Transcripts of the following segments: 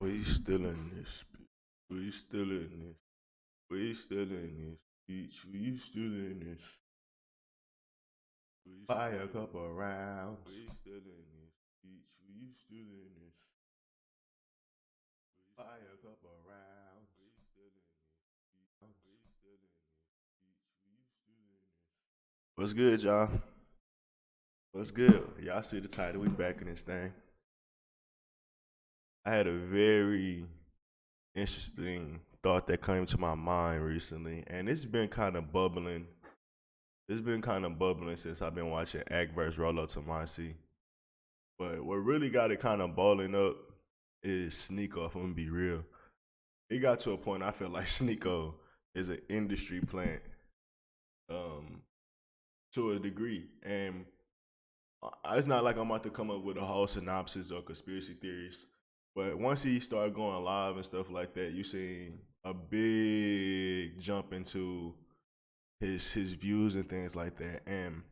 We still in this. We still in this. We still in this. Beach. We still in this. Buy a couple rounds. We still in this. Beach. We still in this. Buy a couple rounds. We still in this. We still in this. Beach. We still in this. What's good, y'all? What's good? Y'all see the title? We back in this thing. I had a very interesting thought that came to my mind recently, and it's been kind of bubbling. It's been kind of bubbling since I've been watching Act vs. Rolo to Marcy. But what really got it kind of balling up is Sneako, if I'm gonna be real. It got to a point I feel like Sneako is an industry plant to a degree. And it's not like I'm about to come up with a whole synopsis or conspiracy theories. But once he started going live and stuff like that, you seen a big jump into his views and things like that. And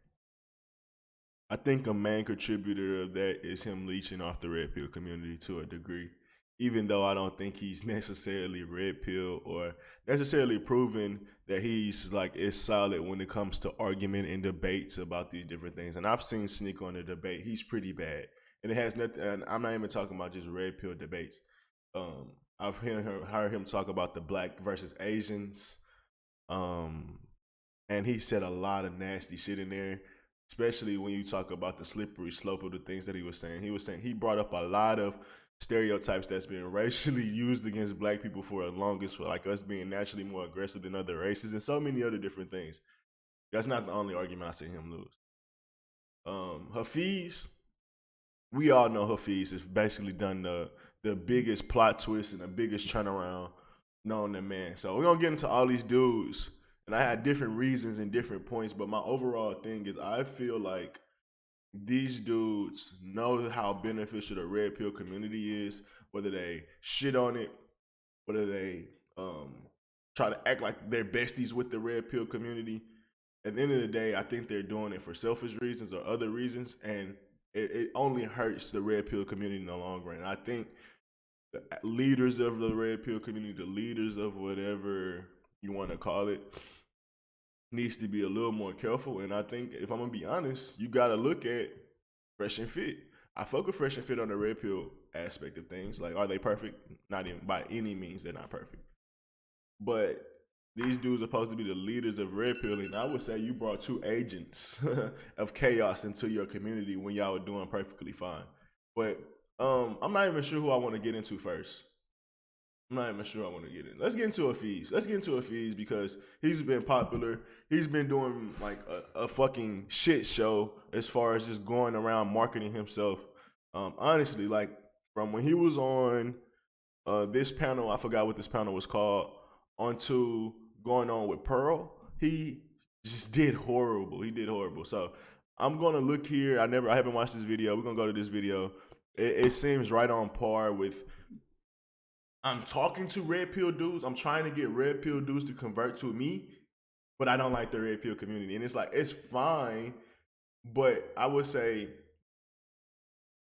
I think a main contributor of that is him leeching off the Red Pill community to a degree. Even though I don't think he's necessarily Red Pill or necessarily proven that he's like is solid when it comes to argument and debates about these different things. And I've seen Sneako in a debate; he's pretty bad, and it has nothing. And I'm not even talking about just Red Pill debates. I've heard him talk about the black versus Asians, and he said a lot of nasty shit in there. Especially when you talk about the slippery slope of the things that he was saying. He brought up a lot of stereotypes that's been racially used against black people for the longest, for like us being naturally more aggressive than other races and so many other different things. That's not the only argument I see him lose. Hafeez, we all know Hafeez has basically done the biggest plot twist and the biggest turnaround known to man. So we're gonna get into all these dudes, and I had different reasons and different points, but my overall thing is I feel like these dudes know how beneficial the Red Pill community is, whether they shit on it, whether they try to act like they're besties with the Red Pill community. At the end of the day, I think they're doing it for selfish reasons or other reasons, and it only hurts the Red Pill community in the long run. And I think the leaders of the Red Pill community, the leaders of whatever you want to call it, needs to be a little more careful. And I think, if I'm gonna be honest, you gotta look at Fresh and Fit. I fuck with Fresh and Fit on the Red Pill aspect of things. Like, are they perfect? Not even by any means, they're not perfect. But these dudes are supposed to be the leaders of Red Pill, and I would say you brought two agents of chaos into your community when y'all were doing perfectly fine. But I'm not even sure who I want to get into first. I'm not even sure I want to get in. Let's get into Hafeez. Let's get into Hafeez because he's been popular. He's been doing like a fucking shit show as far as just going around marketing himself. Honestly, like from when he was on this panel, I forgot what this panel was called, onto going on with Pearl, he just did horrible. He did horrible. So I'm gonna look here. I haven't watched this video. We're gonna go to this video. It seems right on par with. I'm talking to Red Pill dudes. I'm trying to get Red Pill dudes to convert to me, but I don't like the Red Pill community. And it's like, it's fine, but I would say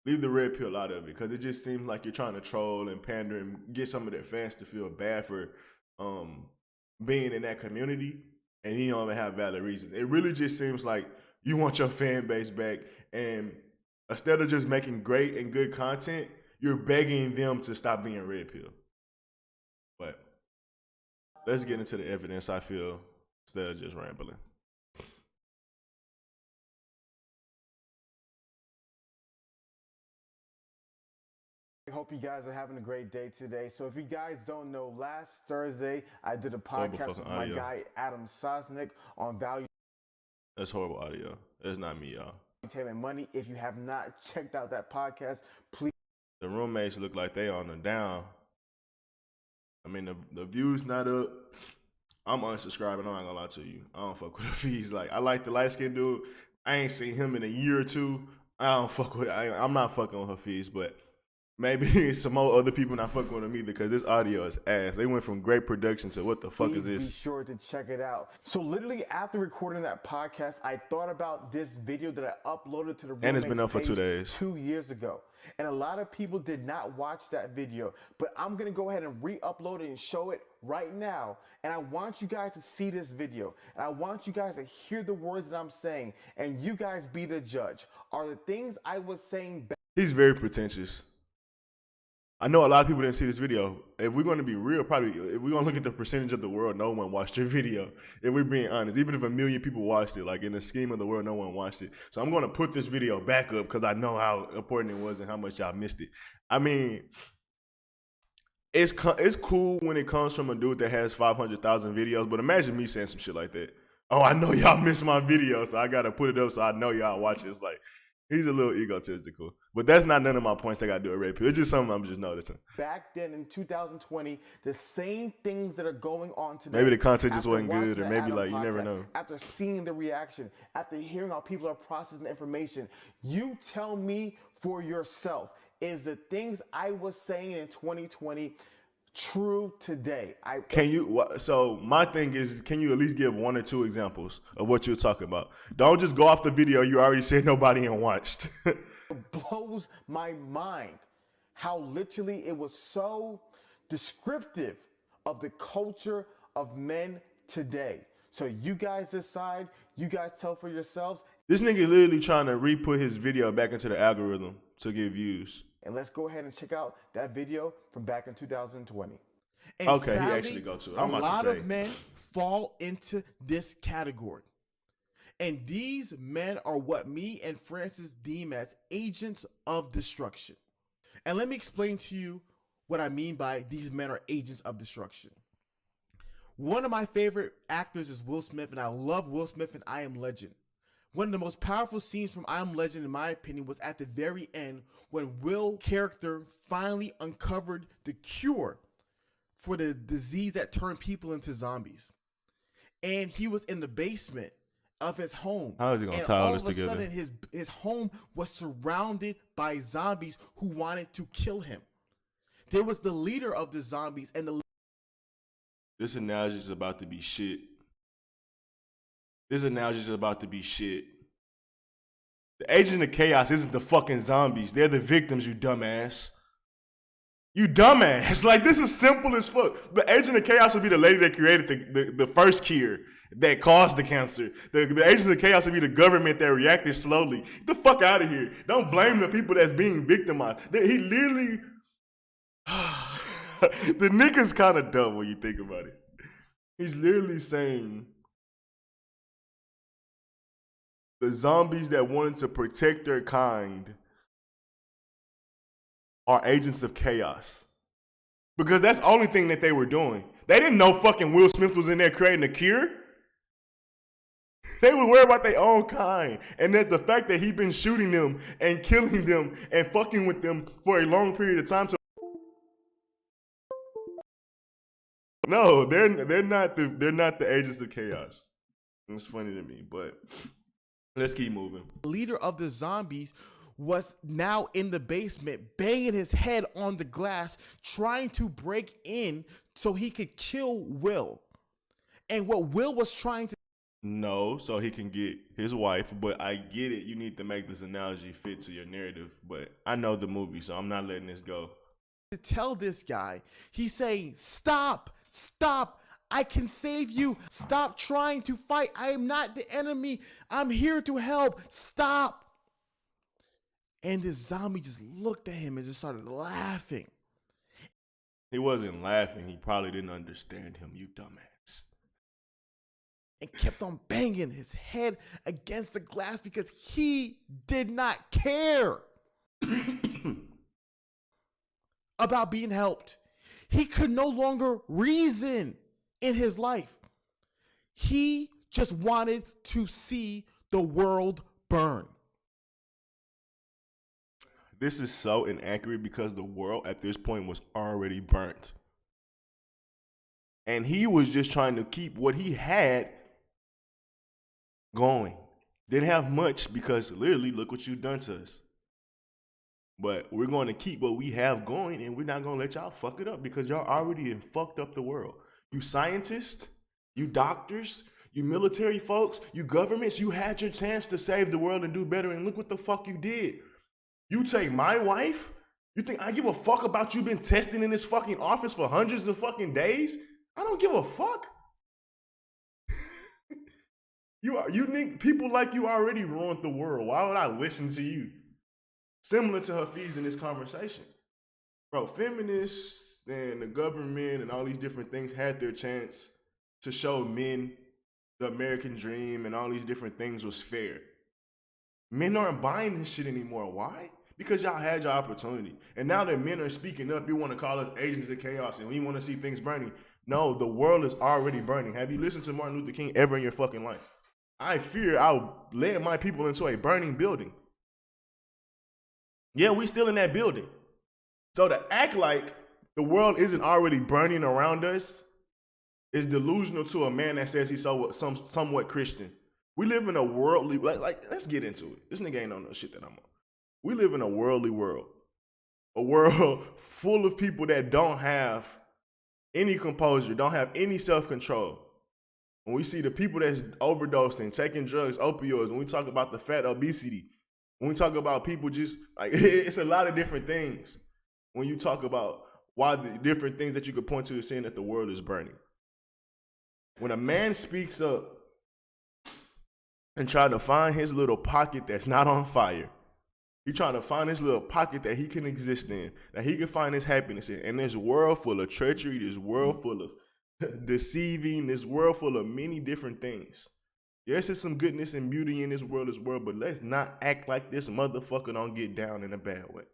leave the Red Pill out of it because it just seems like you're trying to troll and pander and get some of their fans to feel bad for being in that community, and you don't even have valid reasons. It really just seems like you want your fan base back, and instead of just making great and good content, you're begging them to stop being Red Pill. But let's get into the evidence, I feel, instead of just rambling. I hope you guys are having a great day today. So if you guys don't know, last Thursday I did a podcast with my guy Adam Sosnick on value. That's horrible audio. That's not me, y'all. Tailing money. If you have not checked out that podcast, please. The roommates look like they on the down. I mean, the view's not up. I'm unsubscribing. I'm not gonna lie to you. I don't fuck with Hafeez. Like, I like the light skinned dude. I ain't seen him in a year or two. I don't fuck with. I'm not fucking with Hafeez, but Maybe some more other people not fucking with them either because this audio is ass. They went from great production to what the fuck is this? Be sure to check it out. So literally after recording that podcast, I thought about this video that I uploaded to the and it's been up for 2 days. 2 years ago. And a lot of people did not watch that video. But I'm going to go ahead and re-upload it and show it right now. And I want you guys to see this video. And I want you guys to hear the words that I'm saying. And you guys be the judge. Are the things I was saying bad? He's very pretentious. I know a lot of people didn't see this video. If we're going to be real, probably, if we're going to look at the percentage of the world, no one watched your video. If we're being honest, even if 1 million people watched it, like in the scheme of the world, no one watched it. So I'm going to put this video back up because I know how important it was and how much y'all missed it. I mean, it's cool when it comes from a dude that has 500,000 videos, but imagine me saying some shit like that. Oh, I know y'all missed my video, so I got to put it up so I know y'all watch it. It's like, he's a little egotistical. But that's not none of my points I got to do at Redpill. It's just something I'm just noticing. Back then in 2020, the same things that are going on today. Maybe the content just wasn't good, or maybe like, you never know. After seeing the reaction, after hearing how people are processing information, you tell me for yourself, is the things I was saying in 2020 true today? So my thing is, can you at least give 1 or 2 examples of what you're talking about? Don't just go off the video you already said nobody ain't watched. It blows my mind how literally it was so descriptive of the culture of men today. So you guys decide, you guys tell for yourselves. This nigga literally trying to re-put his video back into the algorithm to get views. And let's go ahead and check out that video from back in 2020. And okay, sadly, he actually go to it. A lot of men fall into this category. And these men are what me and Francis deem as agents of destruction. And let me explain to you what I mean by these men are agents of destruction. One of my favorite actors is Will Smith, and I love Will Smith in I Am Legend. One of the most powerful scenes from I Am Legend, in my opinion, was at the very end when Will's character finally uncovered the cure for the disease that turned people into zombies. And he was in the basement of his home. How is he gonna tie all this together? All of a sudden, his home was surrounded by zombies who wanted to kill him. There was the leader of the zombies, and this analogy is about to be shit. This analogy is about to be shit. The agent of chaos isn't the fucking zombies. They're the victims, you dumbass. You dumbass. Like, this is simple as fuck. The agent of chaos would be the lady that created the first cure that caused the cancer. The agent of chaos would be the government that reacted slowly. Get the fuck out of here. Don't blame the people that's being victimized. He literally... the nigga's kind of dumb when you think about it. He's literally saying... the zombies that wanted to protect their kind are agents of chaos. Because that's the only thing that they were doing. They didn't know fucking Will Smith was in there creating a cure. They were worried about their own kind. And that the fact that he'd been shooting them and killing them and fucking with them for a long period of time. No, they're not the agents of chaos. It's funny to me, but... let's keep moving. The leader of the zombies was now in the basement, banging his head on the glass, trying to break in so he could kill Will. And what Will was trying to... no, so he can get his wife, but I get it. You need to make this analogy fit to your narrative, but I know the movie, so I'm not letting this go. to tell this guy, he's saying, stop, I can save you. Stop trying to fight. I am not the enemy. I'm here to help. Stop. And this zombie just looked at him and just started laughing. He wasn't laughing. He probably didn't understand him, you dumbass. And kept on banging his head against the glass because he did not care about being helped. He could no longer reason in his life. He just wanted to see the world burn. This is so inaccurate because the world at this point was already burnt. And he was just trying to keep what he had going. Didn't have much because literally look what you've done to us. But we're going to keep what we have going, and we're not going to let y'all fuck it up because y'all already fucked up the world. You scientists, you doctors, you military folks, you governments, you had your chance to save the world and do better, and look what the fuck you did. You take my wife? You think I give a fuck about you been testing in this fucking office for hundreds of fucking days? I don't give a fuck. You think people like you already ruined the world. Why would I listen to you? Similar to Hafeez in this conversation. Bro, feminists and the government and all these different things had their chance to show men the American dream and all these different things was fair. Men aren't buying this shit anymore. Why? Because y'all had your opportunity. And now that men are speaking up, you want to call us agents of chaos and we want to see things burning. No, the world is already burning. Have you listened to Martin Luther King ever in your fucking life? I fear I'll lead my people into a burning building. Yeah, we still in that building. So to act like the world isn't already burning around us is delusional to a man that says he's somewhat Christian. We live in a worldly, let's get into it. This nigga ain't on no shit that I'm on. We live in a worldly world. A world full of people that don't have any composure, don't have any self-control. When we see the people that's overdosing, taking drugs, opioids, when we talk about the fat obesity, when we talk about people just, like, it's a lot of different things. When you talk about why the different things that you could point to is saying that the world is burning. When a man speaks up and trying to find his little pocket that's not on fire, he trying to find his little pocket that he can exist in, that he can find his happiness in. And this world full of treachery, this world full of deceiving, this world full of many different things. Yes, there's some goodness and beauty in this world as well, but let's not act like this motherfucker don't get down in a bad way.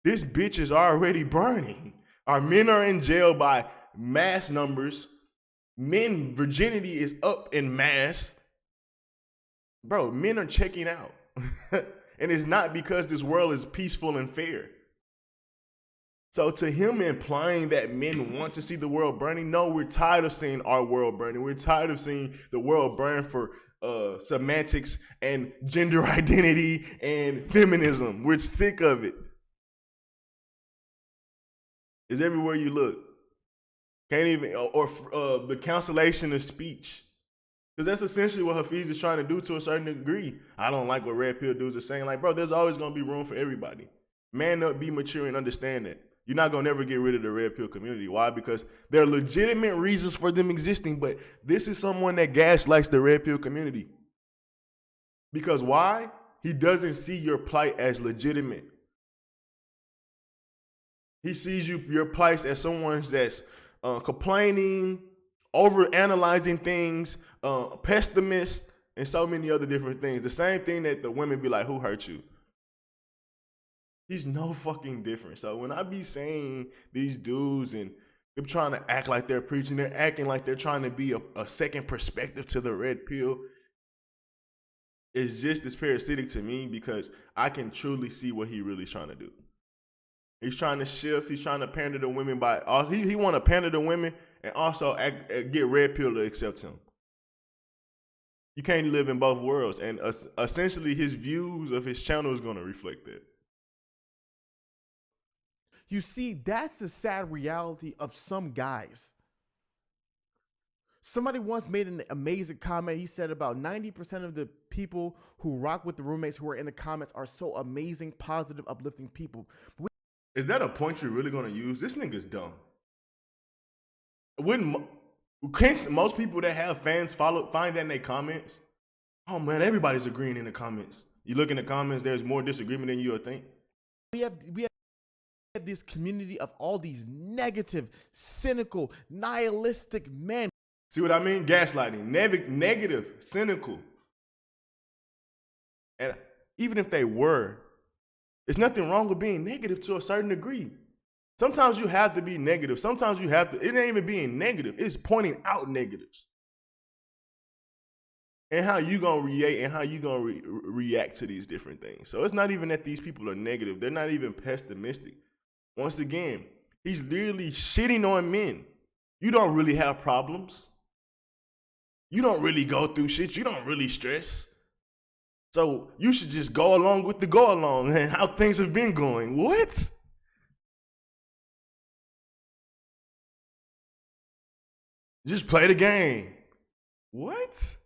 This bitch is already burning. Our men are in jail by mass numbers. Men, virginity is up in mass. Bro, men are checking out. And it's not because this world is peaceful and fair. So to him implying that men want to see the world burning, no, we're tired of seeing our world burning. We're tired of seeing the world burn for semantics and gender identity and feminism. We're sick of it. It's everywhere you look. Can't even, or the cancellation of speech. Because that's essentially what Hafeez is trying to do to a certain degree. I don't like what Redpill dudes are saying. Like, bro, there's always going to be room for everybody. Man up, be mature, and understand that. You're not going to never get rid of the Redpill community. Why? Because there are legitimate reasons for them existing, but this is someone that gaslights the Redpill community. Because why? He doesn't see your plight as legitimate. He sees your plight as someone that's complaining, overanalyzing things, pessimist, and so many other different things. The same thing that the women be like, who hurt you? He's no fucking different. So when I be saying these dudes and they're trying to act like they're preaching, they're acting like they're trying to be a second perspective to the red pill, it's just as parasitic to me because I can truly see what he really trying to do. He's trying to shift. He's trying to pander to women he want to pander to women and also get Red Pill to accept him. You can't live in both worlds. And essentially his views of his channel is going to reflect that. You see, that's the sad reality of some guys. Somebody once made an amazing comment. He said about 90% of the people who rock with the roommates who are in the comments are so amazing, positive, uplifting people. Is that a point you're really going to use? This nigga's dumb. Can't most people that have fans find that in their comments? Oh man, everybody's agreeing in the comments. You look in the comments, there's more disagreement than you would think. We have this community of all these negative, cynical, nihilistic men. See what I mean? Gaslighting, negative, cynical. And even if they were, there's nothing wrong with being negative to a certain degree. Sometimes you have to be negative. Sometimes you have to, it ain't even being negative. It's pointing out negatives. And how you gonna react and how you gonna react to these different things. So it's not even that these people are negative. They're not even pessimistic. Once again, he's literally shitting on men. You don't really have problems. You don't really go through shit. You don't really stress. So you should just go along with the go along and how things have been going. What? Just play the game. What?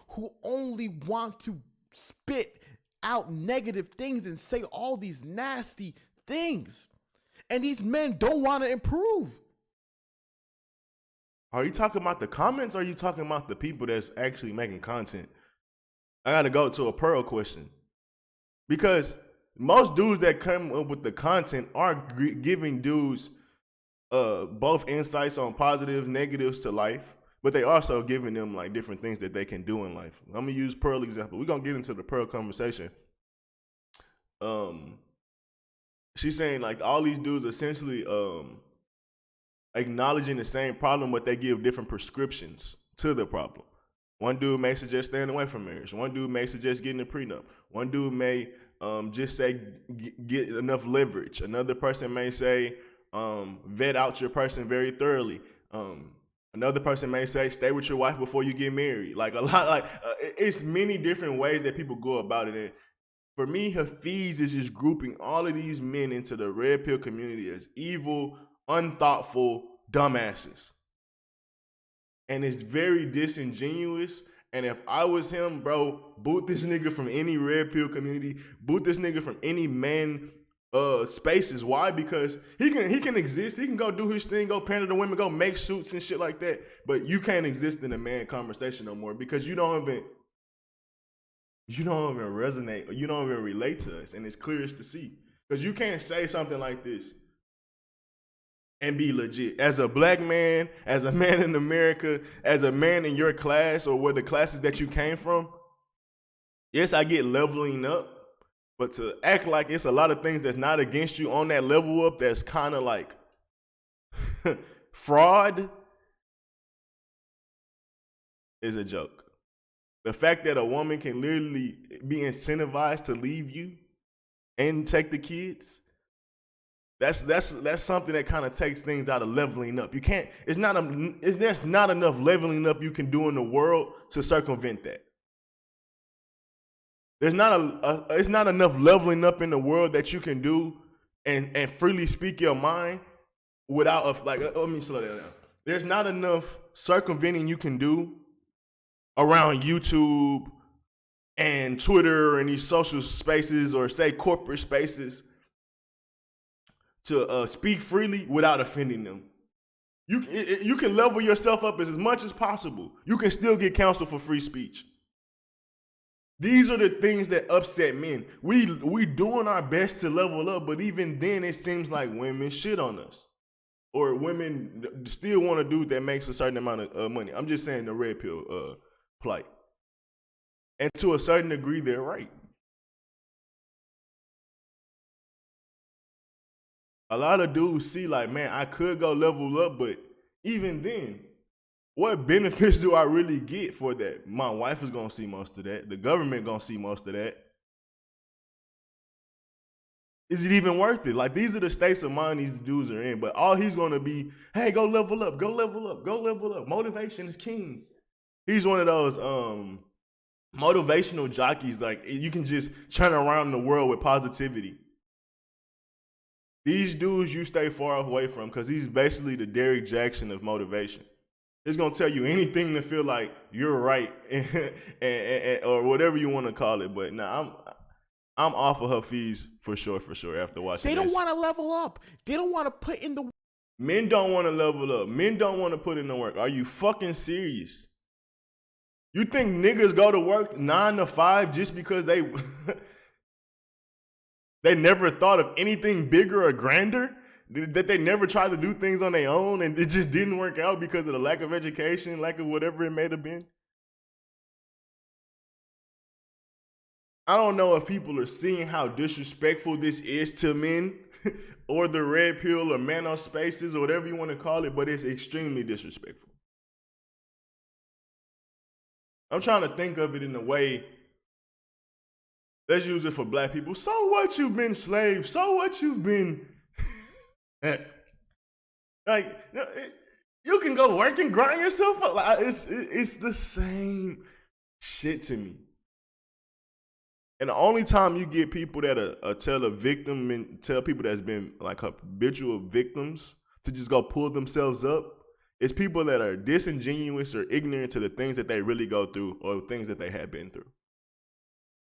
Who only want to spit out negative things and say all these nasty things. And these men don't want to improve. Are you talking about the comments or are you talking about the people that's actually making content? I got to go to a Pearl question. Because most dudes that come up with the content are giving dudes both insights on positives, negatives to life, but they also giving them like different things that they can do in life. I'm gonna use Pearl example. We're gonna get into the Pearl conversation. She's saying like all these dudes essentially acknowledging the same problem, but they give different prescriptions to the problem. One dude may suggest staying away from marriage. One dude may suggest getting a prenup. One dude may just say get enough leverage. Another person may say vet out your person very thoroughly. Another person may say stay with your wife before you get married. Like a lot, like it's many different ways that people go about it. And for me, Hafeez is just grouping all of these men into the red pill community as evil, unthoughtful dumbasses. And it's very disingenuous. And if I was him, bro, boot this nigga from any red pill community, boot this nigga from any man spaces. Why? Because he can exist, he can go do his thing, go pander to women, go make shoots and shit like that. But you can't exist in a man conversation no more because you don't even resonate or you don't even relate to us. And it's clearest to see. Because you can't say something like this and be legit. As a black man, as a man in America, as a man in your class or where the classes that you came from, yes, I get leveling up, but to act like it's a lot of things that's not against you on that level up that's kind of like fraud is a joke. The fact that a woman can literally be incentivized to leave you and take the kids, that's something that kind of takes things out of leveling up. You can't, there's not enough leveling up you can do in the world to circumvent that. There's it's not enough leveling up in the world that you can do and freely speak your mind without let me slow that down. There's not enough circumventing you can do around YouTube and Twitter and these social spaces or say corporate spaces to speak freely without offending them. You can level yourself up as much as possible. You can still get counsel for free speech. These are the things that upset men. We doing our best to level up, but even then it seems like women shit on us. Or women still want a dude that makes a certain amount of money. I'm just saying the red pill plight. And to a certain degree, they're right. A lot of dudes see like, man, I could go level up, but even then, what benefits do I really get for that? My wife is gonna see most of that. The government gonna see most of that. Is it even worth it? Like, these are the states of mind these dudes are in, but all he's gonna be, hey, go level up, go level up, go level up. Motivation is king. He's one of those motivational jockeys, like you can just turn around the world with positivity. These dudes you stay far away from because he's basically the Derrick Jackson of motivation. It's gonna tell you anything to feel like you're right, or whatever you want to call it. But nah, I'm off of Hafeez for sure. After watching, they don't want to level up. They don't want to put in the. Men don't want to level up. Men don't want to put in the work. Are you fucking serious? You think niggas go to work 9 to 5 just because they never thought of anything bigger or grander? That they never tried to do things on their own and it just didn't work out because of the lack of education, lack of whatever it may have been? I don't know if people are seeing how disrespectful this is to men or the red pill or Manos spaces or whatever you want to call it, but it's extremely disrespectful. I'm trying to think of it in a way, let's use it for black people. So what, you've been slaves? So what, you've been... Like, you can go work and grind yourself up. Like, it's the same shit to me. And the only time you get people that tell a victim and tell people that's been like habitual victims to just go pull themselves up, is people that are disingenuous or ignorant to the things that they really go through or things that they have been through.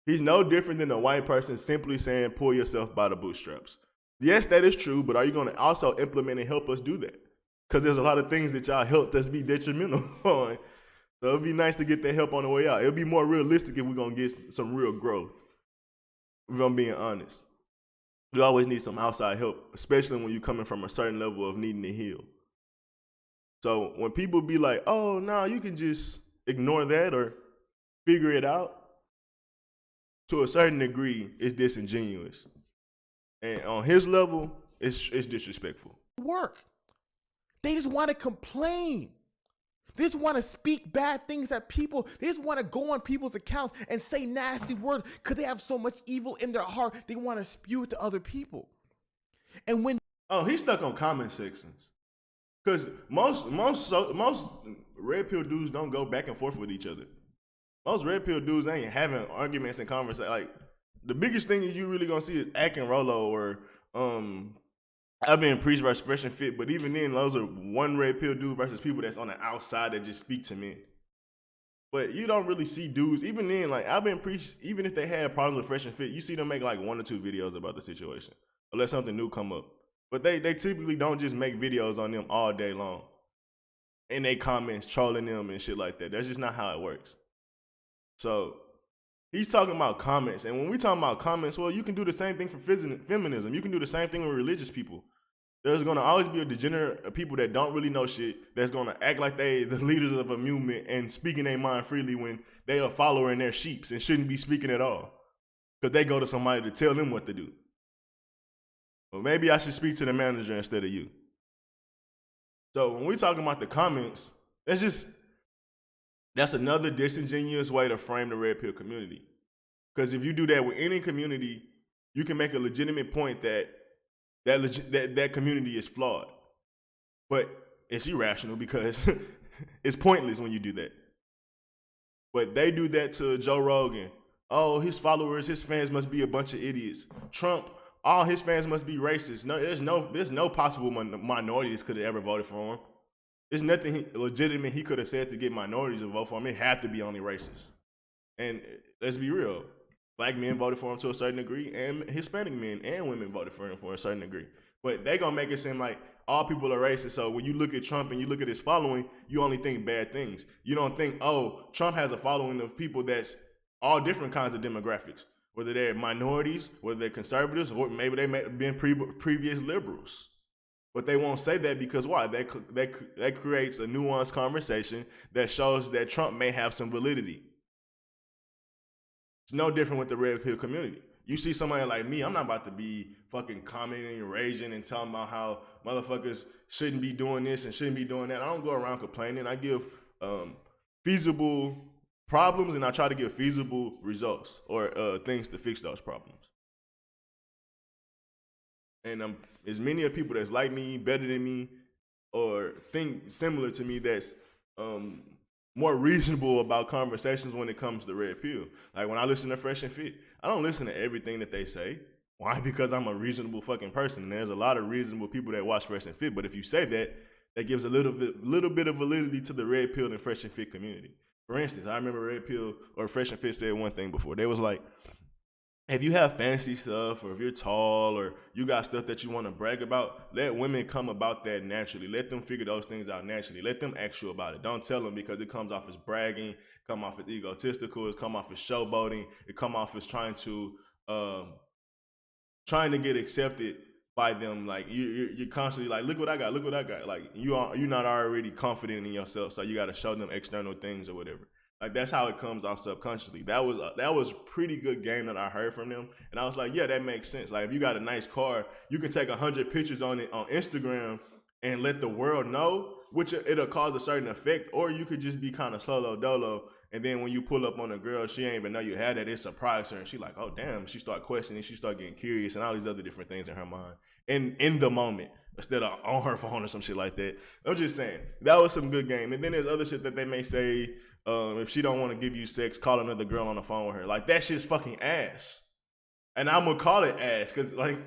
He's no different than a white person simply saying, pull yourself by the bootstraps. Yes, that is true, but are you going to also implement and help us do that? Because there's a lot of things that y'all helped us be detrimental on. So it'd be nice to get that help on the way out. It'll be more realistic if we're going to get some real growth. If I'm being honest. You always need some outside help, especially when you're coming from a certain level of needing to heal. So when people be like, oh, no, you can just ignore that or figure it out, to a certain degree, it's disingenuous. And on his level, it's disrespectful. Work. They just want to complain. They just want to speak bad things at people. They just want to go on people's accounts and say nasty words because they have so much evil in their heart. They want to spew it to other people. And when he's stuck on comment sections. Because most red pill dudes don't go back and forth with each other. Most red pill dudes ain't having arguments and conversations. Like, the biggest thing that you really gonna see is Ack and Rolo or I've been preached versus Fresh and Fit, but even then, those are one red pill dude versus people that's on the outside that just speak to men. But you don't really see dudes, even then, like I've been preached, even if they had problems with Fresh and Fit, you see them make like 1 or 2 videos about the situation, unless something new come up. But they typically don't just make videos on them all day long. And they comments trolling them and shit like that. That's just not how it works. So he's talking about comments. And when we talking about comments, well, you can do the same thing for feminism. You can do the same thing with religious people. There's going to always be a degenerate people that don't really know shit that's going to act like they the leaders of a movement and speaking their mind freely when they are following their sheeps and shouldn't be speaking at all because they go to somebody to tell them what to do. Well, maybe I should speak to the manager instead of you. So when we talking about the comments, that's another disingenuous way to frame the red pill community. Because if you do that with any community, you can make a legitimate point that community is flawed. But it's irrational because it's pointless when you do that. But they do that to Joe Rogan. Oh, his followers, his fans must be a bunch of idiots. Trump, all his fans must be racist. No, there's no possible minorities could have ever voted for him. There's nothing legitimate he could have said to get minorities to vote for him. It had to be only racist. And let's be real. Black men voted for him to a certain degree, and Hispanic men and women voted for him for a certain degree. But they gonna make it seem like all people are racist. So when you look at Trump and you look at his following, you only think bad things. You don't think, oh, Trump has a following of people that's all different kinds of demographics. Whether they're minorities, whether they're conservatives, or maybe they may have been previous liberals. But they won't say that because why? That creates a nuanced conversation that shows that Trump may have some validity. It's no different with the red pill community. You see somebody like me, I'm not about to be fucking commenting and raging and talking about how motherfuckers shouldn't be doing this and shouldn't be doing that. I don't go around complaining. I give feasible problems and I try to give feasible results or things to fix those problems. And as many of people that's like me, better than me, or think similar to me that's more reasonable about conversations when it comes to red pill. Like when I listen to Fresh and Fit, I don't listen to everything that they say. Why? Because I'm a reasonable fucking person. And there's a lot of reasonable people that watch Fresh and Fit. But if you say that, that gives a little bit of validity to the red pill and Fresh and Fit community. For instance, I remember Red Pill or Fresh and Fit said one thing before. They was like, if you have fancy stuff or if you're tall or you got stuff that you want to brag about, let women come about that naturally. Let them figure those things out naturally. Let them ask you about it. Don't tell them because it comes off as bragging, come off as egotistical, it come off as showboating, it come off as trying to get accepted by them. Like you're constantly like, look what I got, look what I got. Like you're not already confident in yourself, so you got to show them external things or whatever. Like that's how it comes off subconsciously. That was pretty good game that I heard from them, and I was like, yeah, that makes sense. Like if you got a nice car, you can take 100 pictures on it on Instagram and let the world know, which it'll cause a certain effect, or you could just be kind of solo dolo, and then when you pull up on a girl, she ain't even know you had that. It surprised her, and she like, oh damn, she start questioning, she start getting curious, and all these other different things in her mind, and in the moment. Instead of on her phone or some shit like that. I'm just saying, that was some good game. And then there's other shit that they may say If she don't want to give you sex, call another girl on the phone with her. Like, that shit's fucking ass. And I'm gonna call it ass because, like,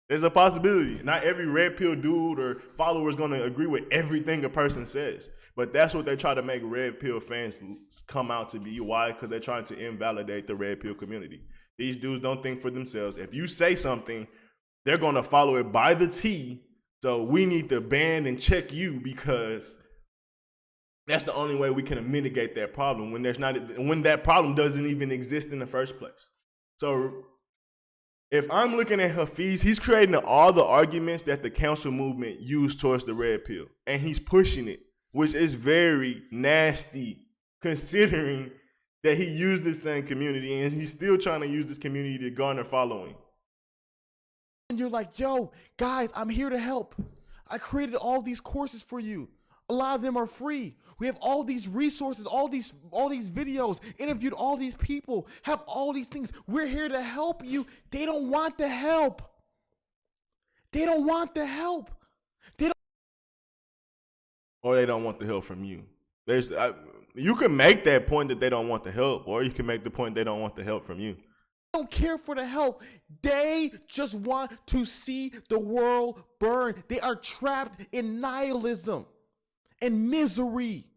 there's a possibility. Not every red pill dude or follower is gonna agree with everything a person says. But that's what they try to make red pill fans come out to be. Why? Because they're trying to invalidate the red pill community. These dudes don't think for themselves. If you say something, they're gonna follow it by the T. So we need to ban and check you because that's the only way we can mitigate that problem when that problem doesn't even exist in the first place. So if I'm looking at Hafeez, he's creating all the arguments that the council movement used towards the red pill, and he's pushing it, which is very nasty considering that he used the same community and he's still trying to use this community to garner following. And you're like, yo, guys, I'm here to help. I created all these courses for you. A lot of them are free. We have all these resources, all these videos, interviewed all these people, have all these things. We're here to help you. They don't want the help. They don't want the help. Or they don't want the help from you. You can make that point that they don't want the help, or you can make the point they don't want the help from you. Don't care for the help. They just want to see the world burn. They are trapped in nihilism and misery.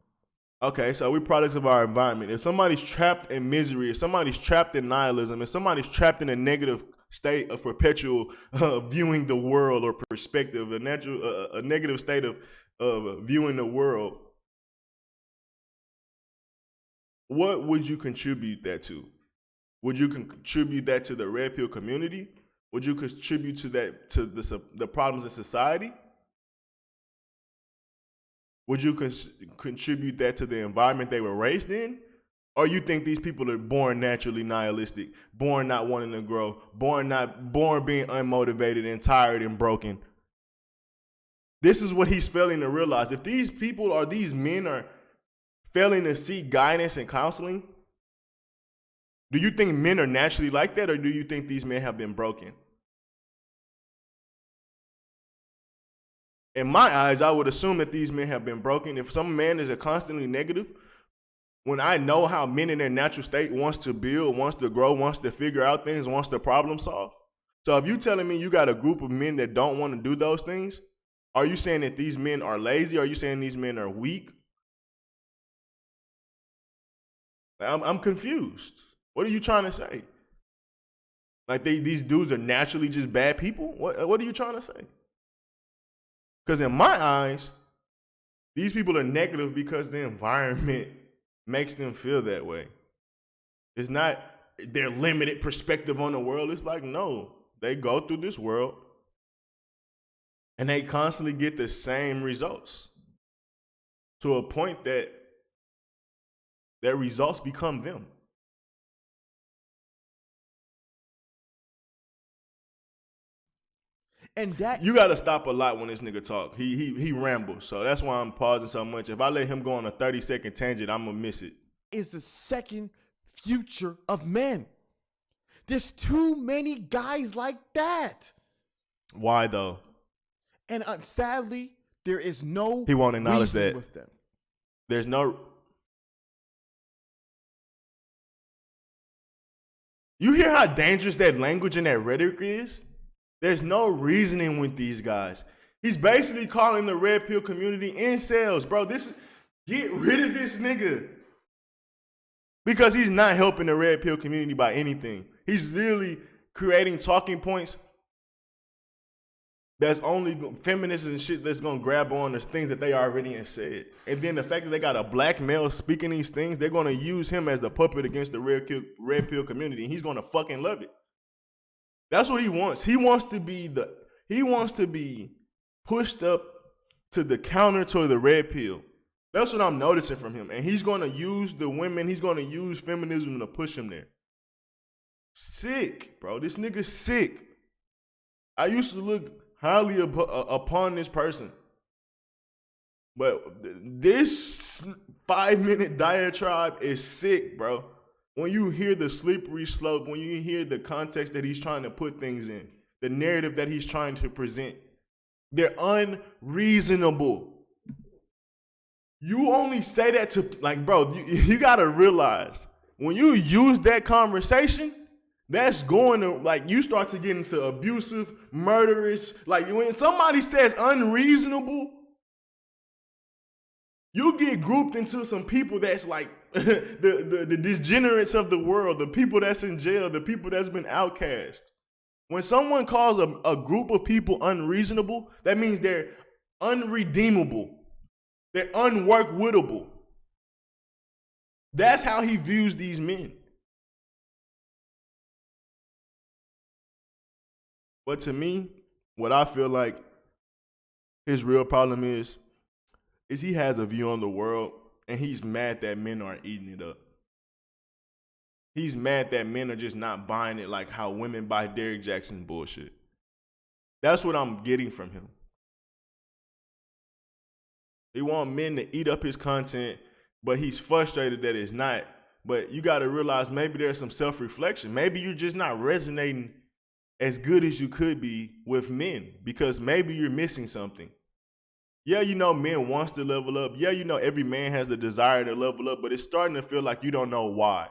Okay, so we're products of our environment. If somebody's trapped in misery, if somebody's trapped in nihilism, if somebody's trapped in a negative state of perpetual viewing the world or perspective, a negative state of viewing the world, what would you contribute that to? Would you contribute that to the red pill community? Would you contribute to that to the problems in society? Would you contribute that to the environment they were raised in? Or you think these people are born naturally nihilistic, born not wanting to grow, born being unmotivated and tired and broken? This is what he's failing to realize. If these people or these men are failing to seek guidance and counseling, do you think men are naturally like that, or do you think these men have been broken? In my eyes, I would assume that these men have been broken. If some man is constantly negative, when I know how men in their natural state wants to build, wants to grow, wants to figure out things, wants to problem solve. So if you're telling me you got a group of men that don't want to do those things, are you saying that these men are lazy? Are you saying these men are weak? I'm confused. What are you trying to say? Like these dudes are naturally just bad people? What are you trying to say? Because in my eyes, these people are negative because the environment makes them feel that way. It's not their limited perspective on the world. It's like, no, they go through this world and they constantly get the same results to a point that their results become them. And that you gotta stop a lot when this nigga talk. He rambles, so that's why I'm pausing so much. If I let him go on a 30-second tangent, I'm gonna miss it. is the second future of men. There's too many guys like that. Why though? And sadly, there is no. He won't acknowledge reason that. with them. There's no. You hear how dangerous that language and that rhetoric is? There's no reasoning with these guys. He's basically calling the red pill community incels, bro. Get rid of this nigga. Because he's not helping the red pill community by anything. He's literally creating talking points that's only feminists and shit that's gonna grab on the things that they already have said. And then the fact that they got a black male speaking these things, they're gonna use him as the puppet against the red pill community, and he's gonna fucking love it. That's what he wants. He wants to be pushed up to the counter to the red pill. That's what I'm noticing from him. And he's gonna use the women, he's gonna use feminism to push him there. Sick, bro. This nigga's sick. I used to look highly upon this person. But this 5-minute diatribe is sick, bro. When you hear the slippery slope, when you hear the context that he's trying to put things in, the narrative that he's trying to present, they're unreasonable. You only say that to, like, bro, you gotta realize when you use that conversation, that's going to, like, you start to get into abusive, murderous. Like, when somebody says unreasonable, you get grouped into some people that's like the degenerates of the world, the people that's in jail, the people that's been outcast. When someone calls a group of people unreasonable, that means they're unredeemable. They're unworkwittable. That's how he views these men. But to me, what I feel like his real problem is he has a view on the world and he's mad that men aren't eating it up. He's mad that men are just not buying it like how women buy Derrick Jackson bullshit. That's what I'm getting from him. He wants men to eat up his content, but he's frustrated that it's not. But you got to realize maybe there's some self-reflection. Maybe you're just not resonating as good as you could be with men because maybe you're missing something. Yeah, you know men wants to level up. Yeah, you know every man has the desire to level up, but it's starting to feel like you don't know why.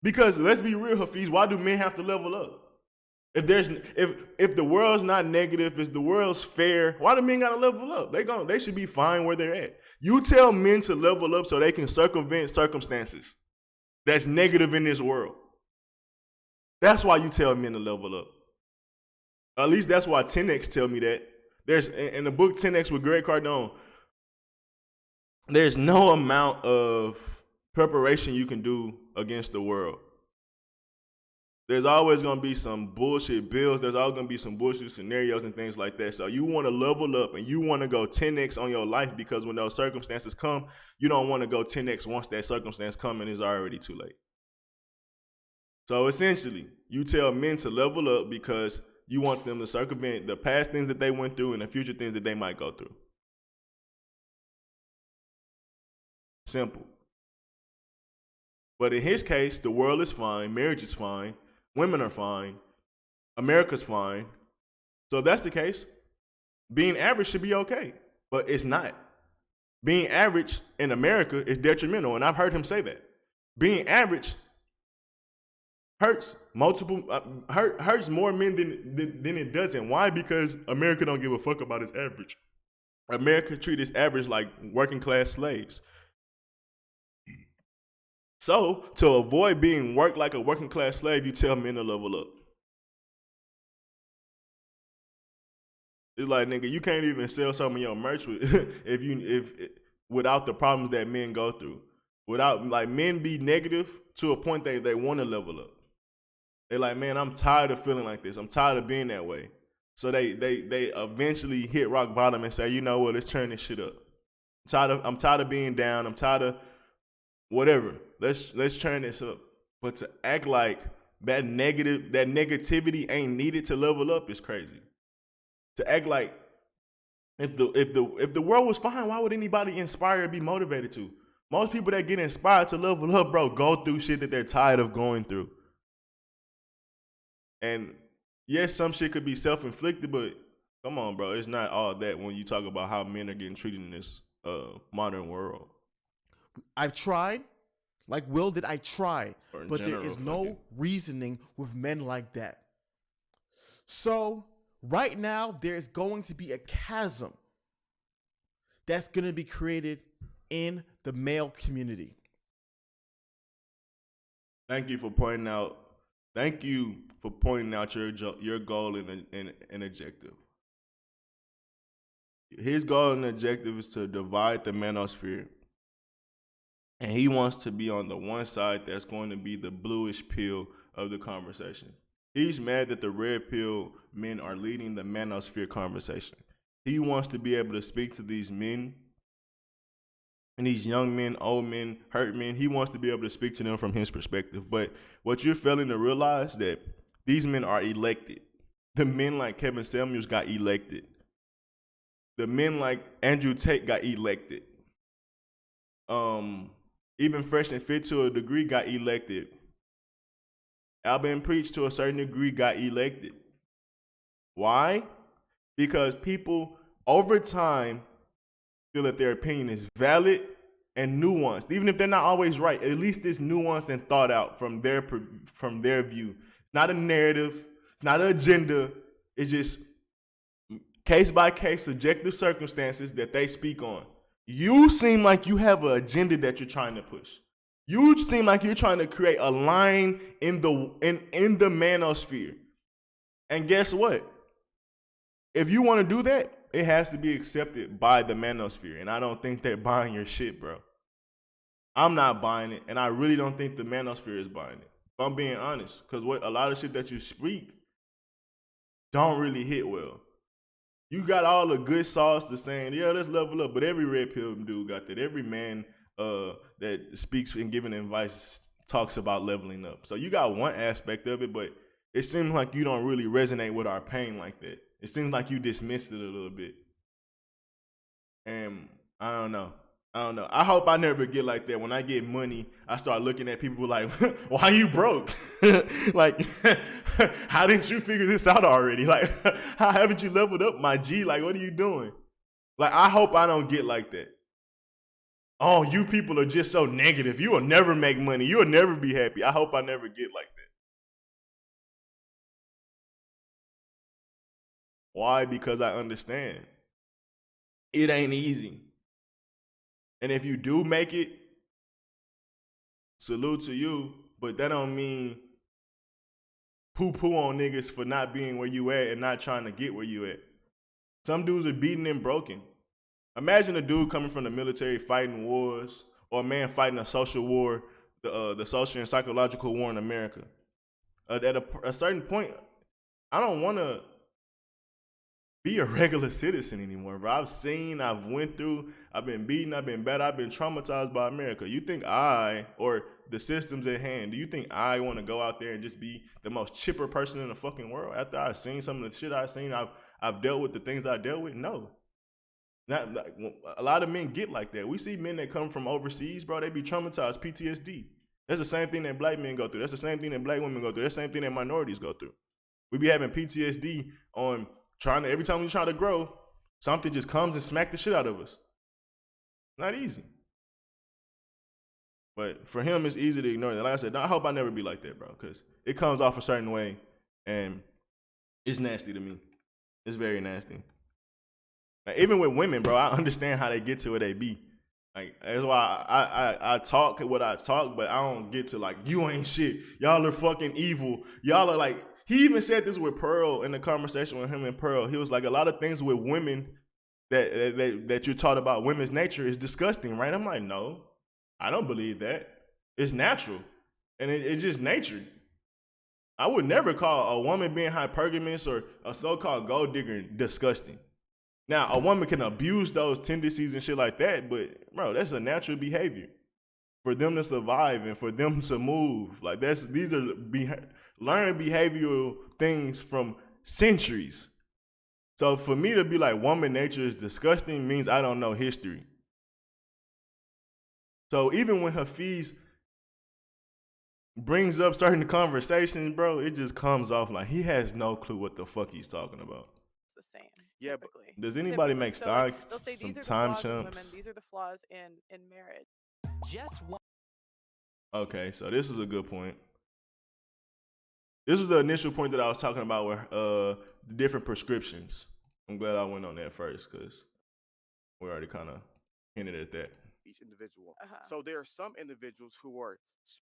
Because let's be real, Hafeez, why do men have to level up? If the world's not negative, if the world's fair, why do men gotta level up? They should be fine where they're at. You tell men to level up so they can circumvent circumstances that's negative in this world. That's why you tell men to level up. At least that's why 10X tell me that. There's in the book 10X with Greg Cardone, there's no amount of preparation you can do against the world. There's always going to be some bullshit bills. There's always going to be some bullshit scenarios and things like that. So you want to level up and you want to go 10X on your life because when those circumstances come, you don't want to go 10X once that circumstance comes and it's already too late. So essentially, you tell men to level up because you want them to circumvent the past things that they went through and the future things that they might go through. Simple. But in his case, the world is fine, marriage is fine, women are fine, America's fine. So if that's the case, being average should be okay, but it's not. Being average in America is detrimental, and I've heard him say that. Being average hurts hurts more men than it doesn't. Why? Because America don't give a fuck about its average. America treats its average like working class slaves. So, to avoid being worked like a working class slave, you tell men to level up. It's like, nigga, you can't even sell some of your merch without the problems that men go through. Without, like, men be negative to a point they want to level up. They're like, man, I'm tired of feeling like this. I'm tired of being that way. So they eventually hit rock bottom and say, you know what, let's turn this shit up. I'm tired of being down. I'm tired of whatever. Let's turn this up. But to act like that negativity ain't needed to level up is crazy. To act like if the world was fine, why would anybody inspire or be motivated to? Most people that get inspired to level up, bro, go through shit that they're tired of going through. And yes, some shit could be self-inflicted, but come on, bro, it's not all that when you talk about how men are getting treated in this modern world. I've tried, like Will did, I tried, but there is no reasoning with men like that. So right now, there's going to be a chasm that's going to be created in the male community. Thank you for pointing out your goal and objective. His goal and objective is to divide the manosphere. And he wants to be on the one side that's going to be the bluish pill of the conversation. He's mad that the red pill men are leading the manosphere conversation. He wants to be able to speak to these men and these young men, old men, hurt men. He wants to be able to speak to them from his perspective. But what you're failing to realize that these men are elected. The men like Kevin Samuels got elected. The men like Andrew Tate got elected. Even Fresh and Fit to a degree got elected. Alvin Preach to a certain degree got elected. Why? Because people over time feel that their opinion is valid and nuanced, even if they're not always right. At least it's nuanced and thought out from their view. Not a narrative. It's not an agenda. It's just case by case, subjective circumstances that they speak on. You seem like you have an agenda that you're trying to push. You seem like you're trying to create a line in the manosphere. And guess what? If you want to do that, it has to be accepted by the manosphere. And I don't think they're buying your shit, bro. I'm not buying it, and I really don't think the manosphere is buying it. If I'm being honest, because what a lot of shit that you speak don't really hit well. You got all the good sauce to saying, yeah, let's level up, but every red pill dude got that. Every man that speaks and giving advice talks about leveling up. So you got one aspect of it, but it seems like you don't really resonate with our pain like that. It seems like you dismissed it a little bit. And I don't know. I hope I never get like that. When I get money, I start looking at people like, why you broke? Like, how didn't you figure this out already? Like, how haven't you leveled up, my G? Like, what are you doing? Like, I hope I don't get like that. Oh, you people are just so negative. You will never make money. You will never be happy. I hope I never get like that. Why? Because I understand. It ain't easy. And if you do make it, salute to you, but that don't mean poo-poo on niggas for not being where you at and not trying to get where you at. Some dudes are beaten and broken. Imagine a dude coming from the military fighting wars, or a man fighting a social war, the social and psychological war in America. At a certain point, I don't want to be a regular citizen anymore, bro. I've went through, I've been beaten, I've been battered, I've been traumatized by America. You think or the systems at hand, do you think I want to go out there and just be the most chipper person in the fucking world after I've seen some of the shit I've seen, I've dealt with the things I dealt with? No. Not a lot of men get like that. We see men that come from overseas, bro, they be traumatized, PTSD. That's the same thing that black men go through. That's the same thing that black women go through. That's the same thing that minorities go through. We be having PTSD on every time we try to grow, something just comes and smack the shit out of us. Not easy. But for him, it's easy to ignore that. Like I said, I hope I never be like that, bro, because it comes off a certain way, and it's nasty to me. It's very nasty. Like, even with women, bro, I understand how they get to where they be. Like, that's why I talk what I talk, but I don't get to like, you ain't shit. Y'all are fucking evil. Y'all are like, he even said this with Pearl in the conversation with him and Pearl. He was like, a lot of things with women that you're taught about women's nature is disgusting, right? I'm like, no, I don't believe that. It's natural. And it's just nature. I would never call a woman being hypergamous or a so-called gold digger disgusting. Now, a woman can abuse those tendencies and shit like that, but, bro, that's a natural behavior for them to survive and for them to move. Like, these are learned behavioral things from centuries. So for me to be like, woman nature is disgusting means I don't know history. So even when Hafeez brings up certain conversations, bro, it just comes off like he has no clue what the fuck he's talking about. The same. Yeah, typically. Does anybody make They'll say, some these are the time flaws in women, chumps? these are the flaws in marriage. Just one. Okay, so this is a good point. This was the initial point that I was talking about with the different prescriptions. I'm glad I went on that first because we already kind of hinted at that. Each individual. Uh-huh. So there are some individuals who are,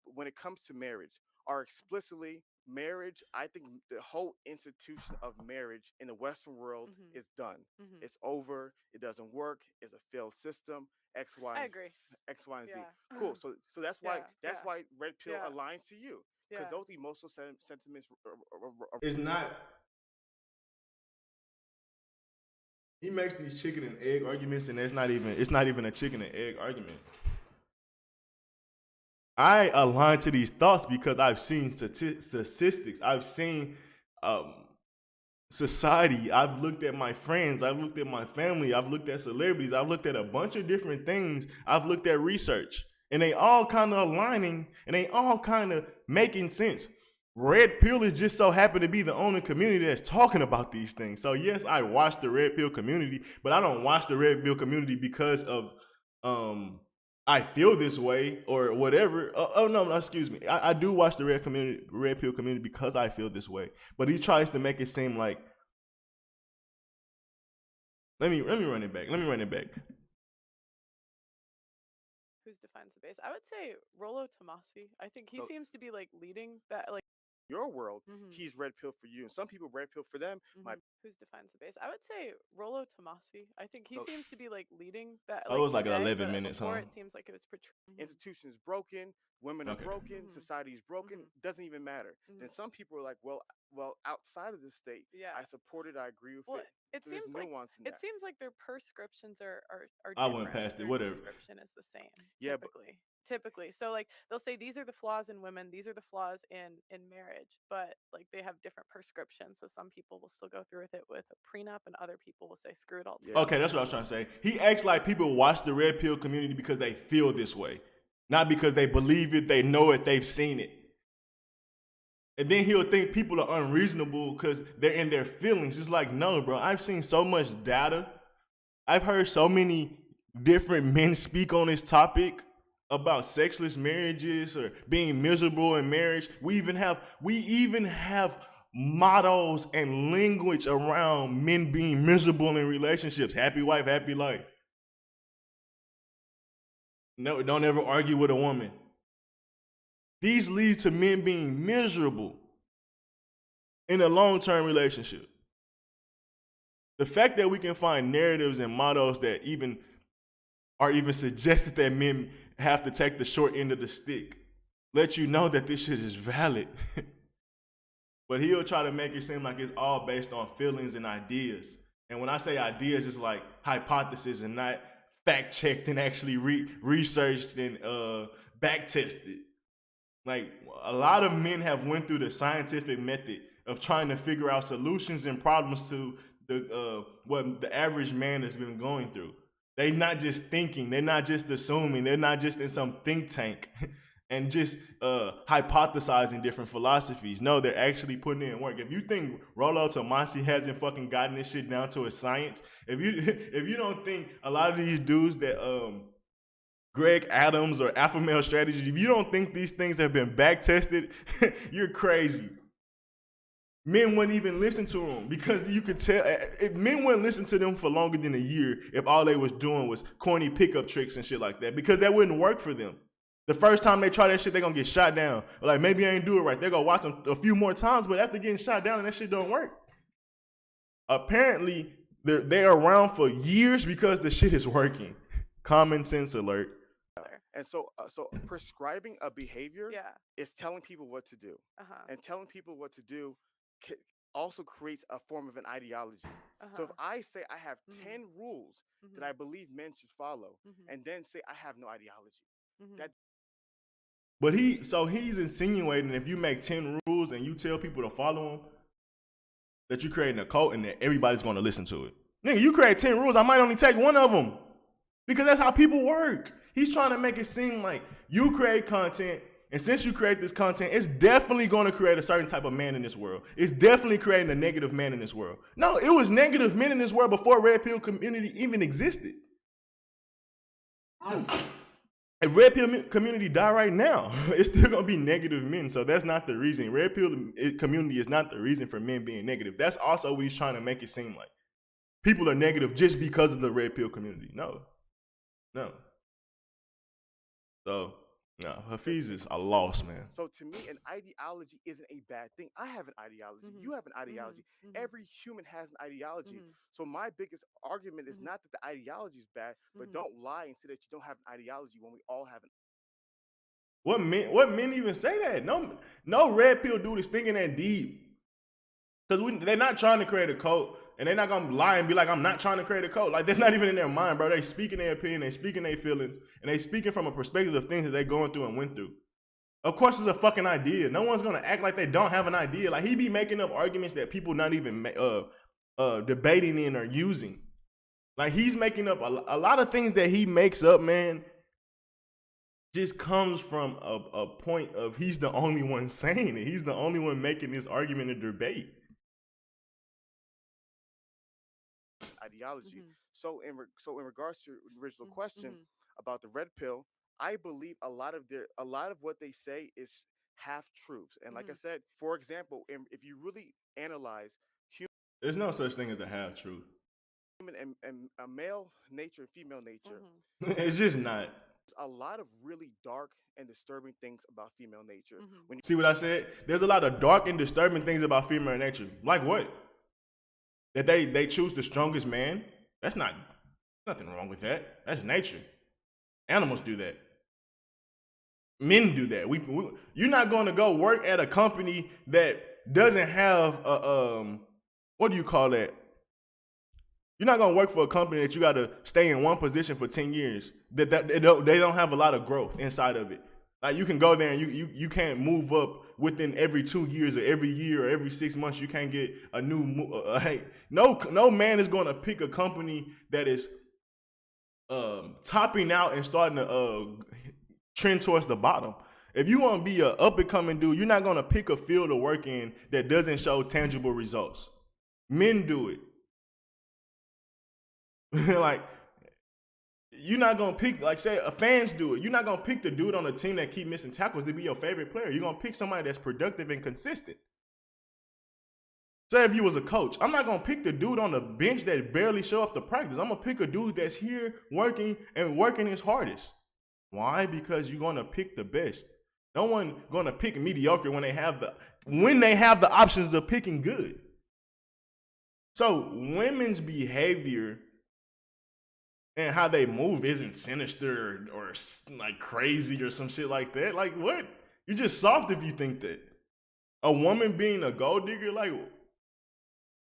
when it comes to marriage, are explicitly marriage. I think the whole institution of marriage in the Western world is done. It's over. It doesn't work. It's a failed system. X, Y, I agree. X, Y, and Z. Yeah. Cool. So that's why Yeah. why Red Pill Yeah. aligns to you, because those emotional sentiments. It's not. He makes these chicken and egg arguments, and it's not even a chicken and egg argument. I align to these thoughts because I've seen statistics. I've seen society. I've looked at my friends. I've looked at my family. I've looked at celebrities. I've looked at a bunch of different things. I've looked at research. And they all kind of aligning, and they all kind of making sense. Red Pill is just so happen to be the only community that's talking about these things. So yes, I watch the Red Pill community, but I don't watch the Red Pill community because of I feel this way or whatever. No, excuse me. I do watch the Red Pill community because I feel this way. But he tries to make it seem like let me run it back. Who's defines the base? I would say Rollo Tomasi. I think he seems to be like leading that like your world. He's red pill for you, and some people red pill for them. Who's defines the base? I would say Rollo Tomasi. I think he seems to be like leading that. Like, it was like 11 minutes. Before it seems like it was portrayed. Institutions broken, women are broken, society is broken. Doesn't even matter. Then some people are like, well, outside of the state, I support it. I agree with it. It seems like their prescriptions are different. I went past it. Whatever. Prescription is the same. Yeah, typically. So like they'll say these are the flaws in women, these are the flaws in marriage, but like they have different prescriptions. So some people will still go through with it with a prenup, and other people will say screw it all. Yeah. Okay, that's what I was trying to say. He acts like people watch the Red Pill community because they feel this way, not because they believe it, they know it, they've seen it. And then he'll think people are unreasonable because they're in their feelings. It's like, no, bro, I've seen so much data. I've heard so many different men speak on this topic about sexless marriages or being miserable in marriage. We even have mottos and language around men being miserable in relationships. Happy wife, happy life. No, don't ever argue with a woman. These lead to men being miserable in a long-term relationship. The fact that we can find narratives and mottos that even suggested that men have to take the short end of the stick lets you know that this shit is valid. But he'll try to make it seem like it's all based on feelings and ideas. And when I say ideas, it's like hypothesis and not fact-checked and actually researched and back-tested. Like, a lot of men have went through the scientific method of trying to figure out solutions and problems to what the average man has been going through. They're not just thinking, they're not just assuming, they're not just in some think tank and just hypothesizing different philosophies. No, they're actually putting in work. If you think Rollo Tomasi hasn't fucking gotten this shit down to a science, if you don't think a lot of these dudes that Greg Adams or Alpha Male Strategy, if you don't think these things have been back tested, you're crazy. Men wouldn't even listen to them because you could tell if men wouldn't listen to them for longer than a year if all they was doing was corny pickup tricks and shit like that, because that wouldn't work for them. The first time they try that shit, they're gonna get shot down. Or like, maybe I ain't do it right. They're gonna watch them a few more times, but after getting shot down and that shit don't work. Apparently, they're around for years because the shit is working. Common sense alert. And so prescribing a behavior is telling people what to do. And telling people what to do also creates a form of an ideology. So if I say I have 10 rules that I believe men should follow, and then say I have no ideology, But he's insinuating if you make 10 rules and you tell people to follow them, that you're creating a cult and that everybody's going to listen to it. Nigga, you create 10 rules, I might only take one of them. Because that's how people work. He's trying to make it seem like you create content, and since you create this content, it's definitely going to create a certain type of man in this world. It's definitely creating a negative man in this world. No, it was negative men in this world before Red Pill community even existed. If Red Pill community die right now, it's still going to be negative men. So that's not the reason. Red Pill community is not the reason for men being negative. That's also what he's trying to make it seem like. People are negative just because of the Red Pill community. No. So, no, Hafeez is a loss, man. So to me, an ideology isn't a bad thing. I have an ideology. You have an ideology. Every human has an ideology. So my biggest argument is not that the ideology is bad, but don't lie and say that you don't have an ideology when we all have an. What men even say that? No Red Pill dude is thinking that deep. Because they're not trying to create a cult, and they're not going to lie and be like, I'm not trying to create a cult. Like, that's not even in their mind, bro. They speaking their opinion, they speaking their feelings, and they speaking from a perspective of things that they're going through and went through. Of course, it's a fucking idea. No one's going to act like they don't have an idea. Like, he be making up arguments that people not even debating in or using. Like, he's making up a lot of things that he makes up, man, just comes from a point of he's the only one saying it. He's the only one making this argument and debate. Ideology. Mhm. So in regards to the original question Mhm. about the red pill, I believe a lot of what they say is half truths. And like I Mhm. said, for example, if you really analyze There's no such thing as a half truth. human and male nature and female nature, Mhm. It's just not. there's a lot of really dark and disturbing things about female nature. Mhm. When See what I said? There's a lot of dark and disturbing things about female nature. Like what? That they choose the strongest man? That's not nothing wrong with that. That's nature. Animals do that. Men do that. You're not going to go work at a company that doesn't have a what do you call that? You're not going to work for a company that you got to stay in one position for 10 years. That they don't have a lot of growth inside of it. Like you can go there and you can't move up within every 2 years or every year or every 6 months. You can't get a new. Hey, no man is going to pick a company that is topping out and starting to trend towards the bottom. If you want to be an up and coming dude, you're not going to pick a field to work in that doesn't show tangible results. Men do it. Like you're not gonna pick, like say fans do it. You're not gonna pick the dude on the team that keep missing tackles to be your favorite player. You're gonna pick somebody that's productive and consistent. Say if you was a coach, I'm not gonna pick the dude on the bench that barely show up to practice. I'm gonna pick a dude that's here working and working his hardest. Why? Because you're gonna pick the best. No one gonna pick mediocre when they have the options of picking good. So women's behavior and how they move isn't sinister or like crazy or some shit like that. Like what? You're just soft if you think that. A woman being a gold digger, like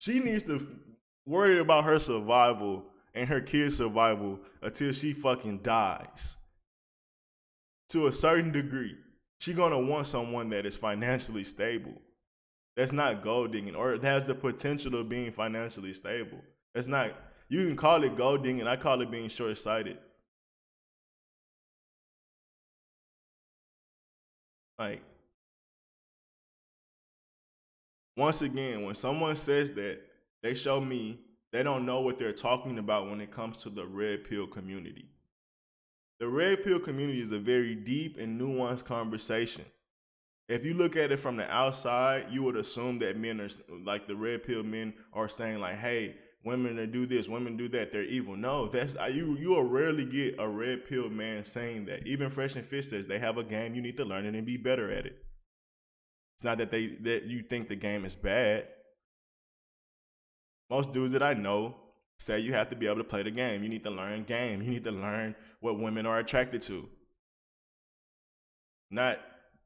she needs to worry about her survival and her kids' survival until she fucking dies. To a certain degree, she gonna want someone that is financially stable. That's not gold digging, or it has the potential of being financially stable. That's not. You can call it gold digging. I call it being short sighted. Like once again, when someone says that, they show me they don't know what they're talking about when it comes to the red pill community. The red pill community is a very deep and nuanced conversation. If you look at it from the outside, you would assume that men are like the red pill men are saying like, "Hey, women are do this, women do that, they're evil." No, that's you will rarely get a red pill man saying that. Even Fresh and Fit says they have a game, you need to learn it and be better at it. It's not that that you think the game is bad. Most dudes that I know say you have to be able to play the game. You need to learn game. You need to learn what women are attracted to. Not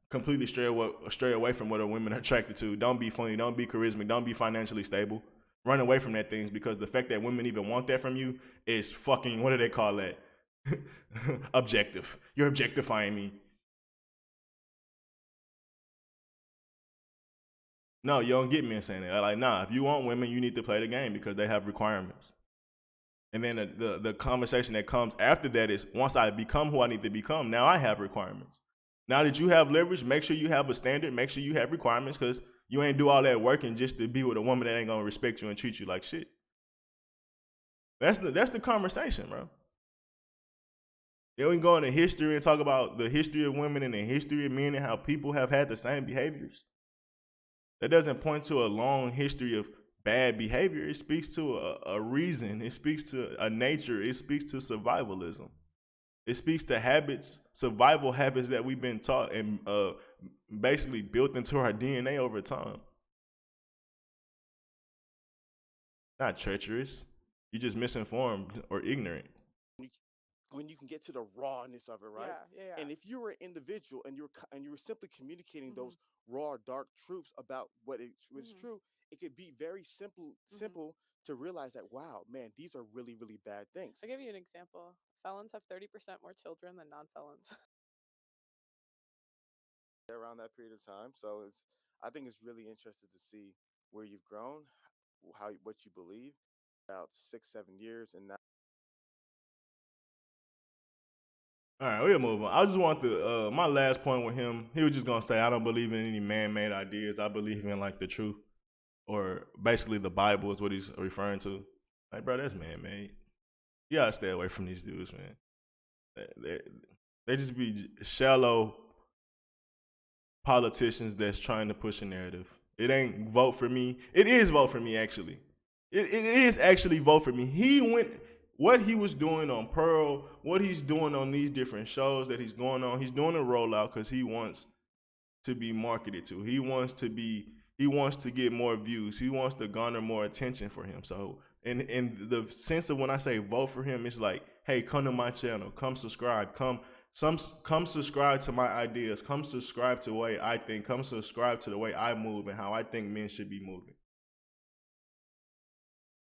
completely stray away from what a women are attracted to. Don't be funny. Don't be charismatic. Don't be financially stable. Run away from that things because the fact that women even want that from you is fucking, what do they call that? Objective. You're objectifying me. No, you don't get men saying that. Like, nah, if you want women, you need to play the game because they have requirements. And then the conversation that comes after that is once I become who I need to become, now I have requirements. Now that you have leverage, make sure you have a standard, make sure you have requirements because you ain't do all that working just to be with a woman that ain't gonna respect you and treat you like shit. That's the conversation, bro. Then we go into history and talk about the history of women and the history of men and how people have had the same behaviors. That doesn't point to a long history of bad behavior. It speaks to a reason. It speaks to a nature. It speaks to survivalism. It speaks to habits, survival habits that we've been taught and basically built into our DNA over time. Not treacherous. You're just misinformed or ignorant. when you can get to the rawness of it, right? Yeah. And if you were an individual and you were simply communicating those Mhm. raw, dark truths about what was Mhm. true, it could be very Mhm. simple to realize that wow, man, these are really, really bad things. I'll give you an example. Felons have 30% more children than non-felons. Around that period of time, so I think it's really interesting to see where you've grown, how what you believe. About 6, 7 years, and now All right, we'll move on. I just want to, my last point with him, he was just going to say, I don't believe in any man-made ideas. I believe in, like, the truth. Or basically the Bible is what he's referring to. Like, bro, that's man-made. You got to stay away from these dudes, man. They just be shallow politicians that's trying to push a narrative. It ain't vote for me. It is vote for me, actually. It is actually vote for me. What he was doing on Pearl, what he's doing on these different shows that he's going on, he's doing a rollout because he wants to be marketed to. He wants to get more views. He wants to garner more attention for him. So in the sense of when I say vote for him, it's like, hey, come to my channel, come subscribe, come subscribe to my ideas, come subscribe to the way I think, come subscribe to the way I move and how I think men should be moving.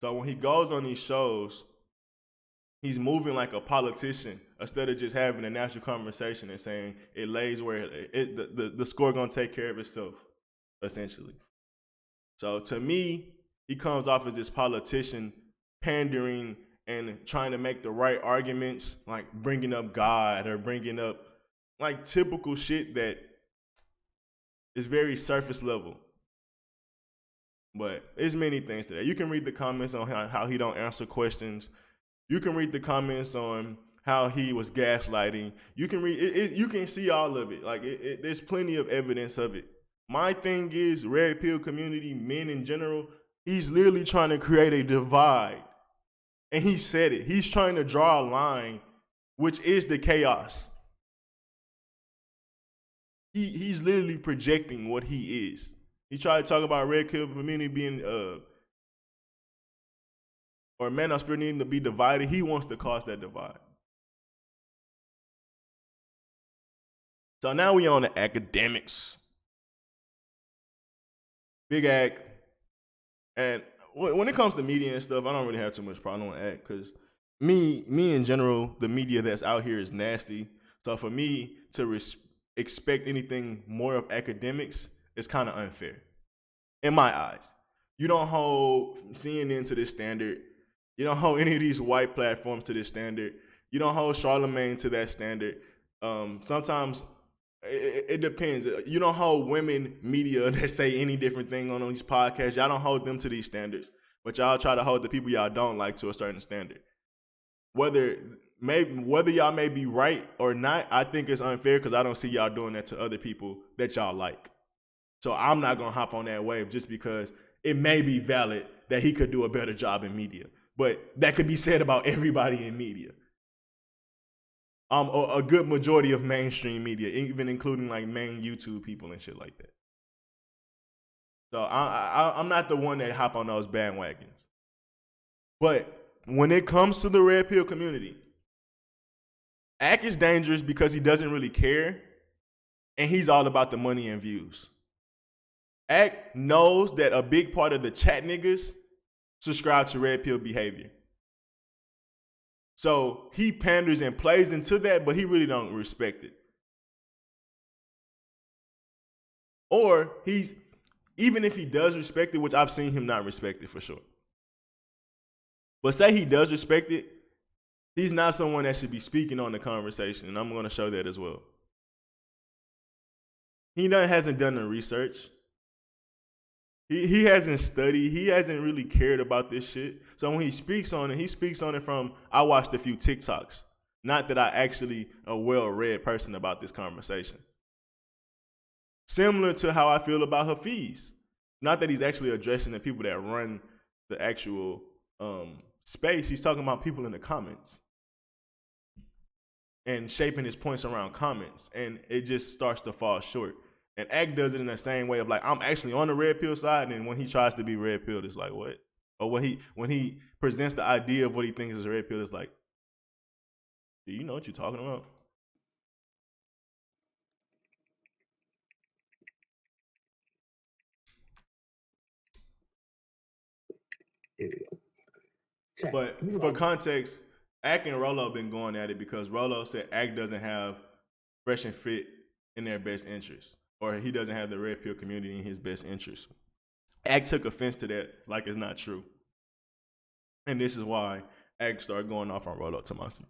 So when he goes on these shows, he's moving like a politician instead of just having a natural conversation and saying it lays where the score gonna take care of itself, essentially. So to me, he comes off as this politician pandering and trying to make the right arguments, like bringing up God or bringing up like typical shit that is very surface level. But there's many things to that. You can read the comments on how he don't answer questions. You can read the comments on how he was gaslighting. You can read it, you can see all of it. Like there's plenty of evidence of it. My thing is, Red Pill community, men in general, he's literally trying to create a divide. And he said it. He's trying to draw a line, which is the chaos. He's literally projecting what he is. He tried to talk about Red Pill community being or manosphere needing to be divided. He wants to cause that divide. So now we on the academics. Big Act. And when it comes to media and stuff, I don't really have too much problem with Act because me in general, the media that's out here is nasty. So for me to expect anything more of academics is kind of unfair in my eyes. You don't hold CNN to this standard. You don't hold any of these white platforms to this standard. You don't hold Charlemagne to that standard. Sometimes it depends. You don't hold women media that say any different thing on these podcasts. Y'all don't hold them to these standards, but y'all try to hold the people y'all don't like to a certain standard. Whether y'all may be right or not, I think it's unfair because I don't see y'all doing that to other people that y'all like. So I'm not gonna hop on that wave just because it may be valid that he could do a better job in media. But that could be said about everybody in media. A good majority of mainstream media, even including like main YouTube people and shit like that. So I'm not the one that hop on those bandwagons. But when it comes to the Red Pill community, Ack is dangerous because he doesn't really care, and he's all about the money and views. Ack knows that a big part of the chat niggas subscribe to Red Pill behavior. So he panders and plays into that, but he really don't respect it. Or even if he does respect it, which I've seen him not respect it for sure. But say he does respect it, he's not someone that should be speaking on the conversation, and I'm going to show that as well. He hasn't done the research. He hasn't studied. He hasn't really cared about this shit. So when he speaks on it, he speaks on it from, I watched a few TikToks. Not that I actually a well-read person about this conversation. Similar to how I feel about Hafeez. Not that he's actually addressing the people that run the actual space. He's talking about people in the comments and shaping his points around comments. And it just starts to fall short. And Ack does it in the same way of like, I'm actually on the Red Pill side, and then when he tries to be Red Pill, it's like, what? Or when he presents the idea of what he thinks is Red Pill, it's like, do you know what you're talking about? But for context, Ack and Rolo have been going at it because Rolo said Ack doesn't have Fresh and Fit in their best interest, or he doesn't have the Red Pill community in his best interest. Ack took offense to that like it's not true. And this is why Ack started going off on Rolo Tomasi.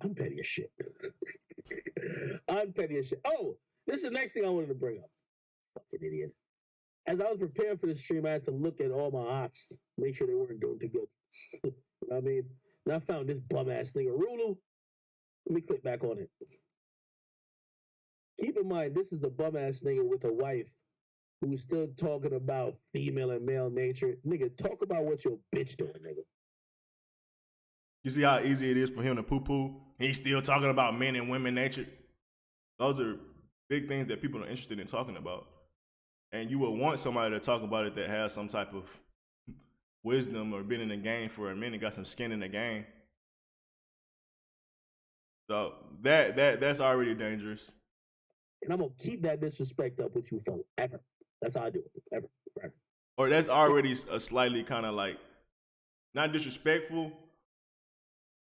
I'm petty as shit. I'm petty as shit. Oh, this is the next thing I wanted to bring up. Fucking idiot. As I was preparing for the stream, I had to look at all my ops, make sure they weren't doing too good. You know what I mean? And I found this bum ass nigga, Rulu. Let me click back on it. Keep in mind, this is the bum ass nigga with a wife who's still talking about female and male nature. Nigga, talk about what your bitch doing, nigga. You see how easy it is for him to poo-poo? He's still talking about men and women nature. Those are big things that people are interested in talking about. And you would want somebody to talk about it that has some type of wisdom or been in the game for a minute, got some skin in the game. So that's already dangerous. And I'm gonna keep that disrespect up with you forever. That's how I do it. Ever, forever. Or that's already a slightly kind of like, not disrespectful,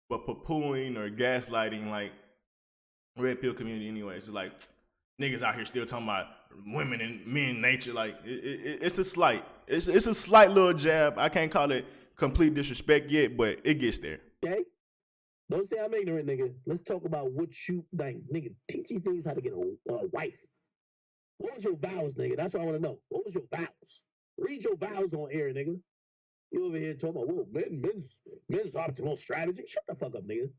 but poo-pooing or gaslighting like Red Pill community anyway. It's like niggas out here still talking about women and men nature. Like it's a slight. It's a slight little jab. I can't call it complete disrespect yet, but it gets there. Okay? Don't say I'm ignorant, nigga. Let's talk about what you like, nigga. Teach these niggas how to get a wife. What was your vows, nigga? That's what I want to know. What was your vows? Read your vows on air, nigga. You over here talking about, whoa, men's optimal strategy. Shut the fuck up, nigga.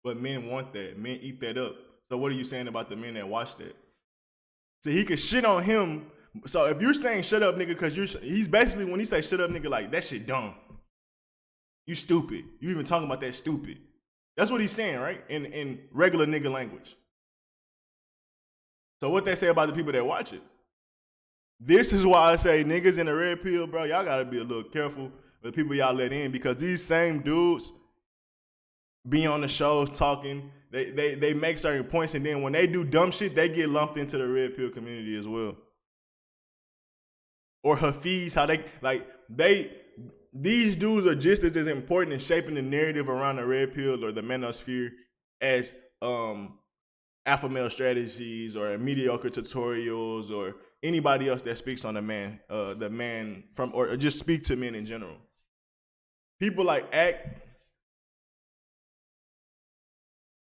But men want that. Men eat that up. So what are you saying about the men that watch that? So he could shit on him. So if you're saying shut up, nigga, because he's basically, when he say shut up, nigga, like that shit dumb. You stupid. You even talking about that stupid. That's what he's saying, right? In regular nigga language. So what they say about the people that watch it. This is why I say niggas in the Red Pill, bro, y'all gotta be a little careful with the people y'all let in, because these same dudes be on the shows talking, they make certain points, and then when they do dumb shit, they get lumped into the Red Pill community as well. Or Hafeez, how these dudes are just as important in shaping the narrative around the Red Pill or the manosphere as alpha male strategies or mediocre tutorials or anybody else that speaks on the man from, or just speak to men in general. People like Act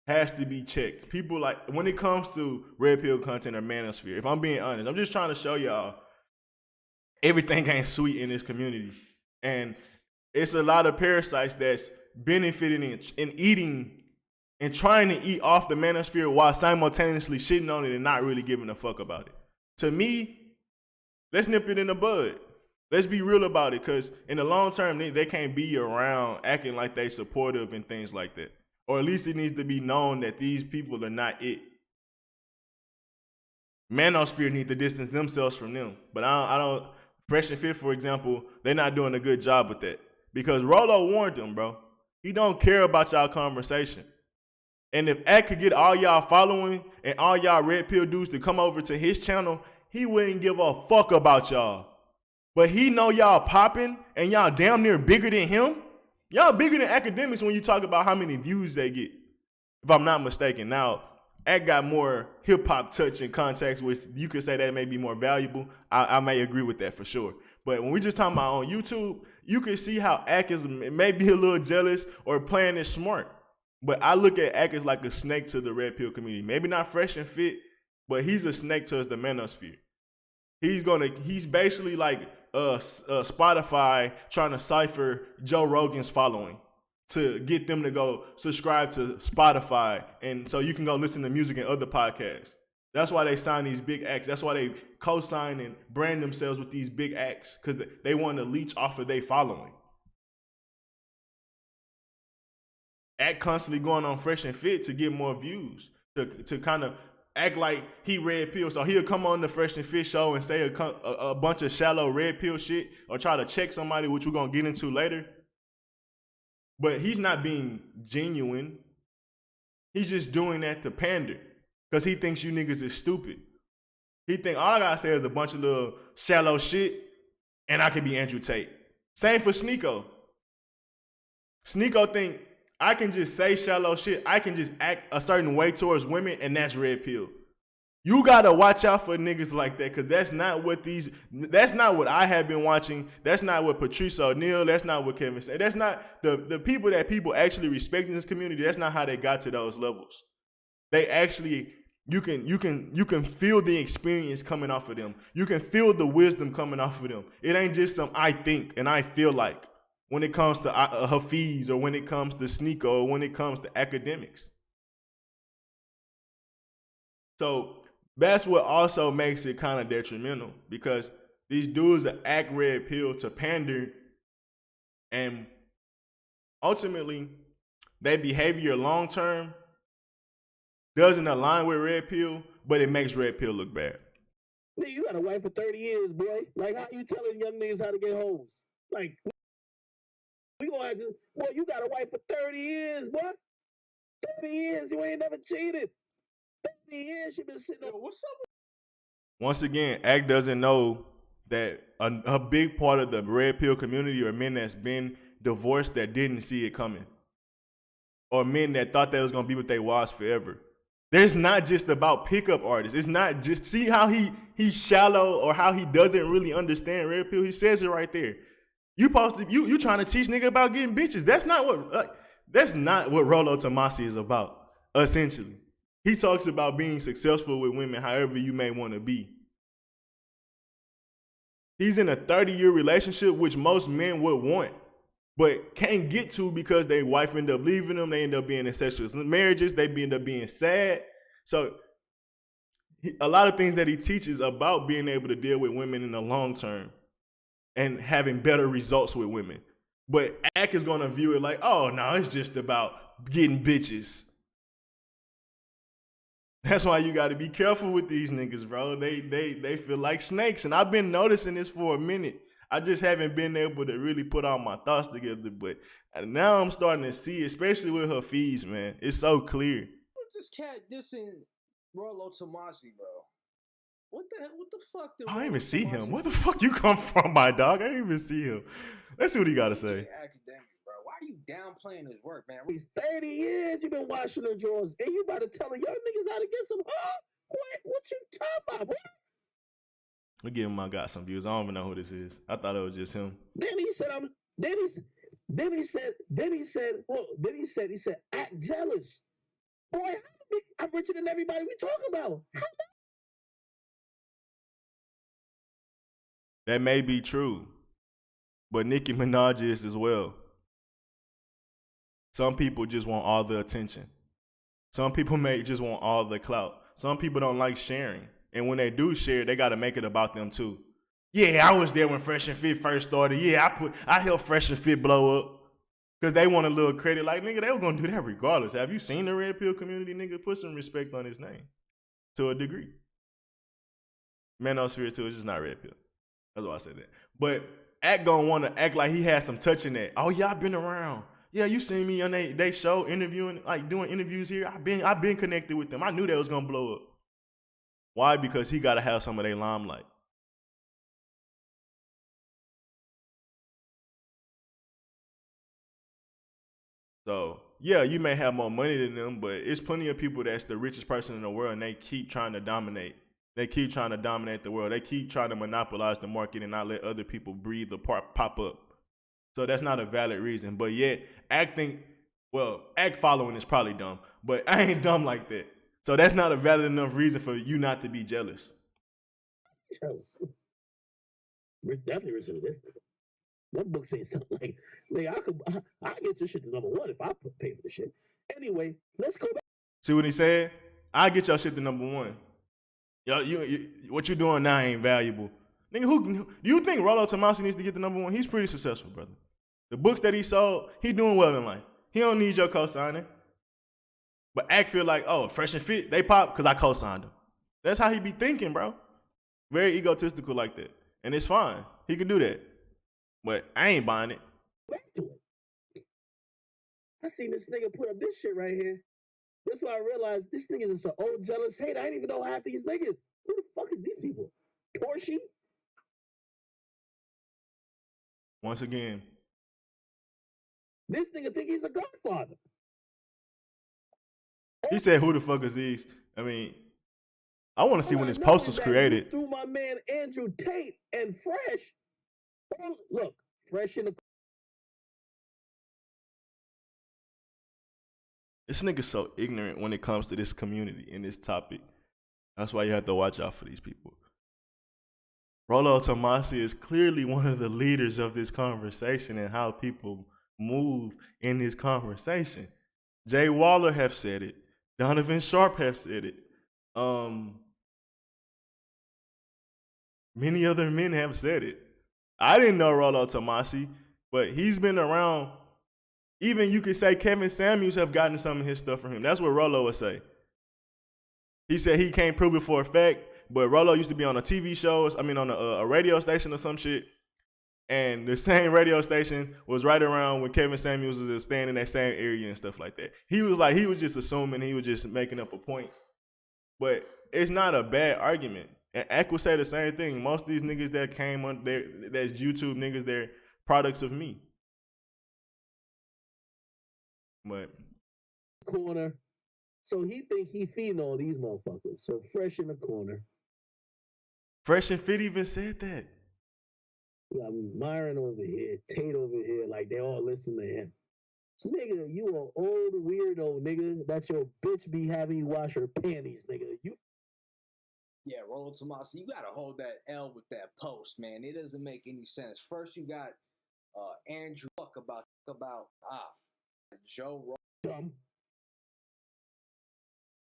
has to be checked. People like, when it comes to Red Pill content or manosphere, if I'm being honest, I'm just trying to show y'all everything ain't sweet in this community. And it's a lot of parasites that's benefiting in eating and trying to eat off the manosphere while simultaneously shitting on it and not really giving a fuck about it. To me, let's nip it in the bud. Let's be real about it, because in the long term, they can't be around acting like they supportive and things like that. Or at least it needs to be known that these people are not it. Manosphere need to distance themselves from them. But I don't, Fresh and Fit, for example, they're not doing a good job with that. Because Rolo warned them, bro. He don't care about y'all conversation. And if Ed could get all y'all following and all y'all Red Pill dudes to come over to his channel, he wouldn't give a fuck about y'all. But he know y'all popping and y'all damn near bigger than him. Y'all bigger than academics when you talk about how many views they get, if I'm not mistaken. Now, Ed got more hip-hop touch and context, which you could say that may be more valuable. I may agree with that for sure. But when we just talking about on YouTube, you can see how Ak is maybe a little jealous or playing it smart. But I look at Ak as like a snake to the Red Pill community. Maybe not Fresh and Fit, but he's a snake to the manosphere. He's basically like Spotify trying to cipher Joe Rogan's following to get them to go subscribe to Spotify, and so you can go listen to music and other podcasts. That's why they sign these big acts. That's why they co-sign and brand themselves with these big acts, because they want to leech off of their following. Act constantly going on Fresh and Fit to get more views, to kind of act like he Red Pill. So he'll come on the Fresh and Fit show and say a bunch of shallow Red Pill shit or try to check somebody, which we're going to get into later. But he's not being genuine. He's just doing that to pander because he thinks you niggas is stupid. He think all I got to say is a bunch of little shallow shit and I can be Andrew Tate. Same for Sneako. Sneako think I can just say shallow shit. I can just act a certain way towards women, and that's Red Pill. You gotta watch out for niggas like that, cause that's not what I have been watching. That's not what Patrice O'Neal, that's not what Kevin said. That's not the people that people actually respect in this community. That's not how they got to those levels. They actually, you can feel the experience coming off of them. You can feel the wisdom coming off of them. It ain't just some I think and I feel like when it comes to Hafeez, or when it comes to Sneako, or when it comes to academics. So that's what also makes it kind of detrimental, because these dudes act red pill to pander, and ultimately their behavior long term doesn't align with red pill, but it makes red pill look bad. Nigga, you got a wife for 30 years, boy. Like, how you telling young niggas how to get hoes? Like, we gonna have to, boy, you got a wife for 30 years, boy. 30 years, you ain't never cheated. 30 years, you been sitting on, what's up? Once again, Act doesn't know that a big part of the red pill community are men that's been divorced that didn't see it coming, or men that thought they was gonna be with their wives forever. There's not just about pickup artists. It's not just, see how he's shallow, or how he doesn't really understand red pill. He says it right there. You trying to teach nigga about getting bitches. That's not what Rollo Tomasi is about, essentially. He talks about being successful with women however you may want to be. He's in a 30-year relationship, which most men would want, but can't get to because their wife end up leaving them. They end up being in incestuous marriages. They end up being sad. So a lot of things that he teaches about being able to deal with women in the long term and having better results with women. But Ack is going to view it like, oh, no, it's just about getting bitches. That's why you got to be careful with these niggas, bro. They feel like snakes. And I've been noticing this for a minute. I just haven't been able to really put all my thoughts together. But now I'm starting to see, especially with Hafeez, man. It's so clear. What's this cat dissing Rollo Tomasi, bro? What the fuck did I didn't even see him. Where the fuck you come from, my dog? I didn't even see him. Let's see what he got to say. Academic, bro. Why are you downplaying his work, man? These 30 years you've been washing the drawers, and you about to tell the young niggas how to get some, huh? What you talking about, bro? We give him, I got some views. I don't even know who this is. I thought it was just him. Then he said, he said, act jealous. Boy, I'm richer than everybody we talking about. That may be true, but Nicki Minaj is as well. Some people just want all the attention. Some people may just want all the clout. Some people don't like sharing. And when they do share, they got to make it about them too. Yeah, I was there when Fresh and Fit first started. Yeah, I helped Fresh and Fit blow up. Because they want a little credit. Like, nigga, they were going to do that regardless. Have you seen the Red Pill community, nigga? Put some respect on his name. To a degree. Manosphere too, it's just not Red Pill. That's why I said that. But Act gonna want to act like he had some touch in that. Oh yeah, I've been around. Yeah, you seen me on they show interviewing, like doing interviews here. I've been connected with them. I knew that was gonna blow up. Why? Because he gotta have some of their limelight. So yeah, you may have more money than them, but it's plenty of people that's the richest person in the world, and they keep trying to dominate. They keep trying to dominate the world. They keep trying to monopolize the market and not let other people breathe or pop up. So that's not a valid reason. But yet, Act following is probably dumb. But I ain't dumb like that. So that's not a valid enough reason for you not to be jealous. We're definitely rich than this nigga. That book says something like, nigga, I get your shit to number one if I pay for the shit. Anyway, let's go back. See what he said? I get your shit to number one. Yo, what you doing now ain't valuable. Nigga, do you think Rollo Tomasi needs to get the number one? He's pretty successful, brother. The books that he sold, he doing well in life. He don't need your co-signing. But Act feel like, oh, Fresh and Fit, they pop because I co-signed them. That's how he be thinking, bro. Very egotistical like that. And it's fine. He can do that. But I ain't buying it. Back to it. I seen this nigga put up this shit right here. That's why I realized this nigga is an old jealous hater. I didn't even know half these niggas. Who the fuck is these people? Torshi? Once again. This nigga think he's a godfather. He said, who the fuck is these? I mean, I want to see All when I this know post is was that created. you threw my man Andrew Tate and Fresh. Look, Fresh in the This nigga's so ignorant when it comes to this community and this topic. That's why you have to watch out for these people. Rollo Tomasi is clearly one of the leaders of this conversation and how people move in this conversation. Jay Waller have said it. Donovan Sharp have said it. Many other men have said it. I didn't know Rollo Tomasi, but he's been around. Even you could say Kevin Samuels have gotten some of his stuff from him. That's what Rollo would say. He said he can't prove it for a fact, but Rollo used to be on a TV show, on a radio station or some shit. And the same radio station was right around when Kevin Samuels was staying in that same area and stuff like that. He was just assuming, he was just making up a point. But it's not a bad argument. And Ak would say the same thing. Most of these niggas that came on there, that's YouTube niggas, they're products of me. But corner. So he think he feeding all these motherfuckers. So Fresh in the corner. Fresh and Fit even said that. You got Myron over here, Tate over here, like they all listen to him. Nigga, you an old weirdo, nigga. That's your bitch be having you wash her panties, nigga. Yeah, Rollo Tomasi, you gotta hold that L with that post, man. It doesn't make any sense. First, you got Andrew about Joe dumb.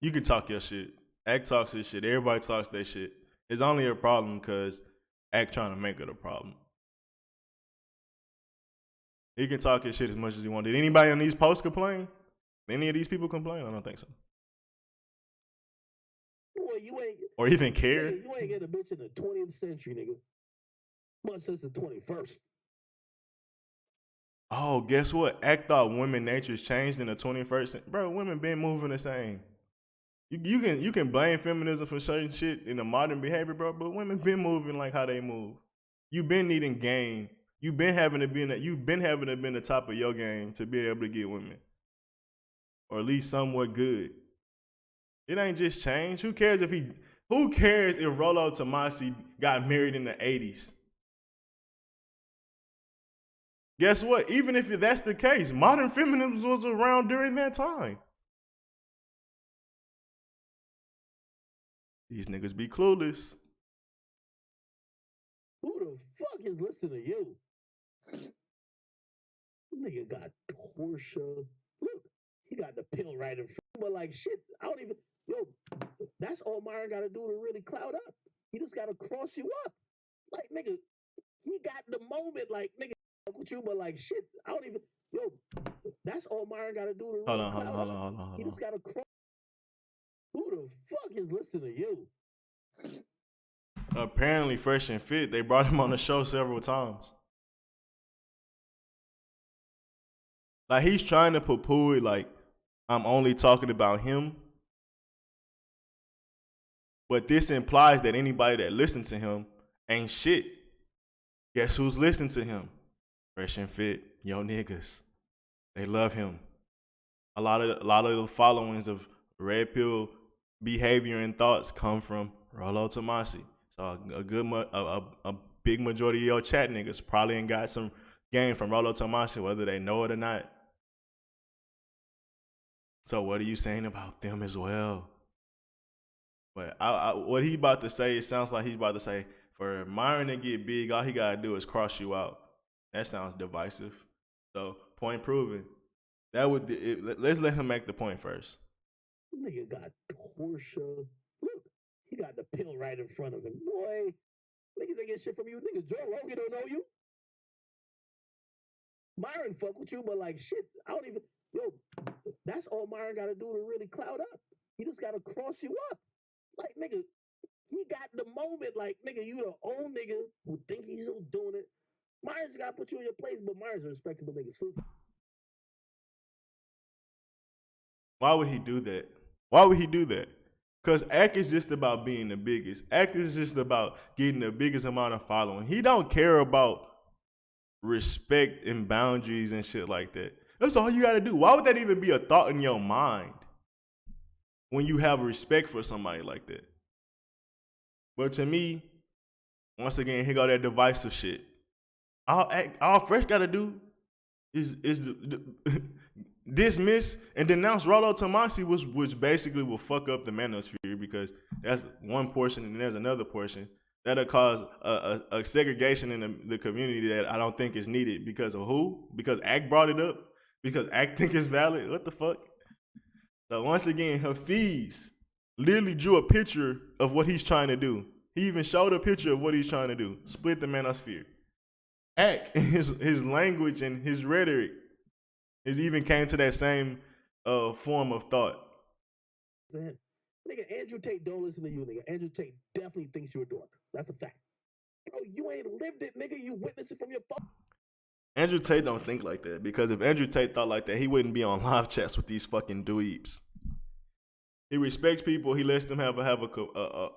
You can talk your shit. Ak talks his shit. Everybody talks their shit. It's only a problem because Ak trying to make it a problem. He can talk his shit as much as he wants. Did anybody on these posts complain? Any of these people complain? I don't think so. Boy, you ain't, or even care. Nigga, you ain't get a bitch in the 20th century, nigga. Much since the 21st. Oh, guess what? Ak thought women nature's changed in the 21st century. Bro, women been moving the same. You can blame feminism for certain shit in the modern behavior, bro, but women been moving like how they move. You been needing game. You've been having to be the top of your game to be able to get women, or at least somewhat good. It ain't just changed. Who cares if Rollo Tomasi got married in the 80s? Guess what? Even if that's the case, modern feminism was around during that time. These niggas be clueless. Who the fuck is listening to you? Nigga got Porsche. Look, he got the pill right in front. But like shit, I don't even. Yo, that's all Myron got to do to really cloud up. He just got to cross you up. Like nigga, he got the moment. Like nigga, fuck with you, but like shit, I don't even. Yo, that's all Myron got to do to really cloud up. Hold on. He just got to cross. Who the fuck is listening to you? Apparently, Fresh and Fit, they brought him on the show several times. Like, he's trying to poo-poo it like, I'm only talking about him. But this implies that anybody that listens to him ain't shit. Guess who's listening to him? Fresh and Fit, yo niggas. They love him. A lot of the followings of Redpill behavior and thoughts come from Rollo Tomasi. So a big majority of your chat niggas probably ain't got some game from Rollo Tomasi, whether they know it or not. So what are you saying about them as well? But what he about to say, it sounds like he's about to say, for Myron to get big, all he gotta do is cross you out. That sounds divisive. So point proven. Let's let him make the point first. Nigga got Porsche. Look, he got the pill right in front of him. Boy, niggas ain't get shit from you. Niggas, Joe Rogan don't know you. Myron fuck with you, but like shit, I don't even. Yo, that's all Myron got to do to really cloud up. He just got to cross you up. Like nigga, he got the moment. Like nigga, you the old nigga who think he's still doing it. Myron's got to put you in your place, but Myron's a respectable nigga. Why would he do that? Why would he do that? Because Ak is just about being the biggest. Ak is just about getting the biggest amount of following. He don't care about respect and boundaries and shit like that. That's all you gotta do. Why would that even be a thought in your mind when you have respect for somebody like that? But to me, once again, here go that divisive shit. All Fresh gotta do is dismiss and denounce Rollo Tomasi, which basically will fuck up the manosphere, because that's one portion and there's another portion that'll cause a segregation in the community that I don't think is needed. Because of who? Because Act brought it up? Because Act think it's valid? What the fuck? So once again, Hafeez literally drew a picture of what he's trying to do. He even showed a picture of what he's trying to do. Split the manosphere. Act, his language and his rhetoric has even came to that same form of thought. Nigga, Andrew Tate don't listen to you, nigga. Andrew Tate definitely thinks you're a dork. That's a fact. Bro, you ain't lived it, nigga. You witnessed it from your phone. Andrew Tate don't think like that, because if Andrew Tate thought like that, he wouldn't be on live chats with these fucking dweebs. He respects people. He lets them have a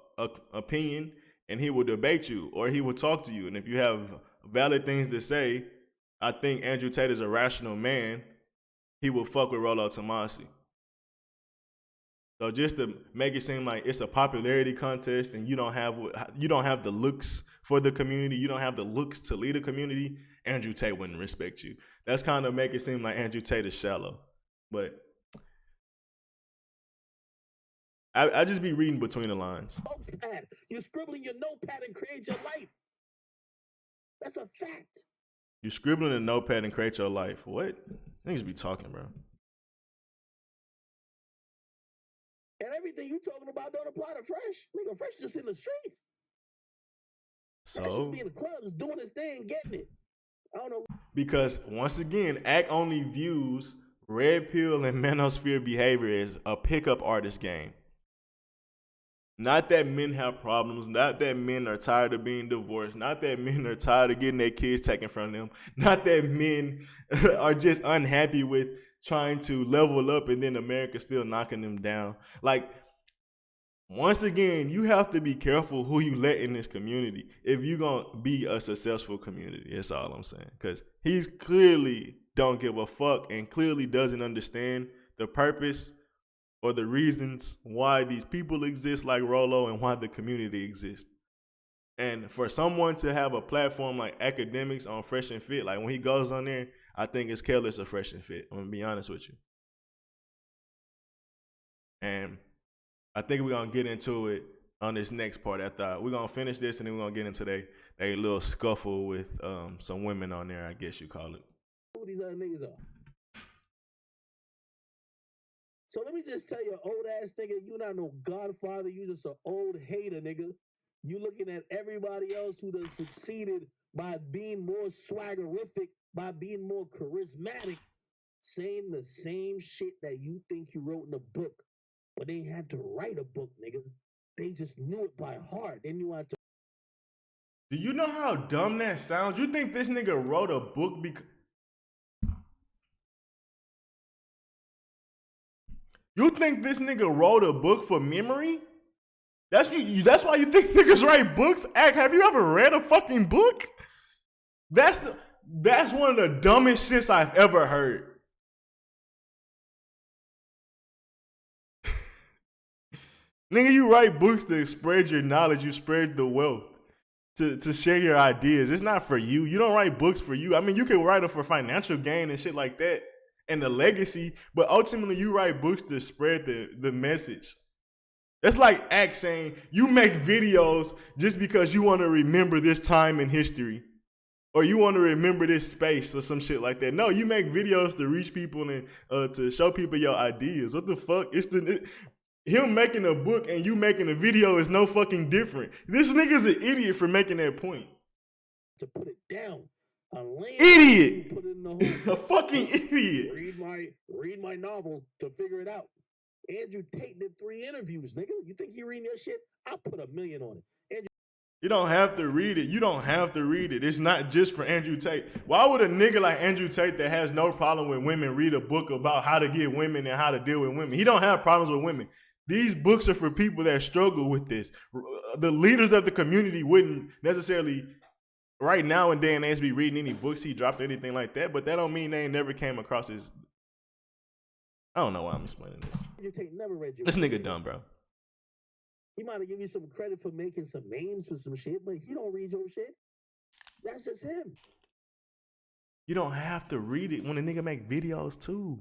opinion, and he will debate you or he will talk to you. And if you have valid things to say, I think Andrew Tate is a rational man. He will fuck with Rollo Tomasi. So just to make it seem like it's a popularity contest and you don't have the looks for the community, you don't have the looks to lead a community, Andrew Tate wouldn't respect you. That's kind of make it seem like Andrew Tate is shallow. But I just be reading between the lines. You're scribbling your notepad and create your life. That's a fact. You scribbling a notepad and create your life. What? Niggas be talking, bro. And everything you talking about don't apply to Fresh. Nigga, Fresh just in the streets. So Fresh just be in the clubs doing his thing, getting it. I don't know. Because once again, Act only views Redpill and manosphere behavior as a pickup artist game. Not that men have problems, not that men are tired of being divorced, not that men are tired of getting their kids taken from them, not that men are just unhappy with trying to level up and then America still knocking them down. Like, once again, you have to be careful who you let in this community if you're going to be a successful community. That's all I'm saying. Because he's clearly don't give a fuck and clearly doesn't understand the purpose or the reasons why these people exist like Rollo and why the community exists. And for someone to have a platform like Academics on Fresh and Fit, like when he goes on there, I think it's careless of Fresh and Fit. I'm going to be honest with you. And I think we're going to get into it on this next part. After we're going to finish this and then we're going to get into a little scuffle with some women on there, I guess you call it. Who these other niggas are. So let me just tell you, old ass nigga, you not no godfather. You just an old hater, nigga. You looking at everybody else who done succeeded by being more swaggerific, by being more charismatic, saying the same shit that you think you wrote in a book, but they had to write a book, nigga. They just knew it by heart. They knew how to. Do you know how dumb that sounds? You think this nigga wrote a book because... You think this nigga wrote a book for memory? That's why you think niggas write books? Act, have you ever read a fucking book? That's one of the dumbest shits I've ever heard. Nigga, you write books to spread your knowledge, you spread the wealth, to share your ideas. It's not for you. You don't write books for you. I mean, you can write them for financial gain and shit like that and the legacy, but ultimately you write books to spread the message. That's like Act saying you make videos just because you want to remember this time in history or you want to remember this space or some shit like that. No, you make videos to reach people and to show people your ideas. What the fuck? Him making a book and you making a video is no fucking different. This nigga's an idiot for making that point. To put it down. Idiot. Put it in the hole. A fucking idiot. Read my novel to figure it out. Andrew Tate did 3 interviews, nigga. You think he reading that shit? I'll put $1 million on it. You don't have to read it. You don't have to read it. It's not just for Andrew Tate. Why would a nigga like Andrew Tate that has no problem with women read a book about how to get women and how to deal with women? He don't have problems with women. These books are for people that struggle with this. The leaders of the community wouldn't necessarily right now in day and age be reading any books he dropped or anything like that, but that don't mean they never came across his... I don't know why I'm explaining this. Andrew Tate never read your This nigga dumb, bro. He might have given you some credit for making some names for some shit, but he don't read your shit. That's just him. You don't have to read it when a nigga make videos too.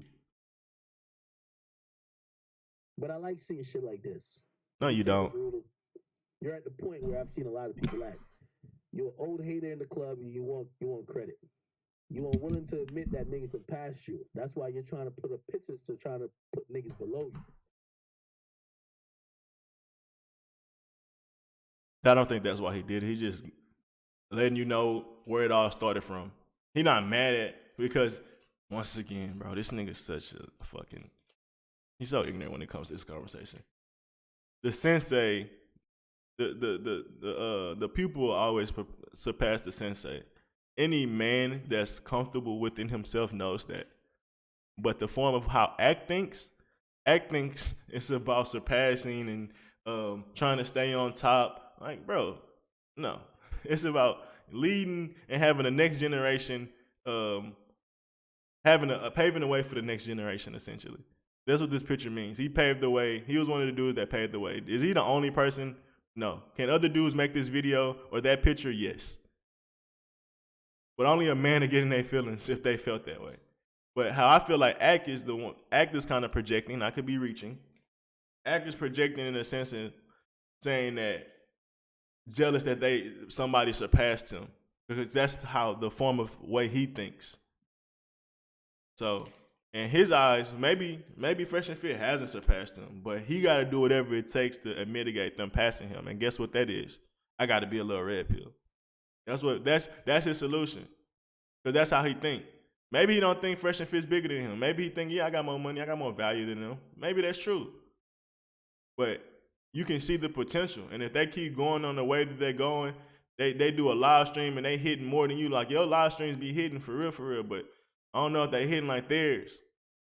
But I like seeing shit like this. No, you don't. You're at the point where I've seen a lot of people at. You're an old hater in the club and you want credit. You are willing to admit that niggas have passed you. That's why you're trying to put up pictures to try to put niggas below you. I don't think that's why he did it. He just letting you know where it all started from. He not mad at, because once again, bro, this nigga's such a fucking, he's so ignorant when it comes to this conversation. The sensei, the pupil will always surpass the sensei. Any man that's comfortable within himself knows that. But the form of how act thinks it's about surpassing and trying to stay on top. Like, bro, no. It's about leading and having the next generation, paving the way for the next generation, essentially. That's what this picture means. He paved the way. He was one of the dudes that paved the way. Is he the only person? No. Can other dudes make this video or that picture? Yes. But only a man to get in their feelings if they felt that way. But how I feel like Act is kind of projecting. I could be reaching. Act is projecting in a sense of saying that jealous that somebody surpassed him, because that's how the form of way he thinks. So in his eyes, maybe Fresh and Fit hasn't surpassed him, but he got to do whatever it takes to mitigate them passing him. And guess what that is? I got to be a little red pill. That's his solution, because that's how he think. Maybe he don't think Fresh and Fit's bigger than him. Maybe he think, yeah, I got more money, I got more value than him. Maybe that's true, but you can see the potential. And if they keep going on the way that they're going, they do a live stream and they hitting more than you. Like, your live streams be hitting for real, but I don't know if they hitting like theirs.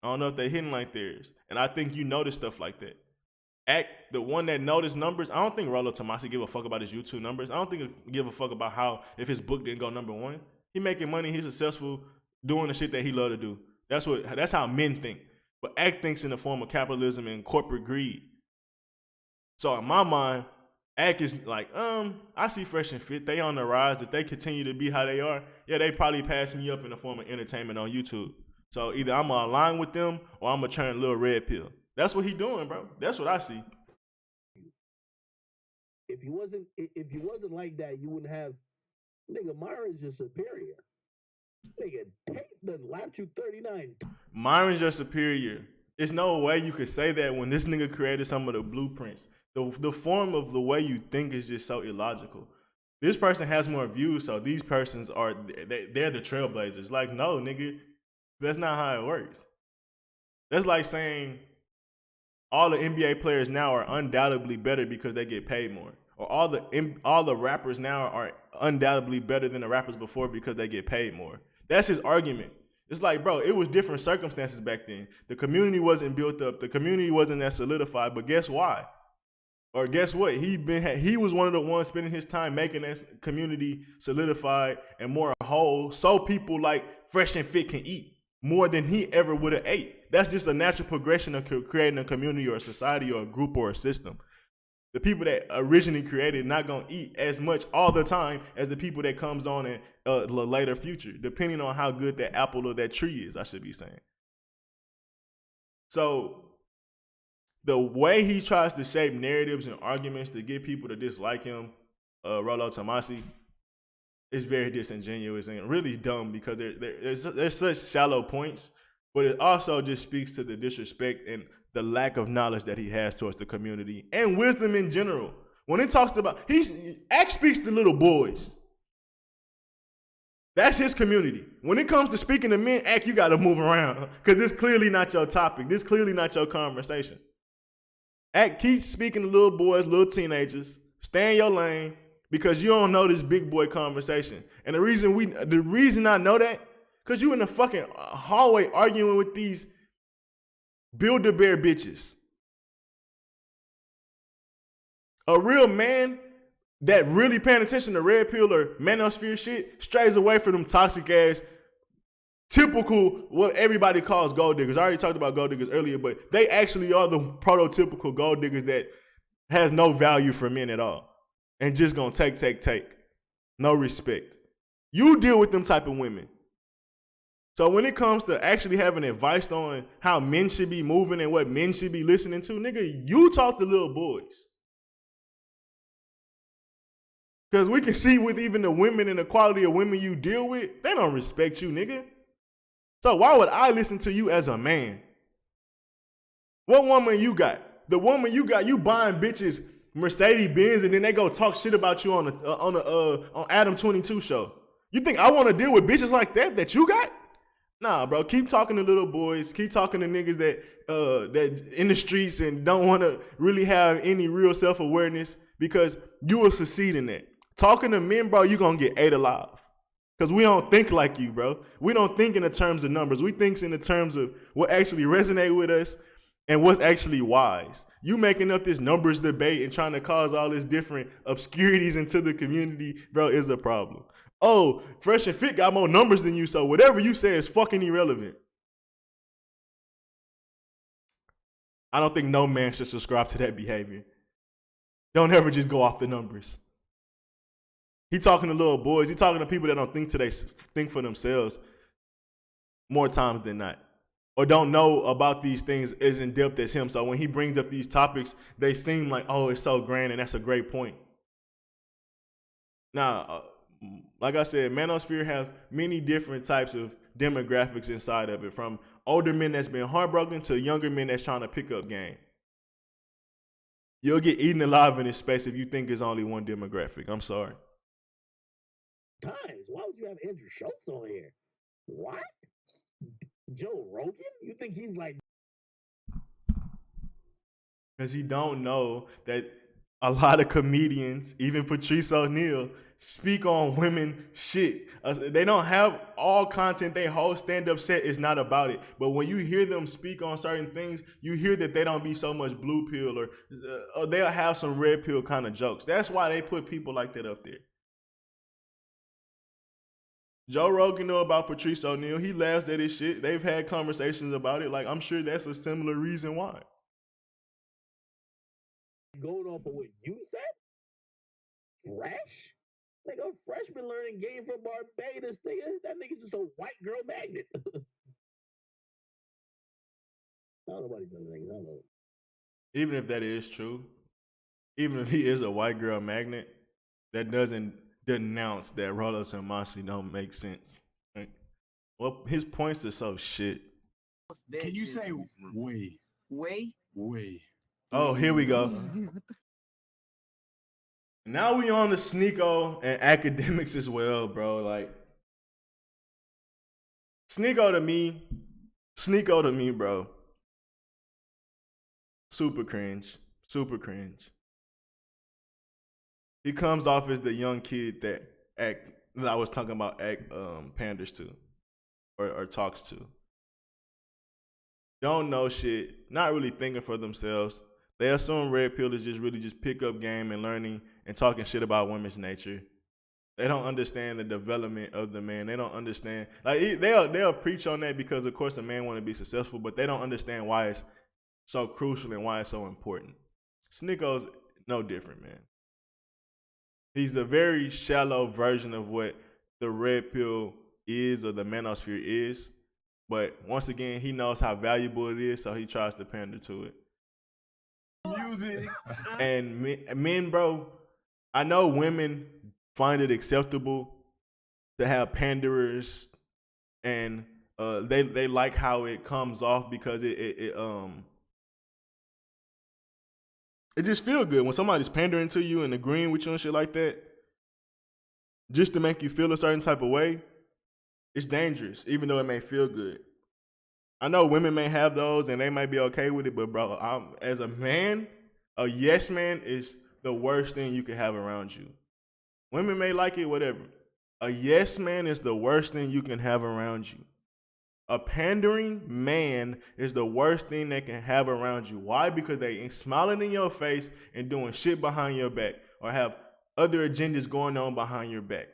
And I think you notice stuff like that. Act, the one that noticed numbers, I don't think Rollo Tomasi give a fuck about his YouTube numbers. I don't think he give a fuck about if his book didn't go #1. He making money, he's successful doing the shit that he love to do. That's how men think. But Act thinks in the form of capitalism and corporate greed. So in my mind, Act is like, I see Fresh and Fit. They on the rise. If they continue to be how they are, yeah, they probably pass me up in the form of entertainment on YouTube. So either I'm gonna align with them or I'm gonna turn a little red pill. That's what he doing, bro. That's what I see. If you wasn't like that, you wouldn't have, nigga, Myron's your superior. Nigga, Tate done lapped you 39. Myron's your superior. There's no way you could say that when this nigga created some of the blueprints. The form of the way you think is just so illogical. This person has more views, so these persons they're the trailblazers. Like, no, nigga, that's not how it works. That's like saying all the NBA players now are undoubtedly better because they get paid more. Or all the rappers now are undoubtedly better than the rappers before because they get paid more. That's his argument. It's like, bro, it was different circumstances back then. The community wasn't built up. The community wasn't that solidified. But guess why? Or guess what? He was one of the ones spending his time making that community solidified and more whole, so people like Fresh and Fit can eat more than he ever would have ate. That's just a natural progression of creating a community or a society or a group or a system. The people that originally created not gonna eat as much all the time as the people that comes on in the later future, depending on how good that apple or that tree is, I should be saying. So the way he tries to shape narratives and arguments to get people to dislike him, Rollo Tomasi, is very disingenuous and really dumb, because there's such shallow points, but it also just speaks to the disrespect and the lack of knowledge that he has towards the community and wisdom in general. When it talks about, Act speaks to little boys. That's his community. When it comes to speaking to men, Act, you got to move around, because this clearly not your topic. This clearly not your conversation. Act, keep speaking to little boys, little teenagers. Stay in your lane, because you don't know this big boy conversation. And the reason I know that, because you in the fucking hallway arguing with these Build-A-Bear bitches. A real man that really paying attention to Red Pill or manosphere shit strays away from them toxic ass, typical, what everybody calls gold diggers. I already talked about gold diggers earlier, but they actually are the prototypical gold diggers that has no value for men at all, and just gonna take. No respect. You deal with them type of women. So when it comes to actually having advice on how men should be moving and what men should be listening to, nigga, you talk to little boys. Because we can see with even the women and the quality of women you deal with, they don't respect you, nigga. So why would I listen to you as a man? What woman you got? The woman you got, you buying bitches Mercedes Benz and then they go talk shit about you on Adam 22 show. You think I want to deal with bitches like that you got? Nah, bro. Keep talking to little boys. Keep talking to niggas that in the streets and don't want to really have any real self-awareness, because you will succeed in that. Talking to men, bro, you gonna get ate alive. Because we don't think like you, bro. We don't think in the terms of numbers. We think in the terms of what actually resonate with us and what's actually wise. You making up this numbers debate and trying to cause all this different obscurities into the community, bro, is a problem. Oh, Fresh and Fit got more numbers than you, so whatever you say is fucking irrelevant. I don't think no man should subscribe to that behavior. Don't ever just go off the numbers. He talking to little boys. He talking to people that don't think for themselves more times than not, or don't know about these things as in depth as him. So when he brings up these topics, they seem like, oh, it's so grand, and that's a great point. Now, like I said, manosphere have many different types of demographics inside of it, from older men that's been heartbroken to younger men that's trying to pick up game. You'll get eaten alive in this space if you think there's only one demographic. I'm sorry. Times, why would you have Andrew Schultz on here? What? Joe Rogan? You think he's like... Because he don't know that a lot of comedians, even Patrice O'Neal, speak on women shit. They don't have all content. Their whole stand-up set is not about it. But when you hear them speak on certain things, you hear that they don't be so much blue pill, or they'll have some red pill kind of jokes. That's why they put people like that up there. Joe Rogan know about Patrice O'Neal. He laughs at his shit. They've had conversations about it. Like, I'm sure that's a similar reason why. Going off of what you said? Fresh? Like a freshman learning game from Barbados, nigga. That nigga's just a white girl magnet. I don't know what he's doing. I don't know. Even if that is true, even if he is a white girl magnet, that doesn't denounce that Rolos and Masi don't make sense. Like, well, his points are so shit. Can you say way? Way? Way. Oh, here we go. Now we on the Sneako and academics as well, bro. Like, Sneako to me, bro. Super cringe. Super cringe. He comes off as the young kid that I was talking about panders to or talks to. Don't know shit, not really thinking for themselves. They assume Redpill is just pick up game and learning and talking shit about women's nature. They don't understand the development of the man. They don't understand. Like, they'll preach on that because, of course, a man want to be successful, but they don't understand why it's so crucial and why it's so important. Sneako's no different, man. He's a very shallow version of what the red pill is or the manosphere is. But once again, he knows how valuable it is, so he tries to pander to it. Music. And men, bro, I know women find it acceptable to have panderers, and they like how it comes off because it just feel good when somebody's pandering to you and agreeing with you and shit like that, just to make you feel a certain type of way. It's dangerous, even though it may feel good. I know women may have those and they might be okay with it, but bro, as a man, a yes man is the worst thing you can have around you. Women may like it, whatever. A yes man is the worst thing you can have around you. A pandering man is the worst thing they can have around you. Why? Because they smiling in your face and doing shit behind your back, or have other agendas going on behind your back.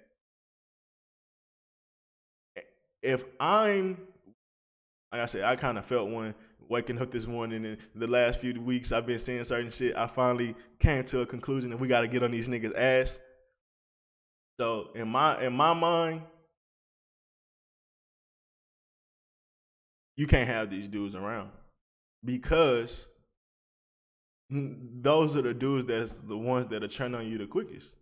If I'm, like I said, I kind of felt one waking up this morning and the last few weeks I've been seeing certain shit, I finally came to a conclusion that we got to get on these niggas' ass. So in my mind, you can't have these dudes around because those are the dudes that's the ones that'll turn on you the quickest.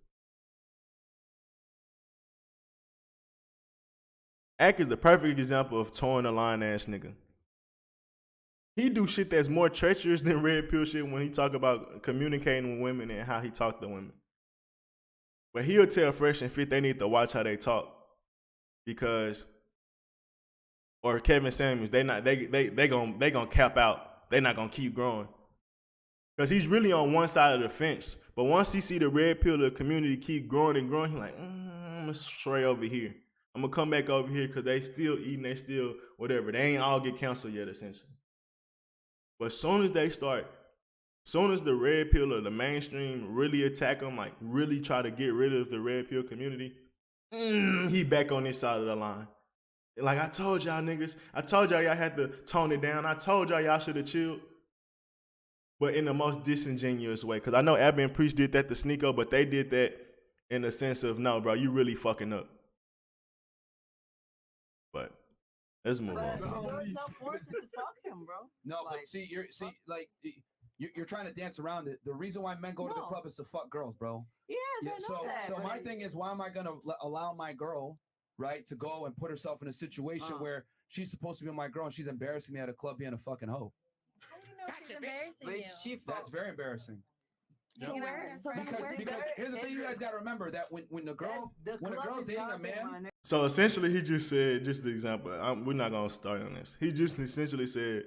Ak is the perfect example of towing a line ass nigga. He do shit that's more treacherous than Redpill shit when he talk about communicating with women and how he talk to women. But he'll tell Fresh and Fit they need to watch how they talk because, or Kevin Samuels, they gonna cap out. They not gonna keep growing because he's really on one side of the fence. But once he see the Redpill, the community keep growing and growing, he like, I'm gonna stray over here. I'm gonna come back over here because they still eating, they still whatever. They ain't all get canceled yet, essentially. But soon as they start, soon as the Redpill or the mainstream really attack him, like really try to get rid of the Redpill community, he back on this side of the line. Like I told y'all niggas, I told y'all had to tone it down. I told y'all should have chilled. But in the most disingenuous way. Because I know Abby and Priest did that to Sneako, but they did that in the sense of, no, bro, you really fucking up. But let's move on. There was no force to fuck him, bro. No, but see, you're trying to dance around it. The reason why men go to the club is to fuck girls, bro. Yes, Yeah, I know that. so my thing is, why am I gonna allow my girl, right, to go and put herself in a situation where she's supposed to be my girl and she's embarrassing me at a club being a fucking hoe? How do you know she's embarrassing you? That's very embarrassing. So Because here's the thing you guys gotta remember that when a girl's dating a man. So essentially, he just said, just the example. We're not gonna start on this. He just essentially said,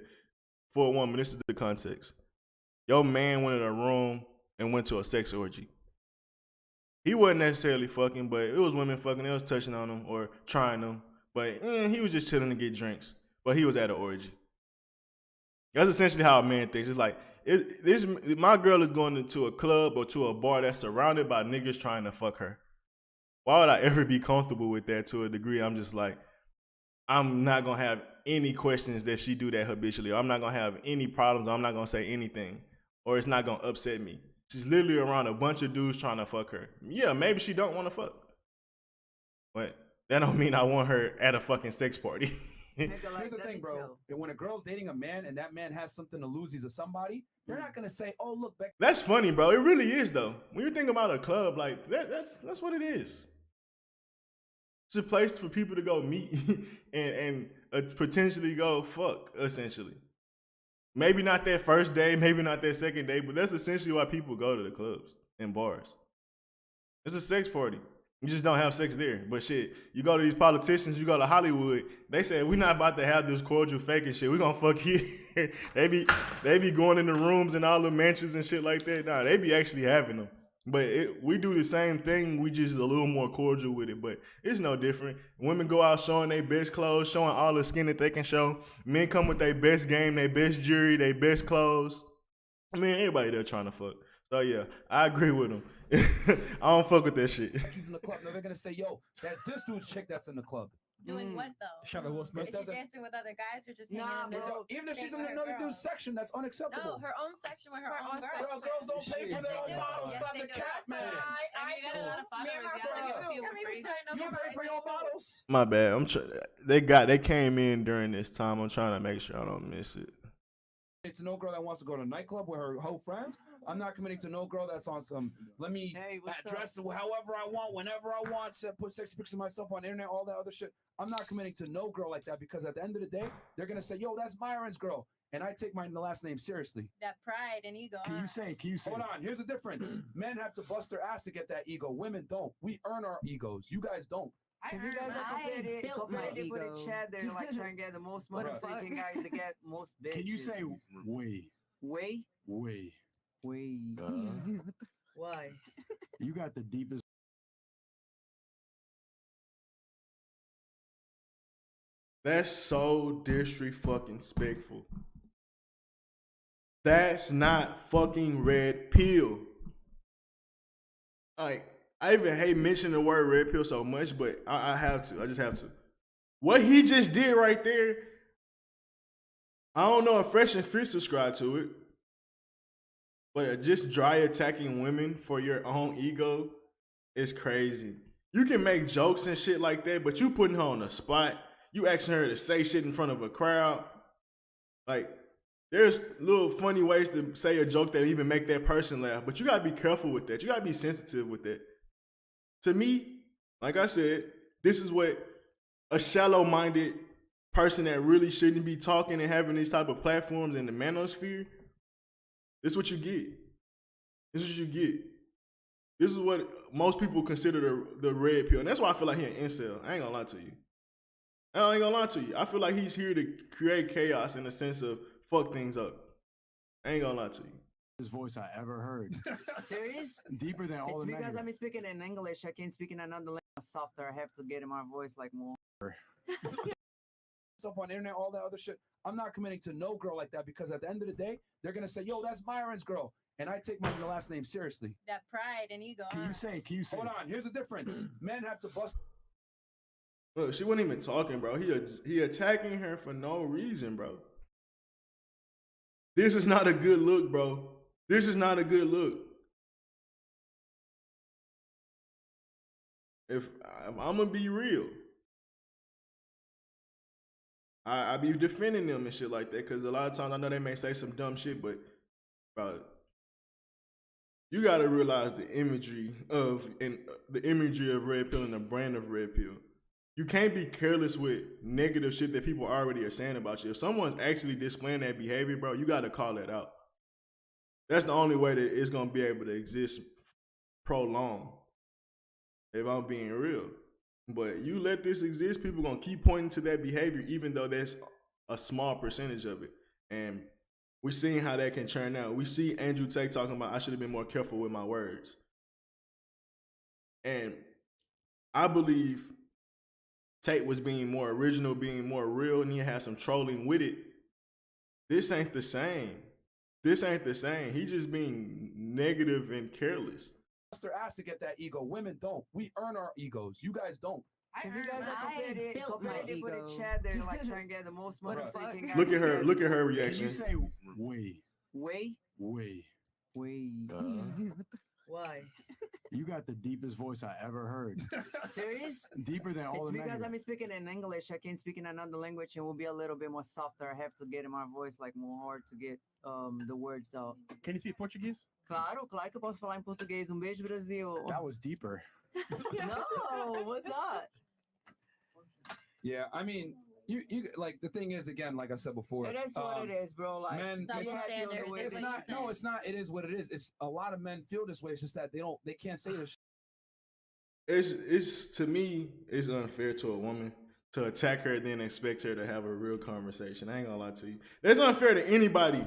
for a woman, this is the context. Your man went in a room and went to a sex orgy. He wasn't necessarily fucking, but it was women fucking. They was touching on him or trying them. But he was just chilling to get drinks. But he was at an orgy. That's essentially how a man thinks. It's like, my girl is going into a club or to a bar that's surrounded by niggas trying to fuck her. Why would I ever be comfortable with that to a degree? I'm just like, I'm not going to have any questions that she do that habitually. Or I'm not going to have any problems. Or I'm not going to say anything. Or it's not going to upset me. She's literally around a bunch of dudes trying to fuck her. Yeah, maybe she don't want to fuck. But that don't mean I want her at a fucking sex party. Here's the thing, bro. When a girl's dating a man and that man has something to lose, he's a somebody, they're not going to say, oh, look, Beck. That's funny, bro. It really is, though. When you think about a club, like, that's what it is. It's a place for people to go meet and potentially go fuck, essentially. Maybe not that first day, maybe not that second day, but that's essentially why people go to the clubs and bars. It's a sex party. You just don't have sex there. But shit, you go to these politicians, you go to Hollywood, they say, we're not about to have this cordial faking shit. We're going to fuck here. they be going in the rooms and all the mansions and shit like that. Nah, they be actually having them. But we do the same thing. We just a little more cordial with it. But it's no different. Women go out showing their best clothes, showing all the skin that they can show. Men come with their best game, their best jewelry, their best clothes. I mean, everybody there trying to fuck. So yeah, I agree with them. I don't fuck with that shit. He's in the club. No, they're gonna say, "Yo, that's this dude's chick that's in the club." Doing what though? Is she dancing with other guys or just hanging in the even if she's in another dude's section, that's unacceptable. No, her own section with her own girl. Bro, girls don't pay for their own bottles. Stop the cap, man. I mean, you got a lot of followers. You pay for your bottles. My bad. They came in during this time. I'm trying to make sure I don't miss it. It's no girl that wants to go to a nightclub with her whole friends. I'm not committing to no girl that's on some, let me dress however I want, whenever I want, put sexy pictures of myself on the internet, all that other shit. I'm not committing to no girl like that because at the end of the day, they're going to say, yo, that's Myron's girl. And I take my last name seriously. That pride and ego. Can you say? Hold on. Here's the difference. Men have to bust their ass to get that ego. Women don't. We earn our egos. You guys don't. Because you guys are competitive with each other, like trying to get the most money so you can guys to get most bitches. Can you say way? Way? Way. Way. Why? You got the deepest. That's so disrespectful. That's not fucking Redpill. Like, I even hate mentioning the word Redpill so much, but I have to. I just have to. What he just did right there, I don't know if Fresh and Fit subscribe to it, but just dry attacking women for your own ego is crazy. You can make jokes and shit like that, but you putting her on the spot. You asking her to say shit in front of a crowd. Like, there's little funny ways to say a joke that even make that person laugh, but you gotta be careful with that. You gotta be sensitive with that. To me, like I said, this is what a shallow-minded person that really shouldn't be talking and having these type of platforms in the manosphere, this is what you get. This is what you get. This is what most people consider the red pill. And that's why I feel like he an incel. I ain't gonna lie to you. I ain't gonna lie to you. I feel like he's here to create chaos in the sense of fuck things up. I ain't gonna lie to you. His voice I ever heard. Serious? Deeper than all It's the because negative. I'm speaking in English. I can't speak in another language softer. I have to get in my voice like more. Stuff on the internet, all that other shit. I'm not committing to no girl like that because at the end of the day, they're gonna say, "Yo, that's Myron's girl," and I take my last name seriously. That pride and ego. Can you say? Hold on. Here's the difference. Men have to bust. Look, she wasn't even talking, bro. He attacking her for no reason, bro. This is not a good look, bro. This is not a good look. If I'm gonna be real, I be defending them and shit like that because a lot of times I know they may say some dumb shit, but bro, you gotta realize the imagery of Red Pill and the brand of Red Pill. You can't be careless with negative shit that people already are saying about you. If someone's actually displaying that behavior, bro, you gotta call that out. That's the only way that it's gonna be able to exist prolonged. If I'm being real. But you let this exist, people gonna keep pointing to that behavior, even though that's a small percentage of it. And we're seeing how that can turn out. We see Andrew Tate talking about I should have been more careful with my words. And I believe Tate was being more original, being more real, and he had some trolling with it. This ain't the same. This ain't the same. He just being negative and careless. Their ass to get that ego. Women don't. We earn our egos. You guys don't. Because you guys are competitive with each other, like trying to get the most motherfucking guys. Look at her reaction. Can you say way? Way? Way. Way. Why? You got the deepest voice I ever heard. Serious? Deeper than all It's the because negative. I'm speaking in English. I can't speak in another language and will be a little bit more softer. I have to get in my voice like more hard to get the words out. Can you speak Portuguese? Claro que eu posso falar em português. Beijo, Brasil. That was deeper. No, what's that? Yeah, I mean, you like the thing is again, like I said before. It is what it is, bro. Like, men, it's not. No, it's not. It is what it is. It's a lot of men feel this way. It's just that they can't say this. It's to me, it's unfair to a woman to attack her and then expect her to have a real conversation. I ain't gonna lie to you. It's unfair to anybody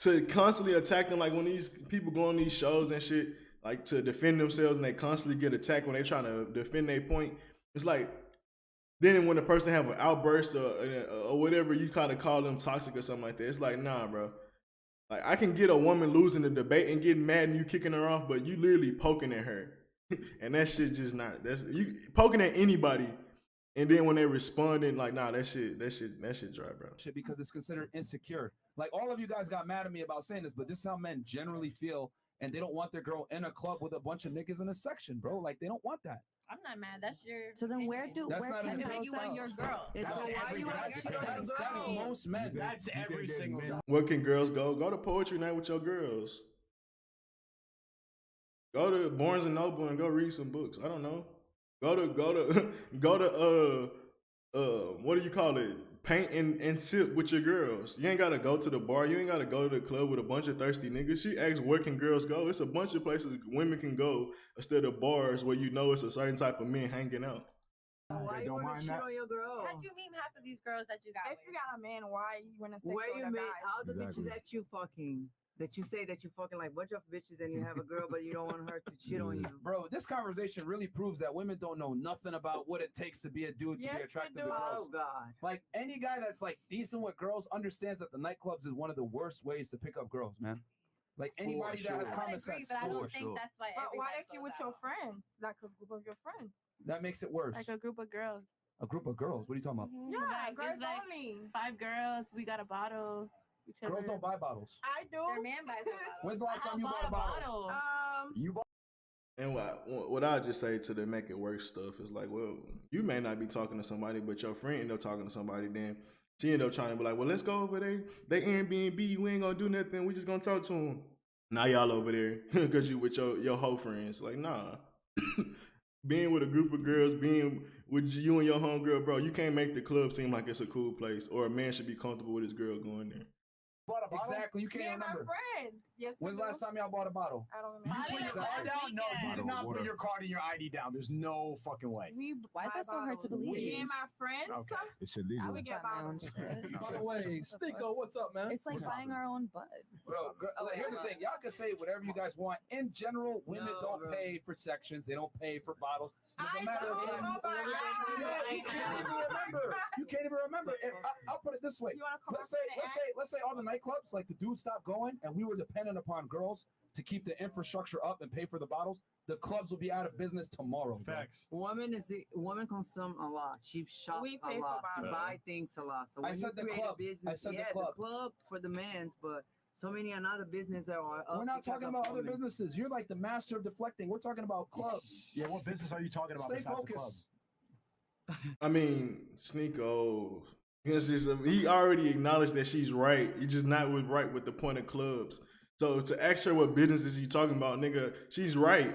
to constantly attack them. Like when these people go on these shows and shit, like to defend themselves and they constantly get attacked when they trying to defend their point. It's like then when the person have an outburst or whatever, you kind of call them toxic or something like that. It's like, nah, bro. Like I can get a woman losing the debate and getting mad and you kicking her off, but you literally poking at her. And that shit just not, that's you poking at anybody. And then when they responding, like, nah, that shit dry, bro. Shit, because it's considered insecure. Like all of you guys got mad at me about saying this, but this is how men generally feel, and they don't want their girl in a club with a bunch of niggas in a section, bro. Like they don't want that. I'm not mad. That's your. So then where opinion. do That's where not can an That's girls why you want your girl. It's That's so why every you want that's, your that's, that's girl? most men. That's every single man. Where can girls go? Go to poetry night with your girls. Go to Barnes and Noble and go read some books. I don't know. Go to what do you call it? Paint and sip with your girls. You ain't gotta go to the bar. You ain't gotta go to the club with a bunch of thirsty niggas. She asked where can girls go? It's a bunch of places women can go instead of bars where you know it's a certain type of men hanging out. Why you want to shit on your girl? How'd you meet half of these girls that you got? If you got a man, why you want to Where you sexual meet guy? all the bitches that you fucking, that you say that you fucking like bunch of bitches and you have a girl but you don't want her to cheat on you. Bro, this conversation really proves that women don't know nothing about what it takes to be a dude to Yes, be they attractive to do. girls. Oh God. Like any guy that's like decent with girls understands that the nightclubs is one of the worst ways to pick up girls, man. Like anybody that has I common would agree, sense, but I for don't think sure. that's why. But what everybody if you goes with your out. friends, like a group of your friends, That makes it worse. like a group of girls? A group of girls. What are you talking about? Yeah, Like, girls it's like only. 5 girls. We got a bottle. We Girls chillin'. don't buy bottles. I do. Their man buys a bottle. When's the last I time you bought bought a bottle? You bought And what I just say to the make it work stuff is like, well, you may not be talking to somebody, but your friend end up talking to somebody. Then she end up trying to be like, well, let's go over there. They Airbnb. We ain't gonna do nothing. We just gonna talk to them. Now y'all over there because you with your whole friends. Like, nah. Being with a group of girls, being with you and your homegirl, bro, you can't make the club seem like it's a cool place, or a man should be comfortable with his girl going there. a bottle? Exactly. You Me can't and my remember. friends. Yes. When's the last time y'all bought a bottle? I don't You remember. put your card down? No, you did not put your card and your ID down. There's no fucking way. Why is that so hard to Me believe? and my friends. Okay. It's I illegal. would get Buy my own bottles. shit. By the way, Sneako, what's up, man? It's like What's buying happening? our own bud. Bro, here's the thing. Y'all can say whatever you guys want. In general, women don't pay for sections. They don't pay for bottles. As a matter of fact, you can't even remember. You can't even remember. I'll put it this way. Let's say all the nightclubs, like the dudes stopped going, and we were dependent upon girls to keep the infrastructure up and pay for the bottles. The clubs will be out of business tomorrow. Facts. Women consume a lot. She shop We a pay for lot. She bottles. buy things a lot. So I when said you the create club. a business, I said the yeah, club. the club for the men's, but so many another business are up. We're not because talking of about other women. businesses. You're like the master of deflecting. We're talking about clubs. Yeah, what business are you talking about Stay besides the club? focused. I mean, Sneako, he already acknowledged that she's right. He just not right with the point of clubs. So to ask her what businesses you talking about, nigga, she's right.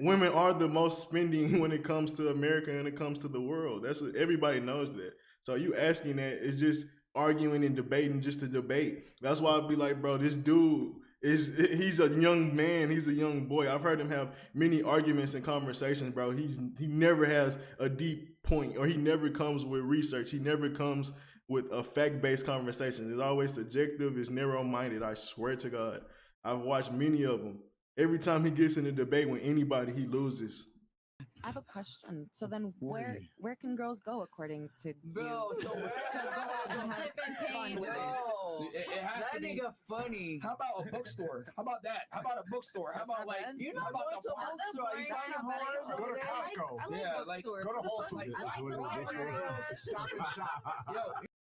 Women are the most spending when it comes to America and it comes to the world. Everybody knows that. So you asking that is just arguing and debating just to debate. That's why I'd be like, bro, this dude he's a young man, he's a young boy. I've heard him have many arguments and conversations, bro. He never has a deep point, or he never comes with research. He never comes with a fact-based conversation. It's always subjective, it's narrow-minded, I swear to God. I've watched many of them. Every time he gets in a debate with anybody, he loses. I have a question. So then where can girls go according to Bro, you? so to go out and have fun? It has that to be nigga funny. How about a bookstore? How about that? How about a bookstore? How about like You know, how about go to a bookstore. You find a horse Go over to there. Costco. I like Yeah, bookstores. Go to Whole What the Foods. fuck? I like the libraries. Stop and shop. Yo,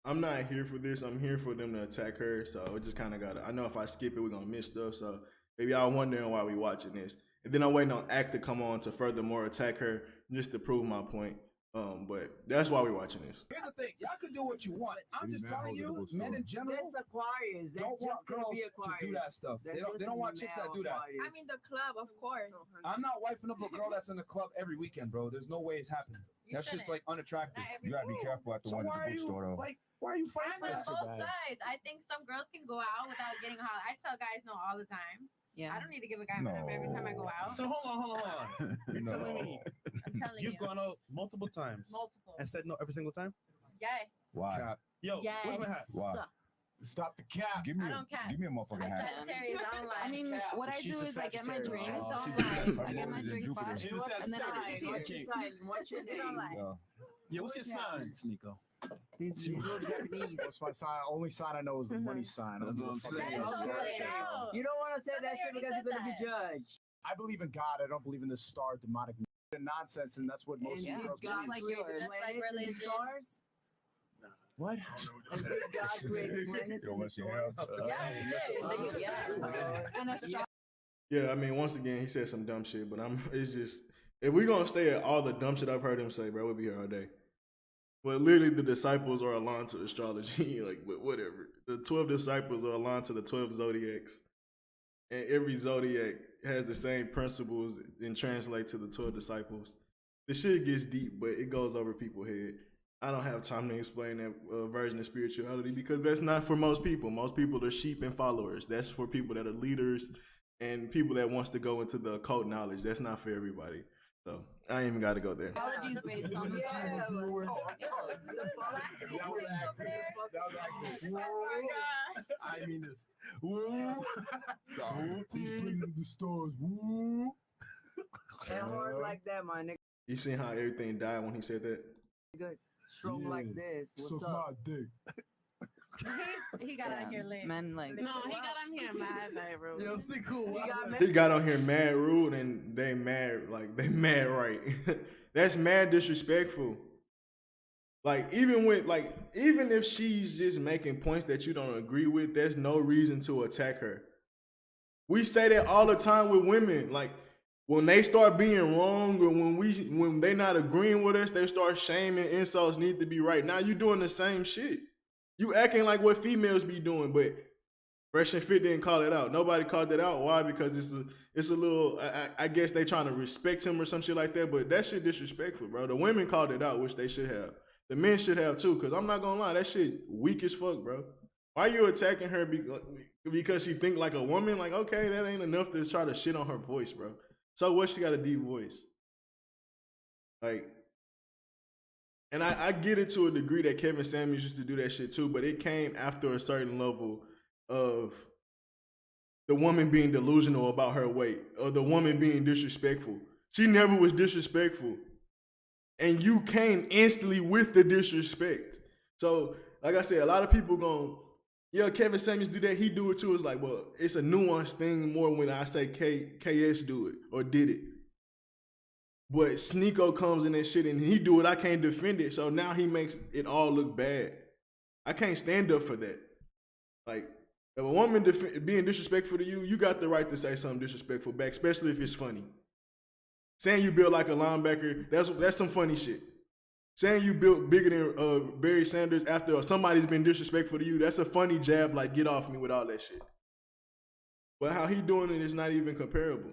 I'm not here for this. I'm here for them to attack her. So it just kind of got to, I know if I skip it, we're going to miss stuff. So maybe y'all wondering why we watching this. And then I'm waiting on Act to come on to furthermore attack her just to prove my point. But that's why we're watching this. here's the thing. Y'all can do what you want. I'm just telling you, men in general That's Aquarius. That's don't just want gonna girls be to Aquarius. do that stuff. They don't want chicks that do that. I mean, the club, of course. I'm not wifing up a girl that's in the club every weekend, bro. There's no way it's happening. That shit's like unattractive. You gotta be careful at the So one why at are the you bookstore, though. like? Why are you fighting I'm for on that? both sides. I think some girls can go out without getting hot. I tell guys no all the time. Yeah. I don't need to give a guy my number every time I go out. So hold on. You're telling me I'm telling you. you've gone out multiple times Multiple. and said no every single time? Yes. Why? Yo, Yes. where's my hat? Why? Stop the cap. Give me I don't cap. give me a motherfucking I'm hat. Sagittarius. I don't lie. I mean, what I She's do a is I get my Sagittarius. drink. Oh, Don't she's- lie. I get my she's a drink Jupiter. first, She's a and then I Sagittarius. disappear. Okay. What's your You don't name? lie. Yeah, what's your sign, Sneako? This little Japanese. That's my sign. Only sign I know is the money sign. I don't That's give what a I'm fuck saying. about That's the right. shit. Out. You don't want to say that shit Somebody because you're already gonna be said judged. I believe in God. I don't believe in this star demonic nonsense, and that's what most And Yeah, girls did just God believe. like create the yours. Just like planets and the religion. stars? What? And did God create the planets Yo, and the what's your stars? house? Yeah, he did. Yeah. And a strong. Yeah, I mean, once again, he said some dumb shit, but it's just, if we're going to stay at all the dumb shit I've heard him say, bro, we'll be here all day. But literally, the disciples are aligned to astrology, like, but whatever. The 12 disciples are aligned to the 12 zodiacs. And every zodiac has the same principles and translate to the 12 disciples. The shit gets deep, but it goes over people's head. I don't have time to explain that version of spirituality because that's not for most people. Most people are sheep and followers. That's for people that are leaders and people that wants to go into the occult knowledge. That's not for everybody. So I ain't even got to go there. Apologies based on the terms. I mean this. Woo. The stars. Woo. And hard like that, my nigga. You seen how everything died when he said that? Strong like this. What's Suck up? my dick. He got on here late. Men like. No, he got on here mad, bro. Yo, stay cool. He got on here mad rude and they mad right. That's mad disrespectful. Like even if she's just making points that you don't agree with, there's no reason to attack her. We say that all the time with women. Like when they start being wrong or when they not agreeing with us, they start shaming, insults need to be right. Now you doing the same shit. You acting like what females be doing, but Fresh and Fit didn't call it out. Nobody called it out. Why? Because it's a little. I guess they trying to respect him or some shit like that. But that shit disrespectful, bro. The women called it out, which they should have. The men should have too. Cause I'm not gonna lie, that shit weak as fuck, bro. Why you attacking her because she think like a woman? Like, okay, that ain't enough to try to shit on her voice, bro. So what? She got a deep voice. Like, and I get it to a degree that Kevin Samuels used to do that shit too, but it came after a certain level of the woman being delusional about her weight or the woman being disrespectful. She never was disrespectful. And you came instantly with the disrespect. So, like I said, a lot of people Kevin Samuels do that, he do it too. It's like, well, it's a nuanced thing more when I say KS do it or did it. But Sneako comes in that shit and he do it, I can't defend it. So now he makes it all look bad. I can't stand up for that. Like, if a woman being disrespectful to you, you got the right to say something disrespectful back, especially if it's funny. Saying you built like a linebacker, that's some funny shit. Saying you built bigger than Barry Sanders after somebody's been disrespectful to you, that's a funny jab, like get off me with all that shit. But how he doing it is not even comparable.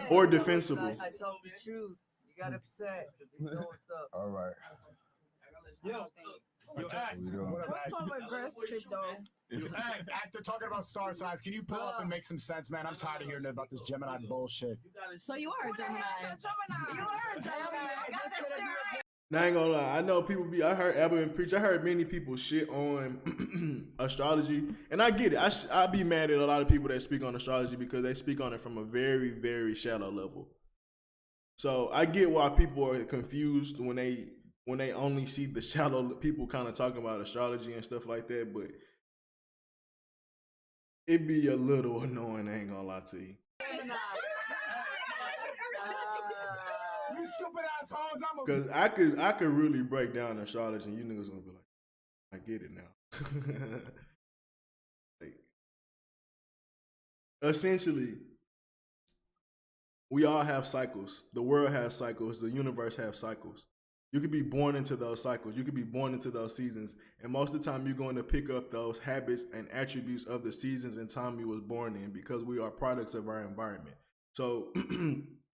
Or defensible. I told the truth. You got upset because you know what's up. All right. Yo, Act. What's wrong with girls trip though? Act, they're talking about star signs. Can you pull up and make some sense, man? I'm tired of hearing about this Gemini bullshit. So you are a Gemini. You are a Gemini. I got that straight. Now, I ain't gonna lie. I know I heard Abel preach. I heard many people shit on astrology. And I get it. I be mad at a lot of people that speak on astrology because they speak on it from a very, very shallow level. So I get why people are confused when they only see the shallow people kind of talking about astrology and stuff like that. But it be a little annoying, I ain't gonna lie to you. You stupid assholes! Because I could really break down astrology and you niggas gonna be like, I get it now. Like, essentially, we all have cycles. The world has cycles. The universe has cycles. You could be born into those cycles. You could be born into those seasons. And most of the time, you're going to pick up those habits and attributes of the seasons and time you was born in because we are products of our environment. So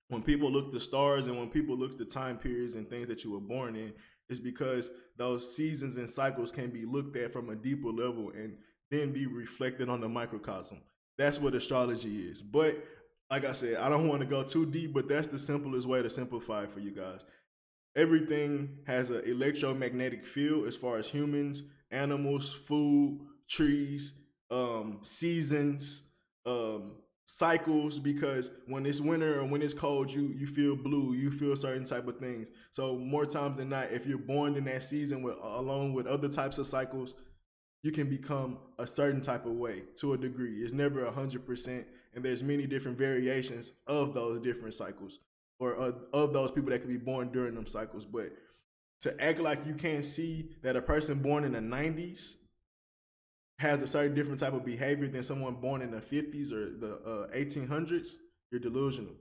when people look to stars and when people look to time periods and things that you were born in, it's because those seasons and cycles can be looked at from a deeper level and then be reflected on the microcosm. That's what astrology is. But like I said, I don't want to go too deep, but that's the simplest way to simplify it for you guys. Everything has an electromagnetic field as far as humans, animals, food, trees, seasons, cycles, because when it's winter or when it's cold, you feel blue, you feel certain type of things. So more times than not, if you're born in that season along with other types of cycles, you can become a certain type of way to a degree. It's never 100%, and there's many different variations of those different cycles or of those people that could be born during them cycles. But to act like you can't see that a person born in the 90s has a certain different type of behavior than someone born in the 50s or the 1800s, you're delusional.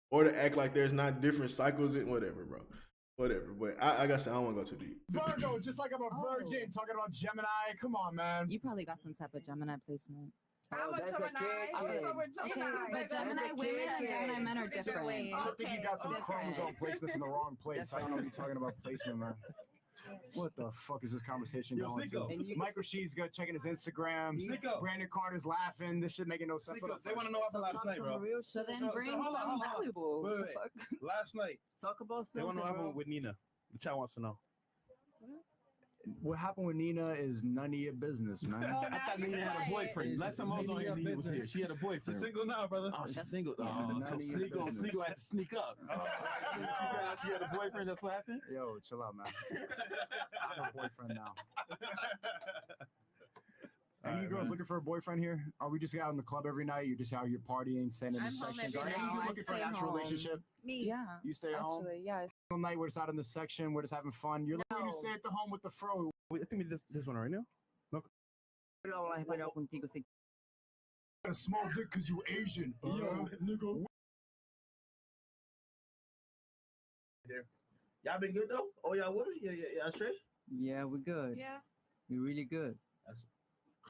Or to act like there's not different cycles in whatever, bro. Whatever. But like I said, I don't want to go too deep. Virgo, just like I'm a virgin, talking about Gemini. Come on, man. You probably got some type of Gemini placement. I'm a Gemini. But Gemini women and Gemini men are different. I think you got some chromosome placements in the wrong place. I don't know what you're talking about placement, man. What the fuck is this conversation going to? Mike Rashid's good checking his Instagram. Brandon Carter's laughing. This shit making no sense. They want to know what happened last night, bro. So then bring something valuable. Wait. Last night. Talk about something. They want to know what happened with Nina. The chat wants to know. What happened with Nina is none of your business, man. I thought Nina had a boyfriend. Last time I was on here, Nina was here. She had a boyfriend. She's single now, brother. Oh, she's single. Oh, so Sneako had to sneak up. She had a boyfriend. That's what happened. Yo, chill out, man. I have a boyfriend now. Any girls looking for a boyfriend here? Are we just out in the club every night? You just out here partying, staying in the sections? Are you looking for an actual relationship? Me. Yeah. You stay at home? Actually, yes. night, we're just out in the section, we're just having fun. You're like when you stay at the home with the fro. Wait, I think we did this one right now. Look. A small dick because you Asian. Yo, nigga. Y'all been good though? Oh, y'all women? Yeah, straight? Yeah, we're good. Yeah. We're really good.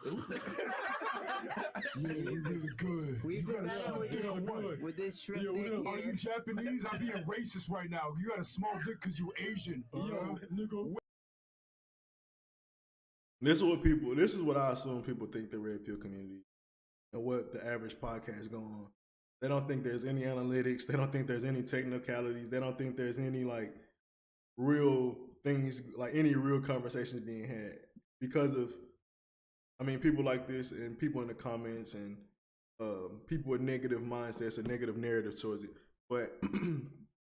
Yeah, we really good. We You got a good small dick or what? with this shrimp Are dick you here. Japanese? I'm being racist right now. You got a small dick because you Asian. Yo, nigga. This is what I assume people think the Red Pill community and what the average podcast go on. They don't think there's any analytics. They don't think there's any technicalities. They don't think there's any like real things, like any real conversations being had because of, people like this and people in the comments and people with negative mindsets and negative narratives towards it. But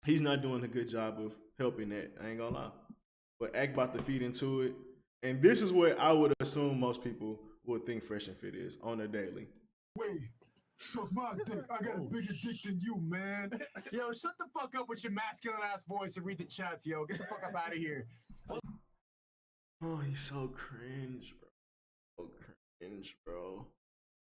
he's not doing a good job of helping that. I ain't gonna lie. But Act about to feed into it. And this is what I would assume most people would think Fresh and Fit is on a daily. Wait, suck my dick. I got a bigger dick than you, man. Yo, shut the fuck up with your masculine ass voice and read the chats, yo. Get the fuck up out of here. Oh, he's so cringe, bro. So cringe, bro.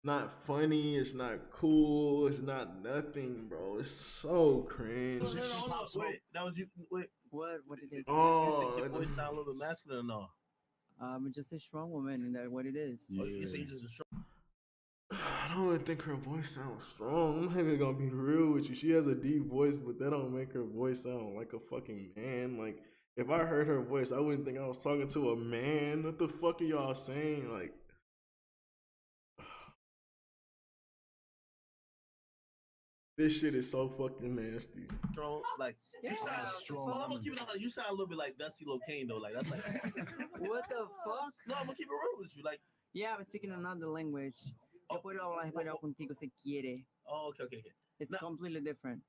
Not funny. It's not cool. It's not nothing, bro. It's so cringe. Wait, that was you. Wait. What did it? Oh, Your voice sound a little bit masculine or no? Just a strong woman, and that's what it is. Yeah. You say you just a strong. I don't even think her voice sounds strong. I'm not even gonna be real with you. She has a deep voice, but that don't make her voice sound like a fucking man. Like, if I heard her voice, I wouldn't think I was talking to a man. What the fuck are y'all saying? Like, this shit is so fucking nasty. Strong, like you sound strong. I'm gonna keep it on. You sound a little bit like Dusty Locane though. Like that's like. What the fuck? No, I'm gonna keep it real with you. Like. Yeah, I'm speaking another language. Yo puedo hablar español contigo si quiere. Oh, okay. It's completely different.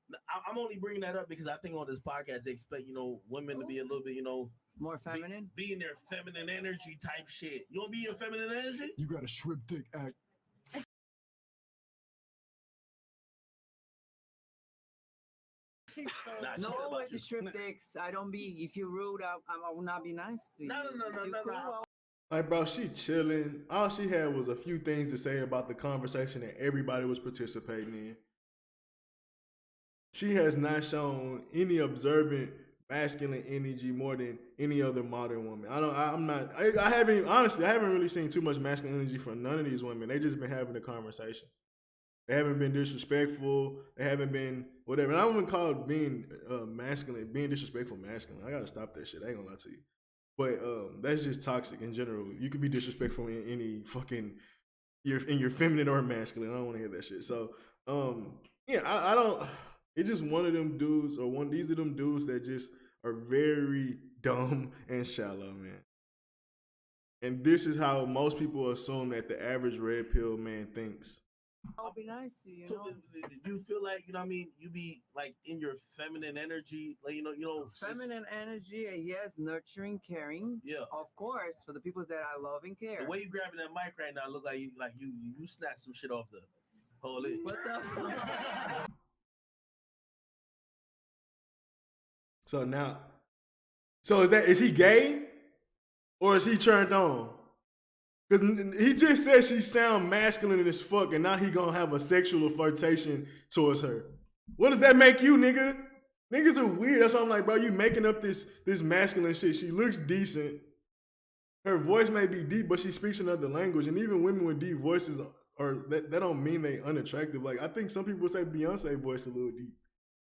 I'm only bringing that up because I think on this podcast they expect women to be a little bit more feminine, be in their feminine energy type shit. You wanna be in feminine energy? You got a shrimp dick act. No, with the shrimp dicks. I don't be. If you're rude, I will not be nice to you. No. Like, bro, she chilling. All she had was a few things to say about the conversation that everybody was participating in. She has not shown any observant masculine energy more than any other modern woman. I haven't really seen too much masculine energy from none of these women. They just been having a conversation. They haven't been disrespectful. They haven't been whatever. And I wouldn't call being being disrespectful masculine. I gotta stop that shit. I ain't gonna lie to you. But that's just toxic in general. You could be disrespectful in any fucking in your feminine or masculine. I don't want to hear that shit. So I don't. It's just one of them dudes these are them dudes that just are very dumb and shallow, man. And this is how most people assume that the average red pill man thinks. I'll be nice to you. So do you feel like you be like in your feminine energy, like feminine energy? Yes, nurturing, caring. Yeah, of course, for the people that I love and care. The way you grabbing that mic right now look like you snatched some shit off the whole lid. What the? So is he gay or is he turned on? Because he just said she sound masculine as fuck, and now he gonna have a sexual flirtation towards her. What does that make you, nigga? Niggas are weird. That's why I'm like, bro, you making up this masculine shit. She looks decent. Her voice may be deep, but she speaks another language. And even women with deep voices, that don't mean they unattractive. Like, I think some people say Beyonce voice a little deep.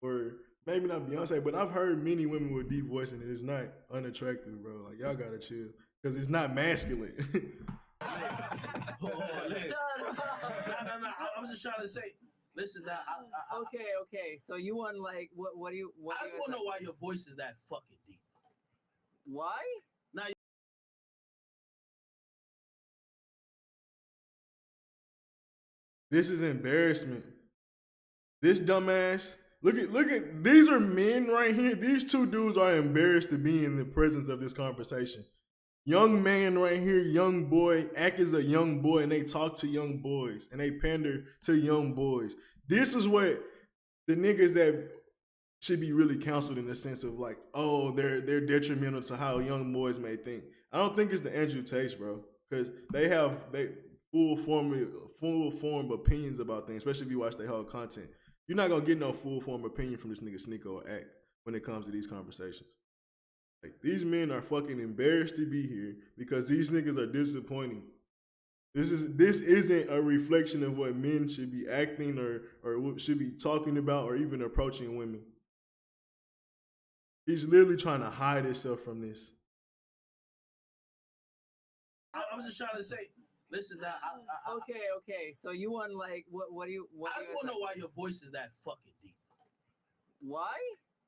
Or maybe not Beyonce, but I've heard many women with deep voice, and it's not unattractive, bro. Like, y'all gotta chill. Because it's not masculine. No. I'm just trying to say. Listen, now. Okay. So you want what do you? I just want to know why your voice is that fucking deep. Why? Now. This is embarrassment. This dumbass. Look at. These are men right here. These two dudes are embarrassed to be in the presence of this conversation. Young man right here, young boy, act as a young boy, and they talk to young boys, and they pander to young boys. This is what the niggas that should be really counseled in the sense of like, oh, they're detrimental to how young boys may think. I don't think it's the Andrew Tates, bro, because they full form opinions about things, especially if you watch their whole content. You're not gonna get no full form opinion from this nigga Sneako or Act when it comes to these conversations. Like, these men are fucking embarrassed to be here because these niggas are disappointing. This isn't a reflection of what men should be acting or should be talking about or even approaching women. He's literally trying to hide himself from this. I'm just trying to say, listen now. Okay. So you want like what do you? I just want to know why your voice is that fucking deep. Why?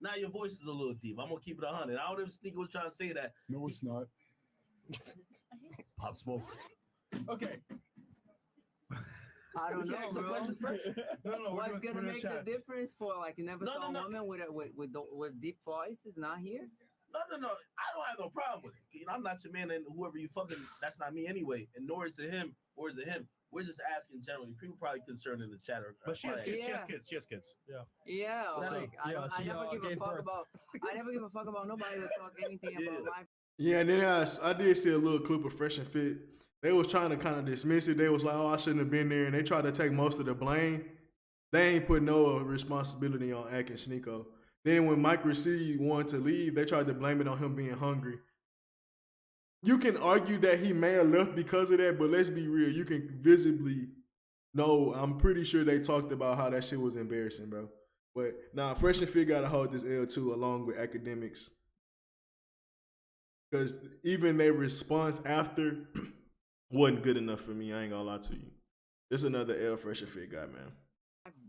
Now your voice is a little deep. I'm gonna keep it 100. I don't know if Sneako was trying to say that. No, it's not. Pop Smoke. Okay. I don't know, bro. No, What's gonna make the difference for like you never saw a woman with deep voice is not here? No. I don't have no problem with it. You know, I'm not your man, and whoever you fucking, that's not me anyway. And nor is it him, or is it him. We're just asking generally. People probably concerned in the chat. But she has kids. She has kids. Yeah. Yeah. Like I never give a fuck about. I never give a fuck about nobody that talk anything about my. Yeah, and then I did see a little clip of Fresh and Fit. They was trying to kind of dismiss it. They was like, oh, I shouldn't have been there. And they tried to take most of the blame. They ain't put no responsibility on Ack and Sneako. Then when Mike Rassi wanted to leave, they tried to blame it on him being hungry. You can argue that he may have left because of that, but let's be real. You can visibly know, I'm pretty sure they talked about how that shit was embarrassing, bro. But nah, Fresh and Fit got to hold this L too, along with Akademiks. Because even their response after wasn't good enough for me. I ain't gonna lie to you. This another L Fresh and Fit guy, man.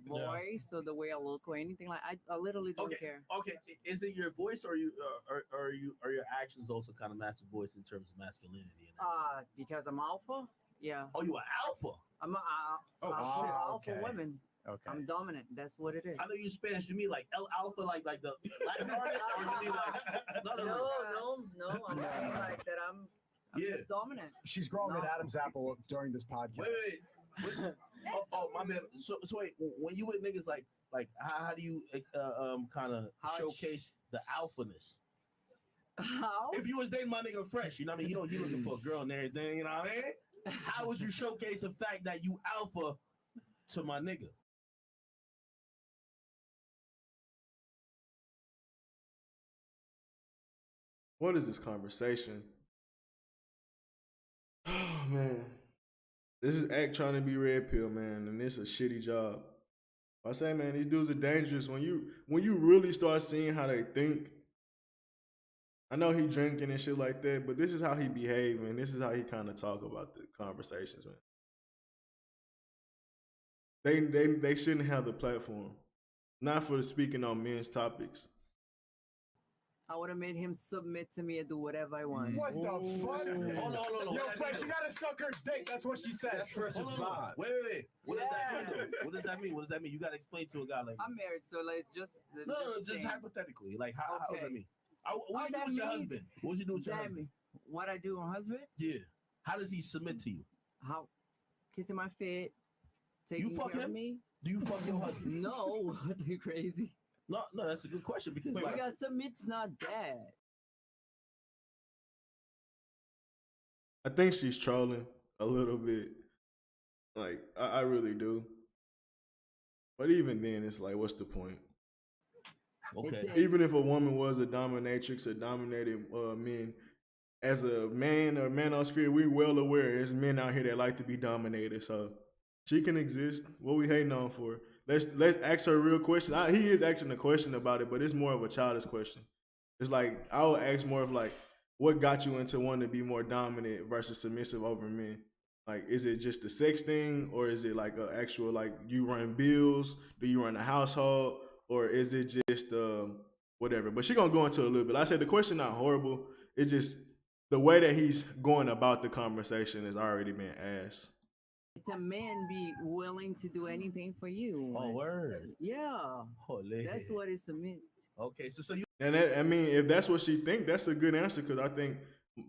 Voice or the way I look or anything like I literally don't care. Okay, is it your voice or your actions also kind of match the voice in terms of masculinity? Because I'm alpha. Yeah. Oh, you an alpha? I'm alpha woman. Okay. I'm dominant. That's what it is. I know you Spanish. You mean like El Alpha, like the Latin artist, or you mean like no. I'm saying like that. I'm just dominant. She's growing an Adam's apple during this podcast. Wait. Oh, my man. So wait, when you with niggas like how do you kind of showcase the alphaness? How? If you was dating my nigga Fresh, you know what I mean? You looking for a girl and everything, you know what I mean? How would you showcase the fact that you alpha to my nigga? What is this conversation? Oh, man. This is Act trying to be Redpill, man, and it's a shitty job. I say, man, these dudes are dangerous. When you really start seeing how they think, I know he drinking and shit like that, but this is how he behave, and this is how he kind of talk about the conversations, man. They shouldn't have the platform. Not for speaking on men's topics. I would have made him submit to me and do whatever I want. What the fuck? Hold on. Yo, Fresh, you gotta suck her dick. That's what she said. That's Fresh's vibe. Wait. What does that mean? What does that mean? You gotta explain to a guy like I'm married, so like it's just just hypothetically. Like how does that mean? What do you do with your husband? What you do with your husband? What I do with my husband? Yeah. How does he submit to you? How? Kissing my feet, taking care of me. Do you fuck your husband? No, are you crazy? No, that's a good question because because submit's not bad. I think she's trolling a little bit. Like, I really do. But even then, it's like, what's the point? Okay. Even if a woman was a dominatrix or dominated men, as a man or manosphere, we well aware there's men out here that like to be dominated. So she can exist. What we hating on for? Let's ask her a real question. He is asking a question about it, but it's more of a childish question. It's like, I would ask more of like, what got you into wanting to be more dominant versus submissive over men? Like, is it just the sex thing, or is it like an actual, like, you run bills? Do you run a household? Or is it just whatever? But she gonna go into it a little bit. Like I said, the question not horrible. It's just the way that he's going about the conversation has already been asked. It's a man be willing to do anything for you. Oh, word. Yeah. Holy. That's what it's a man. Okay, so you. And that, I mean, if that's what she think, that's a good answer, because I think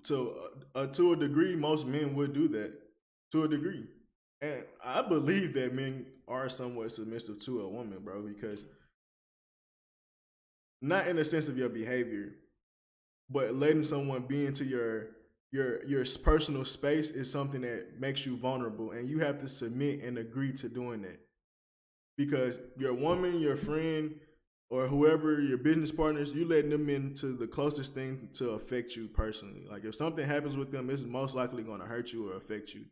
to a degree, most men would do that. To a degree. And I believe that men are somewhat submissive to a woman, bro, because not in the sense of your behavior, but letting someone be into your personal space is something that makes you vulnerable, and you have to submit and agree to doing that. Because your woman, your friend, or whoever, your business partners, you letting them into the closest thing to affect you personally. Like if something happens with them, it's most likely going to hurt you or affect you.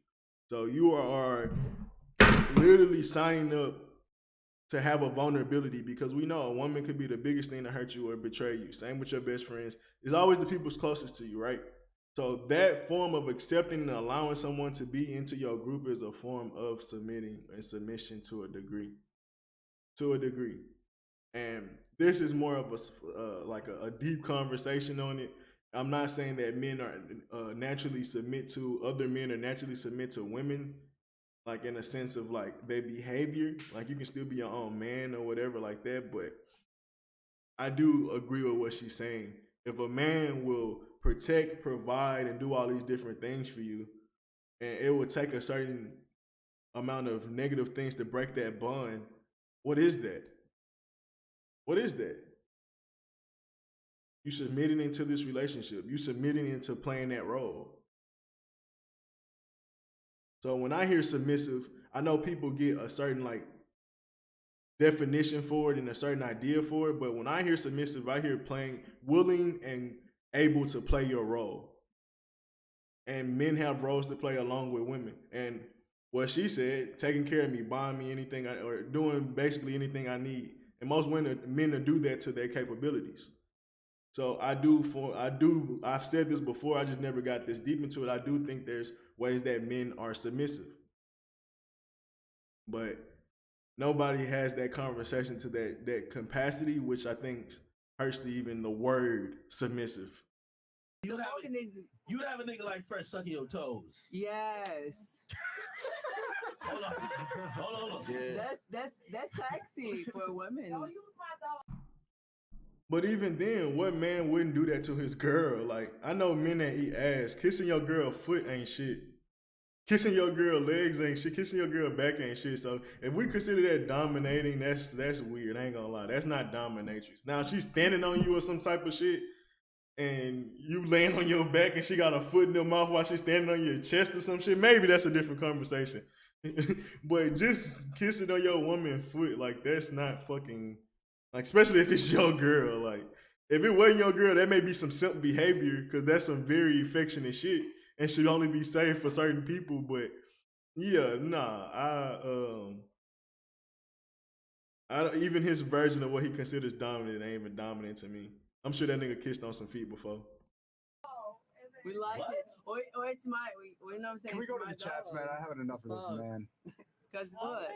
So you are literally signing up to have a vulnerability, because we know a woman could be the biggest thing to hurt you or betray you. Same with your best friends. It's always the people closest to you, right? So that form of accepting and allowing someone to be into your group is a form of submitting and submission to a degree. To a degree. And this is more of a deep conversation on it. I'm not saying that men are naturally submit to other men or naturally submit to women, like in a sense of like their behavior. Like you can still be your own man or whatever like that. But I do agree with what she's saying. If a man will protect, provide, and do all these different things for you, and it will take a certain amount of negative things to break that bond, what is that? What is that? You submitting into this relationship. You submitting into playing that role. So when I hear submissive, I know people get a certain like definition for it and a certain idea for it. But when I hear submissive, I hear willing and able to play your role. And men have roles to play along with women. And what she said, taking care of me, buying me anything, or doing basically anything I need. And most men to do that to their capabilities. So I've said this before, I just never got this deep into it. I do think there's ways that men are submissive. But nobody has that conversation to that capacity, which I think hurts even the word submissive. You would have a nigga like Fresh sucking your toes. Yes. Hold on. Yeah. That's sexy for women. But even then, what man wouldn't do that to his girl? Like, I know men that eat ass. Kissing your girl foot ain't shit. Kissing your girl legs ain't shit. Kissing your girl back ain't shit. So if we consider that dominating, that's weird. I ain't gonna lie. That's not dominatrix. Now, if she's standing on you or some type of shit, and you laying on your back and she got a foot in her mouth while she's standing on your chest or some shit, maybe that's a different conversation. But just kissing on your woman's foot, like, that's not fucking, like, especially if it's your girl. Like, if it wasn't your girl, that may be some simple behavior, because that's some very affectionate shit and should only be safe for certain people. But yeah, I don't, even his version of what he considers dominant ain't even dominant to me. I'm sure that nigga kissed on some feet before. We like it. Or it's my, we know what I'm saying. Can we go to the chats, man? I haven't enough of this, man. Because what?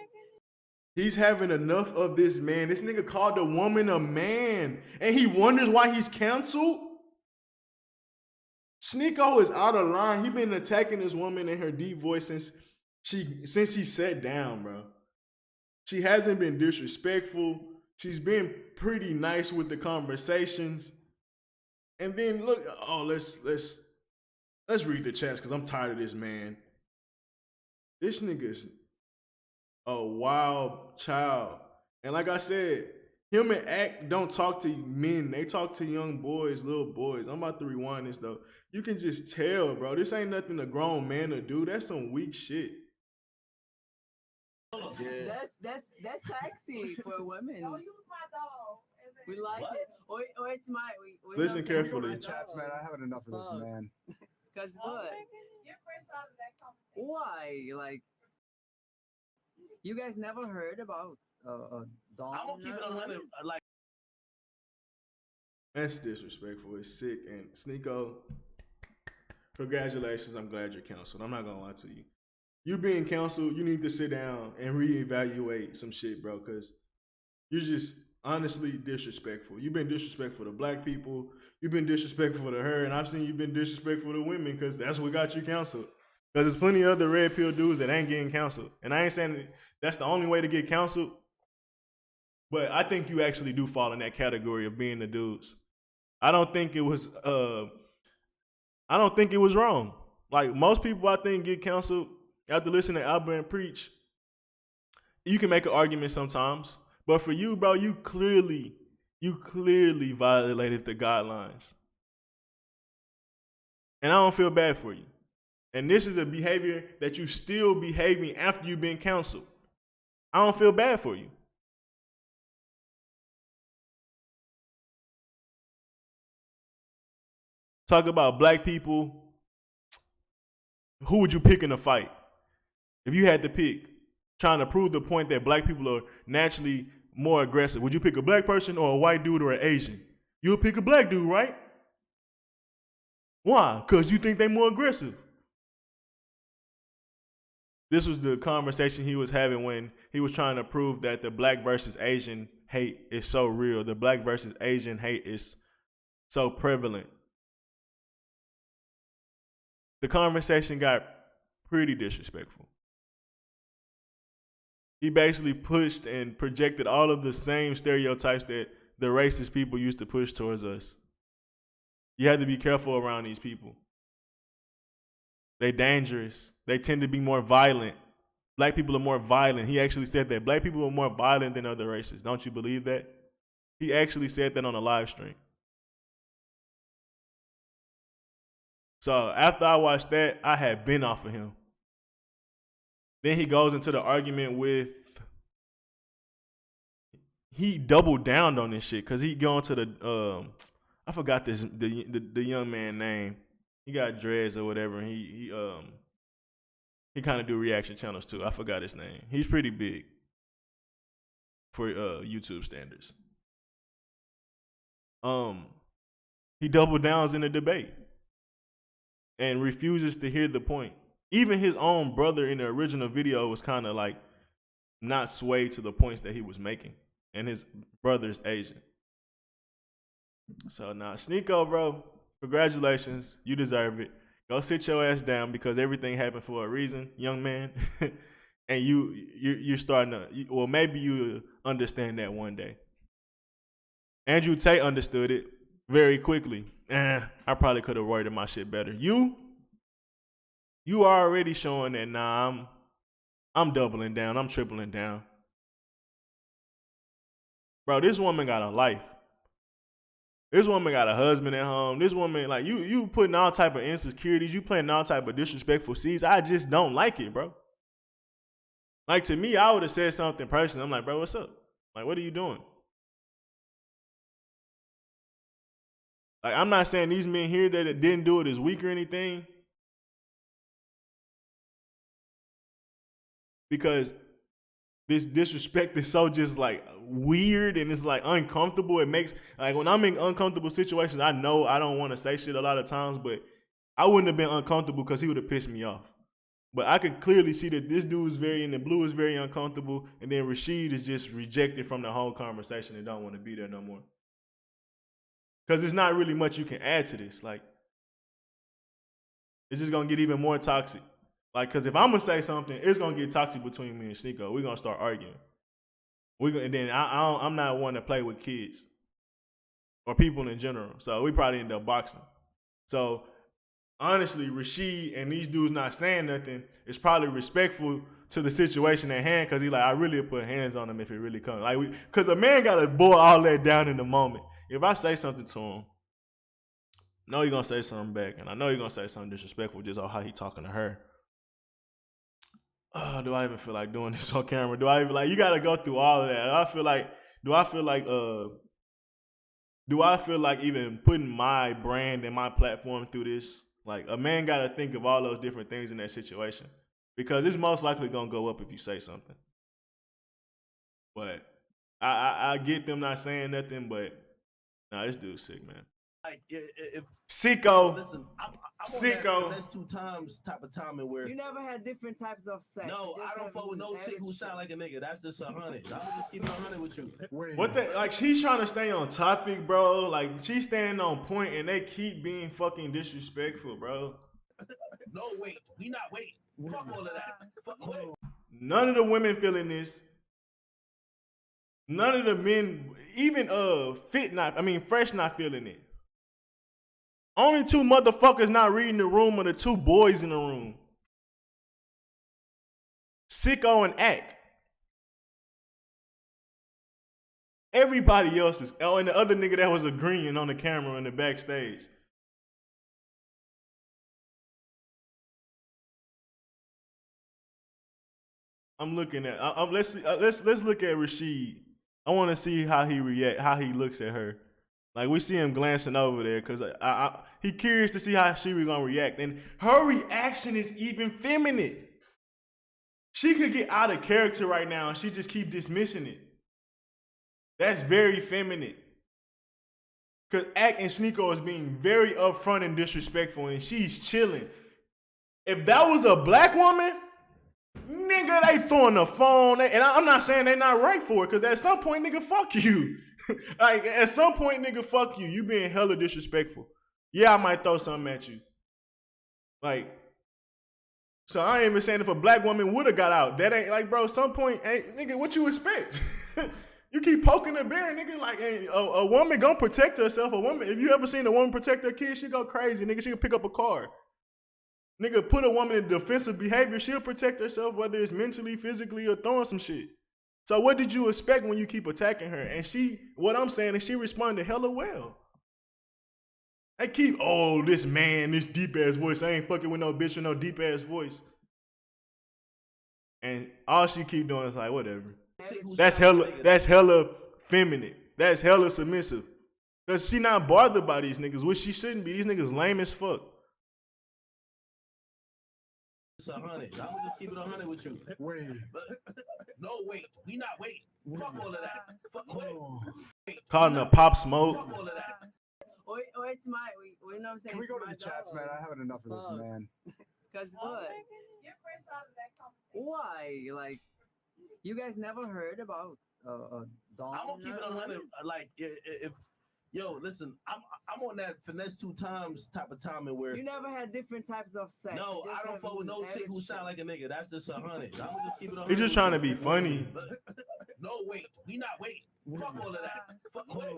He's having enough of this, man. This nigga called the woman a man, and he wonders why he's canceled? Sneako is out of line. He been attacking this woman in her deep voice since he sat down, bro. She hasn't been disrespectful. She's been pretty nice with the conversations. And then look, let's read the chats, because I'm tired of this, man. This nigga's a wild child. And like I said, him and Act don't talk to men. They talk to young boys, little boys. I'm about to rewind this, though. You can just tell, bro. This ain't nothing a grown man to do. That's some weak shit. Yeah. That's sexy for women. Don't use my dog. We like it. Or it's my. We Listen carefully. Can we go to the chats, man? I haven't enough of this, man. Because what? Get fresh out of that conversation. Why? Like, you guys never heard about dog? I'm gonna keep it 100. Like, that's disrespectful. It's sick. And Sneako, congratulations. I'm glad you're canceled. I'm not gonna lie to you. You being canceled, you need to sit down and reevaluate some shit, bro, because you're just honestly disrespectful. You've been disrespectful to black people. You've been disrespectful to her, and I've seen you've been disrespectful to women, because that's what got you canceled. Because there's plenty of other red pill dudes that ain't getting canceled. And I ain't saying that's the only way to get canceled, but I think you actually do fall in that category of being the dudes. I don't think it was wrong. Like, most people, I think, get canceled after listening to Albert and preach. You can make an argument sometimes, but for you, bro, you clearly You clearly violated the guidelines. And I don't feel bad for you. And this is a behavior that you still behaving after you've been counseled. I don't feel bad for you. Talk about black people. Who would you pick in a fight? If you had to pick, trying to prove the point that black people are naturally more aggressive, would you pick a black person or a white dude or an Asian? You'll pick a black dude, right? Why? Because you think they're more aggressive. This was the conversation he was having when he was trying to prove that the black versus Asian hate is so real. The black versus Asian hate is so prevalent. The conversation got pretty disrespectful. He basically pushed and projected all of the same stereotypes that the racist people used to push towards us. You have to be careful around these people. They're dangerous. They tend to be more violent. Black people are more violent. He actually said that black people are more violent than other races. Don't you believe that? He actually said that on a live stream. So after I watched that, I had been off of him. Then he goes into the argument with, he doubled down on this shit because he going to the, I forgot the young man name. He got dreads or whatever. And he kind of do reaction channels too. I forgot his name. He's pretty big for YouTube standards. He double downs in the debate and refuses to hear the point. Even his own brother in the original video was kind of like not swayed to the points that he was making. And his brother's Asian. So now, Sneako, bro, congratulations. You deserve it. Go sit your ass down because everything happened for a reason, young man. And you're starting to, well, maybe you understand that one day. Andrew Tate understood it very quickly. I probably could have worded my shit better. You are already showing that, nah, I'm doubling down. I'm tripling down. Bro, this woman got a life. This woman got a husband at home. This woman, like, you putting all type of insecurities. You playing all type of disrespectful seeds. I just don't like it, bro. Like, to me, I would have said something personal. I'm like, bro, what's up? Like, what are you doing? Like, I'm not saying these men here that didn't do it is weak or anything. Because this disrespect is so just like weird and it's like uncomfortable. It makes, like, when I'm in uncomfortable situations, I know I don't want to say shit a lot of times, but I wouldn't have been uncomfortable because he would have pissed me off. But I could clearly see that this dude is in the blue is very uncomfortable, and then Rashid is just rejected from the whole conversation and don't want to be there no more. Because there's not really much you can add to this. Like, it's just going to get even more toxic. Like, because if I'm going to say something, it's going to get toxic between me and Sneako. We're going to start arguing. And then I'm not one to play with kids or people in general. So we probably end up boxing. So honestly, Rashid and these dudes not saying nothing is probably respectful to the situation at hand, because he like, I really put hands on him if it really comes. Like, because a man got to boil all that down in the moment. If I say something to him, I know he's going to say something back, and I know he's going to say something disrespectful just on how he talking to her. Oh, do I even feel like doing this on camera? Do I even, like, you got to go through all of that. Do I feel like even putting my brand and my platform through this? Like, a man got to think of all those different things in that situation, because it's most likely going to go up if you say something. But I get them not saying nothing, but nah, this dude's sick, man. Like, if Sicko. Listen, I'm Sicko. on that 2 times type of timing where You never had different types of sex. no, You just I don't have fuck with no average chick who shit. sound like a nigga. That's just 100. I'm just keeping 100 with you. What the, like, she's trying to stay on topic, bro. Like, she's staying on point, and they keep being fucking disrespectful, bro. No, wait. We not waiting. Fuck all of that. Fuck all of that. None of the women feeling this. None of the men, even Fresh not feeling it. Only 2 motherfuckers not reading the room are the 2 boys in the room. Sicko and Ack. Everybody else is. Oh, and the other nigga that was agreeing on the camera in the backstage. I'm looking at. Let's look at Rashid. I want to see how he react, how he looks at her. Like we see him glancing over there because he curious to see how she was gonna react, and her reaction is even feminine. She could get out of character right now, and she just keep dismissing it. That's very feminine. Because Ak and Sneako is being very upfront and disrespectful, and she's chilling. If that was a black woman, nigga, they throwing the phone. And I'm not saying they not right for it, because at some point, nigga, fuck you. Like, at some point, nigga, fuck you. You being hella disrespectful. Yeah, I might throw something at you. Like, so I ain't even saying if a black woman would have got out. That ain't, like, bro, at some point, hey, nigga, what you expect? You keep poking the bear, nigga, like, hey, a woman gonna protect herself. A woman, if you ever seen a woman protect her kid, she go crazy, nigga. She can pick up a car. Nigga, put a woman in defensive behavior, she'll protect herself, whether it's mentally, physically, or throwing some shit. So what did you expect when you keep attacking her? And what I'm saying is she responded hella well. They keep, oh, this man, this deep-ass voice. I ain't fucking with no bitch with no deep-ass voice. And all she keep doing is like, whatever. That's hella feminine. That's hella submissive. Because she not bothered by these niggas, which she shouldn't be. These niggas lame as fuck. It's 100. I'm gonna just keep it 100 with you. Wait. No, wait. We not wait. Fuck all of that. Fuck wait. Calling a pop smoke. Fuck all of that. Wait, it's my. You know what I'm saying? Can we go to the chats, man? I have enough of this, man. Cause what? Why? Like, you guys never heard about Dawn? I'm gonna keep it 100. Like, if yo, listen, I'm on that finesse 2 times type of timing where you never had different types of sex. No, I don't fuck with no chick who sound like a nigga. That's just 100. I'm gonna just keep it 100. He just trying to be funny. No, wait. We not wait. Fuck all of that. Fuck wait.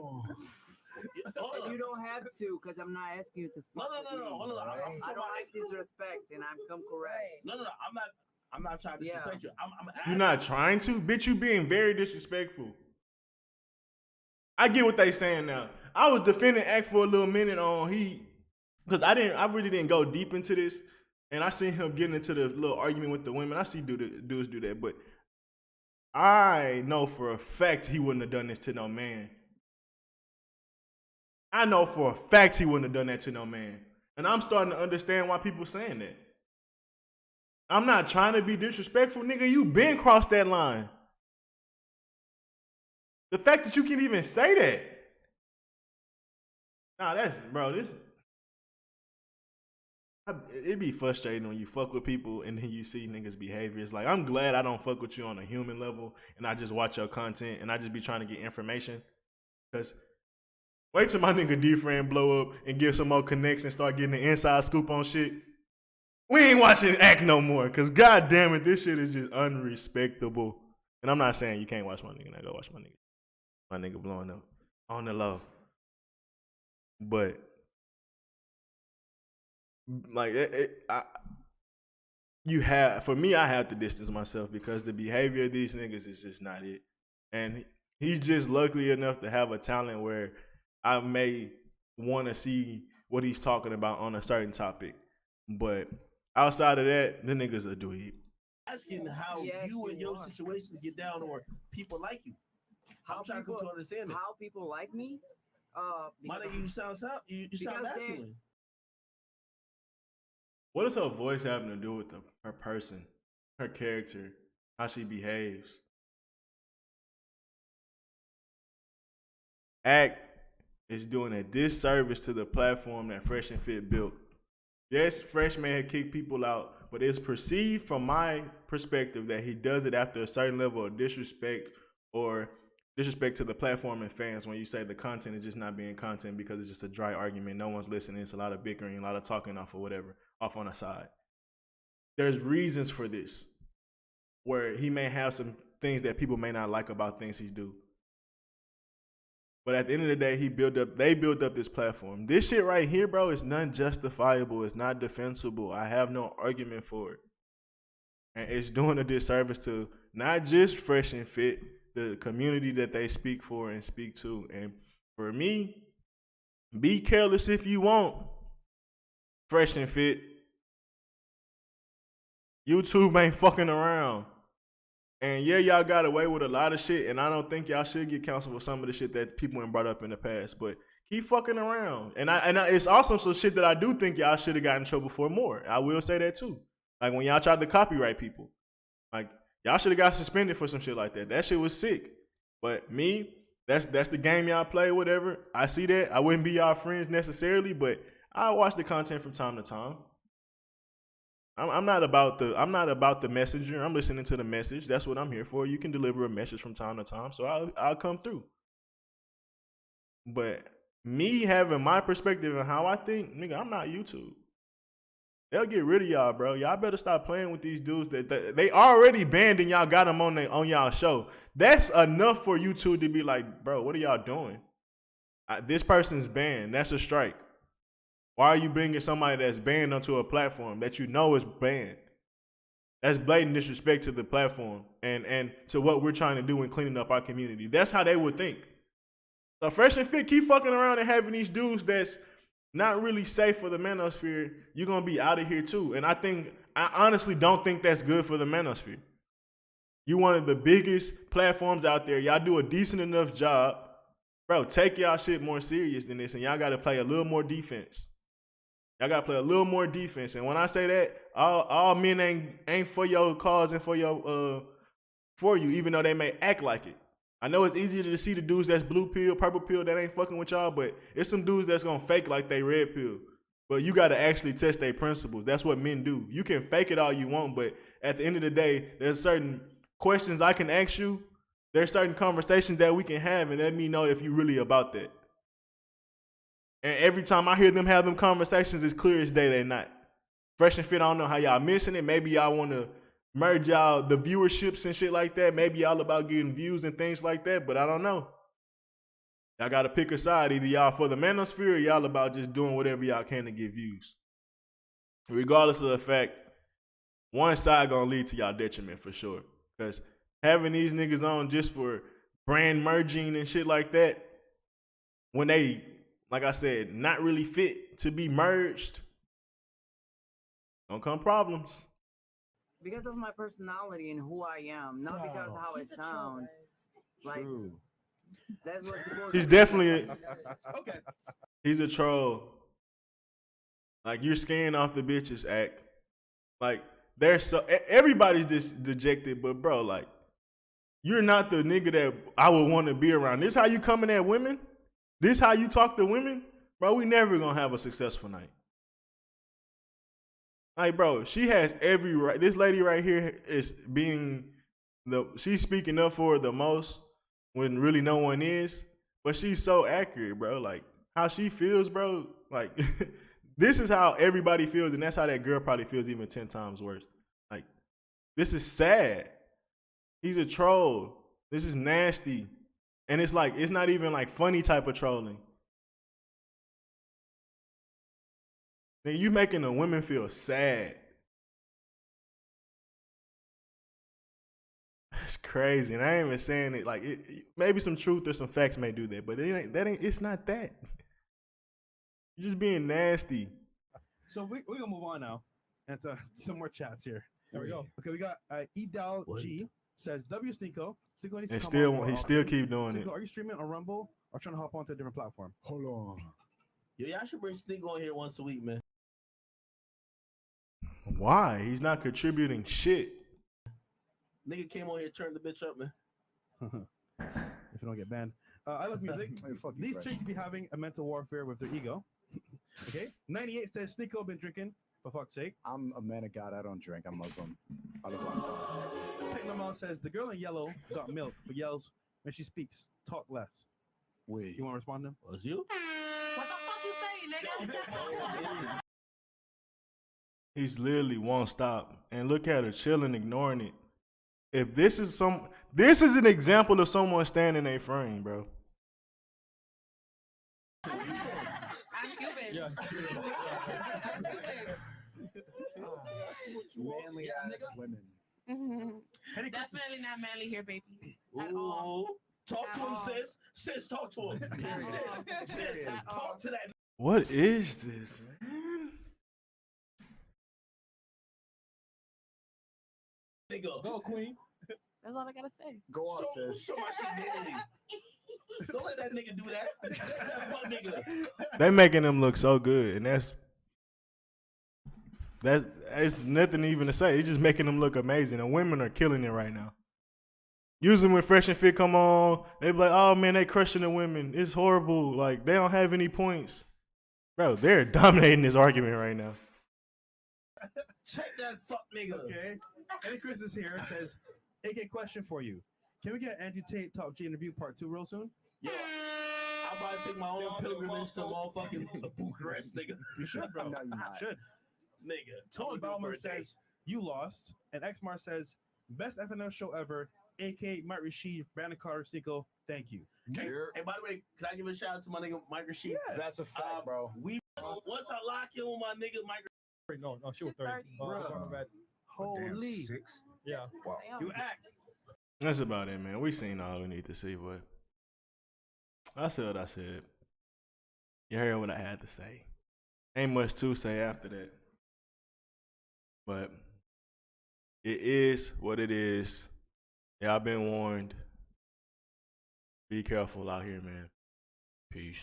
And you don't have to, because I'm not asking you to fuck No. Hold on. I don't like disrespect, and I'm come correct. No. I'm not trying to disrespect you. You're not trying to? Bitch, you being very disrespectful. I get what they saying now. I was defending Ak for a little minute on because I really didn't go deep into this, and I seen him getting into the little argument with the women. I see dudes do that, but I know for a fact he wouldn't have done this to no man. I know for a fact he wouldn't have done that to no man. And I'm starting to understand why people saying that. I'm not trying to be disrespectful, nigga. You been crossed that line. The fact that you can even say that. Nah, it be frustrating when you fuck with people and then you see niggas' behaviors. Like, I'm glad I don't fuck with you on a human level and I just watch your content and I just be trying to get information. Because wait till my nigga D-Friend blow up and get some more connects and start getting the inside scoop on shit. We ain't watching Ak no more. Because god damn it, this shit is just unrespectable. And I'm not saying you can't watch my nigga. Now go watch my nigga. My nigga blowing up on the low. But like for me, I have to distance myself because the behavior of these niggas is just not it. And he's just lucky enough to have a talent where I may want to see what he's talking about on a certain topic. But outside of that, the niggas a dweeb. Asking how you and your situations get down or people like you. I'm trying to understand it. How people like me? My nigga, you sound masculine. What does her voice having to do with her person, her character, how she behaves? Ak is doing a disservice to the platform that Fresh and Fit built. Yes, Freshman had kicked people out, but it's perceived from my perspective that he does it after a certain level of disrespect or disrespect to the platform and fans when you say the content is just not being content because it's just a dry argument. No one's listening. It's a lot of bickering, a lot of talking off or whatever, off on the side. There's reasons for this where he may have some things that people may not like about things he do. But at the end of the day, they built up this platform. This shit right here, bro, is not justifiable. It's not defensible. I have no argument for it. And it's doing a disservice to not just Fresh and Fit, the community that they speak for and speak to. And for me, be careless if you want. Fresh and Fit. YouTube ain't fucking around. And yeah, y'all got away with a lot of shit, and I don't think y'all should get canceled for some of the shit that people ain't brought up in the past. But keep fucking around. And it's also some shit that I do think y'all should have gotten in trouble for more. I will say that too. Like when y'all tried to copyright people. Like y'all should have got suspended for some shit like that. That shit was sick. But me, that's the game y'all play, whatever. I see that. I wouldn't be y'all friends necessarily, but I watch the content from time to time. I'm not about the messenger. I'm listening to the message. That's what I'm here for. You can deliver a message from time to time, so I'll come through. But me having my perspective and how I think, nigga, I'm not YouTube. They'll get rid of y'all, bro. Y'all better stop playing with these dudes that they already banned and y'all got them on y'all show. That's enough for YouTube to be like, bro, what are y'all doing? This person's banned. That's a strike. Why are you bringing somebody that's banned onto a platform that you know is banned? That's blatant disrespect to the platform and to what we're trying to do in cleaning up our community. That's how they would think. So Fresh and Fit keep fucking around and having these dudes that's not really safe for the manosphere. You're going to be out of here too. And I honestly don't think that's good for the manosphere. You one of the biggest platforms out there. Y'all do a decent enough job. Bro, take y'all shit more serious than this, and y'all got to play a little more defense. Y'all got to play a little more defense. And when I say that, all men ain't for your cause and for you, even though they may act like it. I know it's easier to see the dudes that's blue pill, purple pill that ain't fucking with y'all, but it's some dudes that's gonna fake like they red pill. But you gotta actually test their principles. That's what men do. You can fake it all you want, but at the end of the day, there's certain questions I can ask you. There's certain conversations that we can have, and let me know if you really about that. And every time I hear them have them conversations, it's clear as day they're not. Fresh and Fit, I don't know how y'all missing it. Maybe y'all want to merge y'all the viewerships and shit like that. Maybe y'all about getting views and things like that, but I don't know. Y'all got to pick a side. Either y'all for the manosphere or y'all about just doing whatever y'all can to get views. Regardless of the fact, one side going to lead to y'all detriment for sure. Because having these niggas on just for brand merging and shit like that, when they, like I said, not really fit to be merged, don't come problems. Because of my personality and who I am, not because of how I sound. Like, that's what's supposed He's to definitely okay. He's a troll. Like, you're scaring off the bitches act. Like, everybody's dejected, but bro, like, you're not the nigga that I would want to be around. This how you coming at women? This how you talk to women? Bro, we never gonna have a successful night. Like, bro, she has every right. This lady right here is she's speaking up for the most when really no one is. But she's so accurate, bro. Like, how she feels, bro. Like, this is how everybody feels, and that's how that girl probably feels even 10 times worse. Like, this is sad. He's a troll. This is nasty. And it's like, it's not even like funny type of trolling. Then you making the women feel sad. It's crazy. And I ain't even saying it like maybe some truth or some facts may do that, but it's not that. You're just being nasty. So we're gonna move on now and to some more chats here. There we go. Okay, we got Edal G says W Sneako. Sneako needs to And come still, on more he still often. keep doing Sneako, it. are you streaming on Rumble or trying to hop onto a different platform? Hold on. Yeah, y'all should bring Sneako on here once a week, man. Why? He's not contributing shit. Nigga came on here, turned the bitch up, man. If you don't get banned. I love music. These chicks be having a mental warfare with their ego. Okay. 98 says Sneako been drinking, for fuck's sake. I'm a man of God. I don't drink. I'm Muslim. I live on God. Technomal says the girl in yellow got milk, but yells when she speaks. Talk less. Wait. You want to respond to him? Was you? What the fuck you saying, nigga? He's literally won't stop. And look at her chilling, ignoring it. If this is an example of someone standing in a frame, bro. I'm Cuban. Yeah, Manly ass women. Definitely not manly here, baby. At all. Talk At to him, all. sis. Sis, talk to him. Sis, talk to that. What is this, man? Nigga. Go, Queen. That's all I gotta say. Go on, sis. Show my shit daily. Don't let that nigga do that. That fuck nigga. They making them look so good, and that's it's nothing even to say. It's just making them look amazing, and women are killing it right now. Usually when Fresh and Fit come on, they be like, "Oh man, they crushing the women. It's horrible. Like they don't have any points." Bro, they're dominating this argument right now. Check that fuck nigga. Okay. Eddie Chris is here. Says, AK question for you. Can we get Andrew Tate Top G interview part 2 real soon? Yeah. I'm about to take my own pilgrimage to motherfucking Bucharest, nigga. You should, bro. No, you should. Nigga. Tony Bauman says, you lost. And Xmar says, best FNL show ever. AK Mike Rashid, Brandon Carter, Sneako, thank you. Okay. And by the way, can I give a shout out to my nigga Mike Rashid? Yeah. That's a fact, bro. Once I lock in with my nigga Mike Rashid. No, she was 30. Holy. 6. Yeah. Wow. You act. That's about it, man. We seen all we need to see, but I said what I said. You heard what I had to say. Ain't much to say after that. But it is what it is. Y'all been warned. Be careful out here, man. Peace.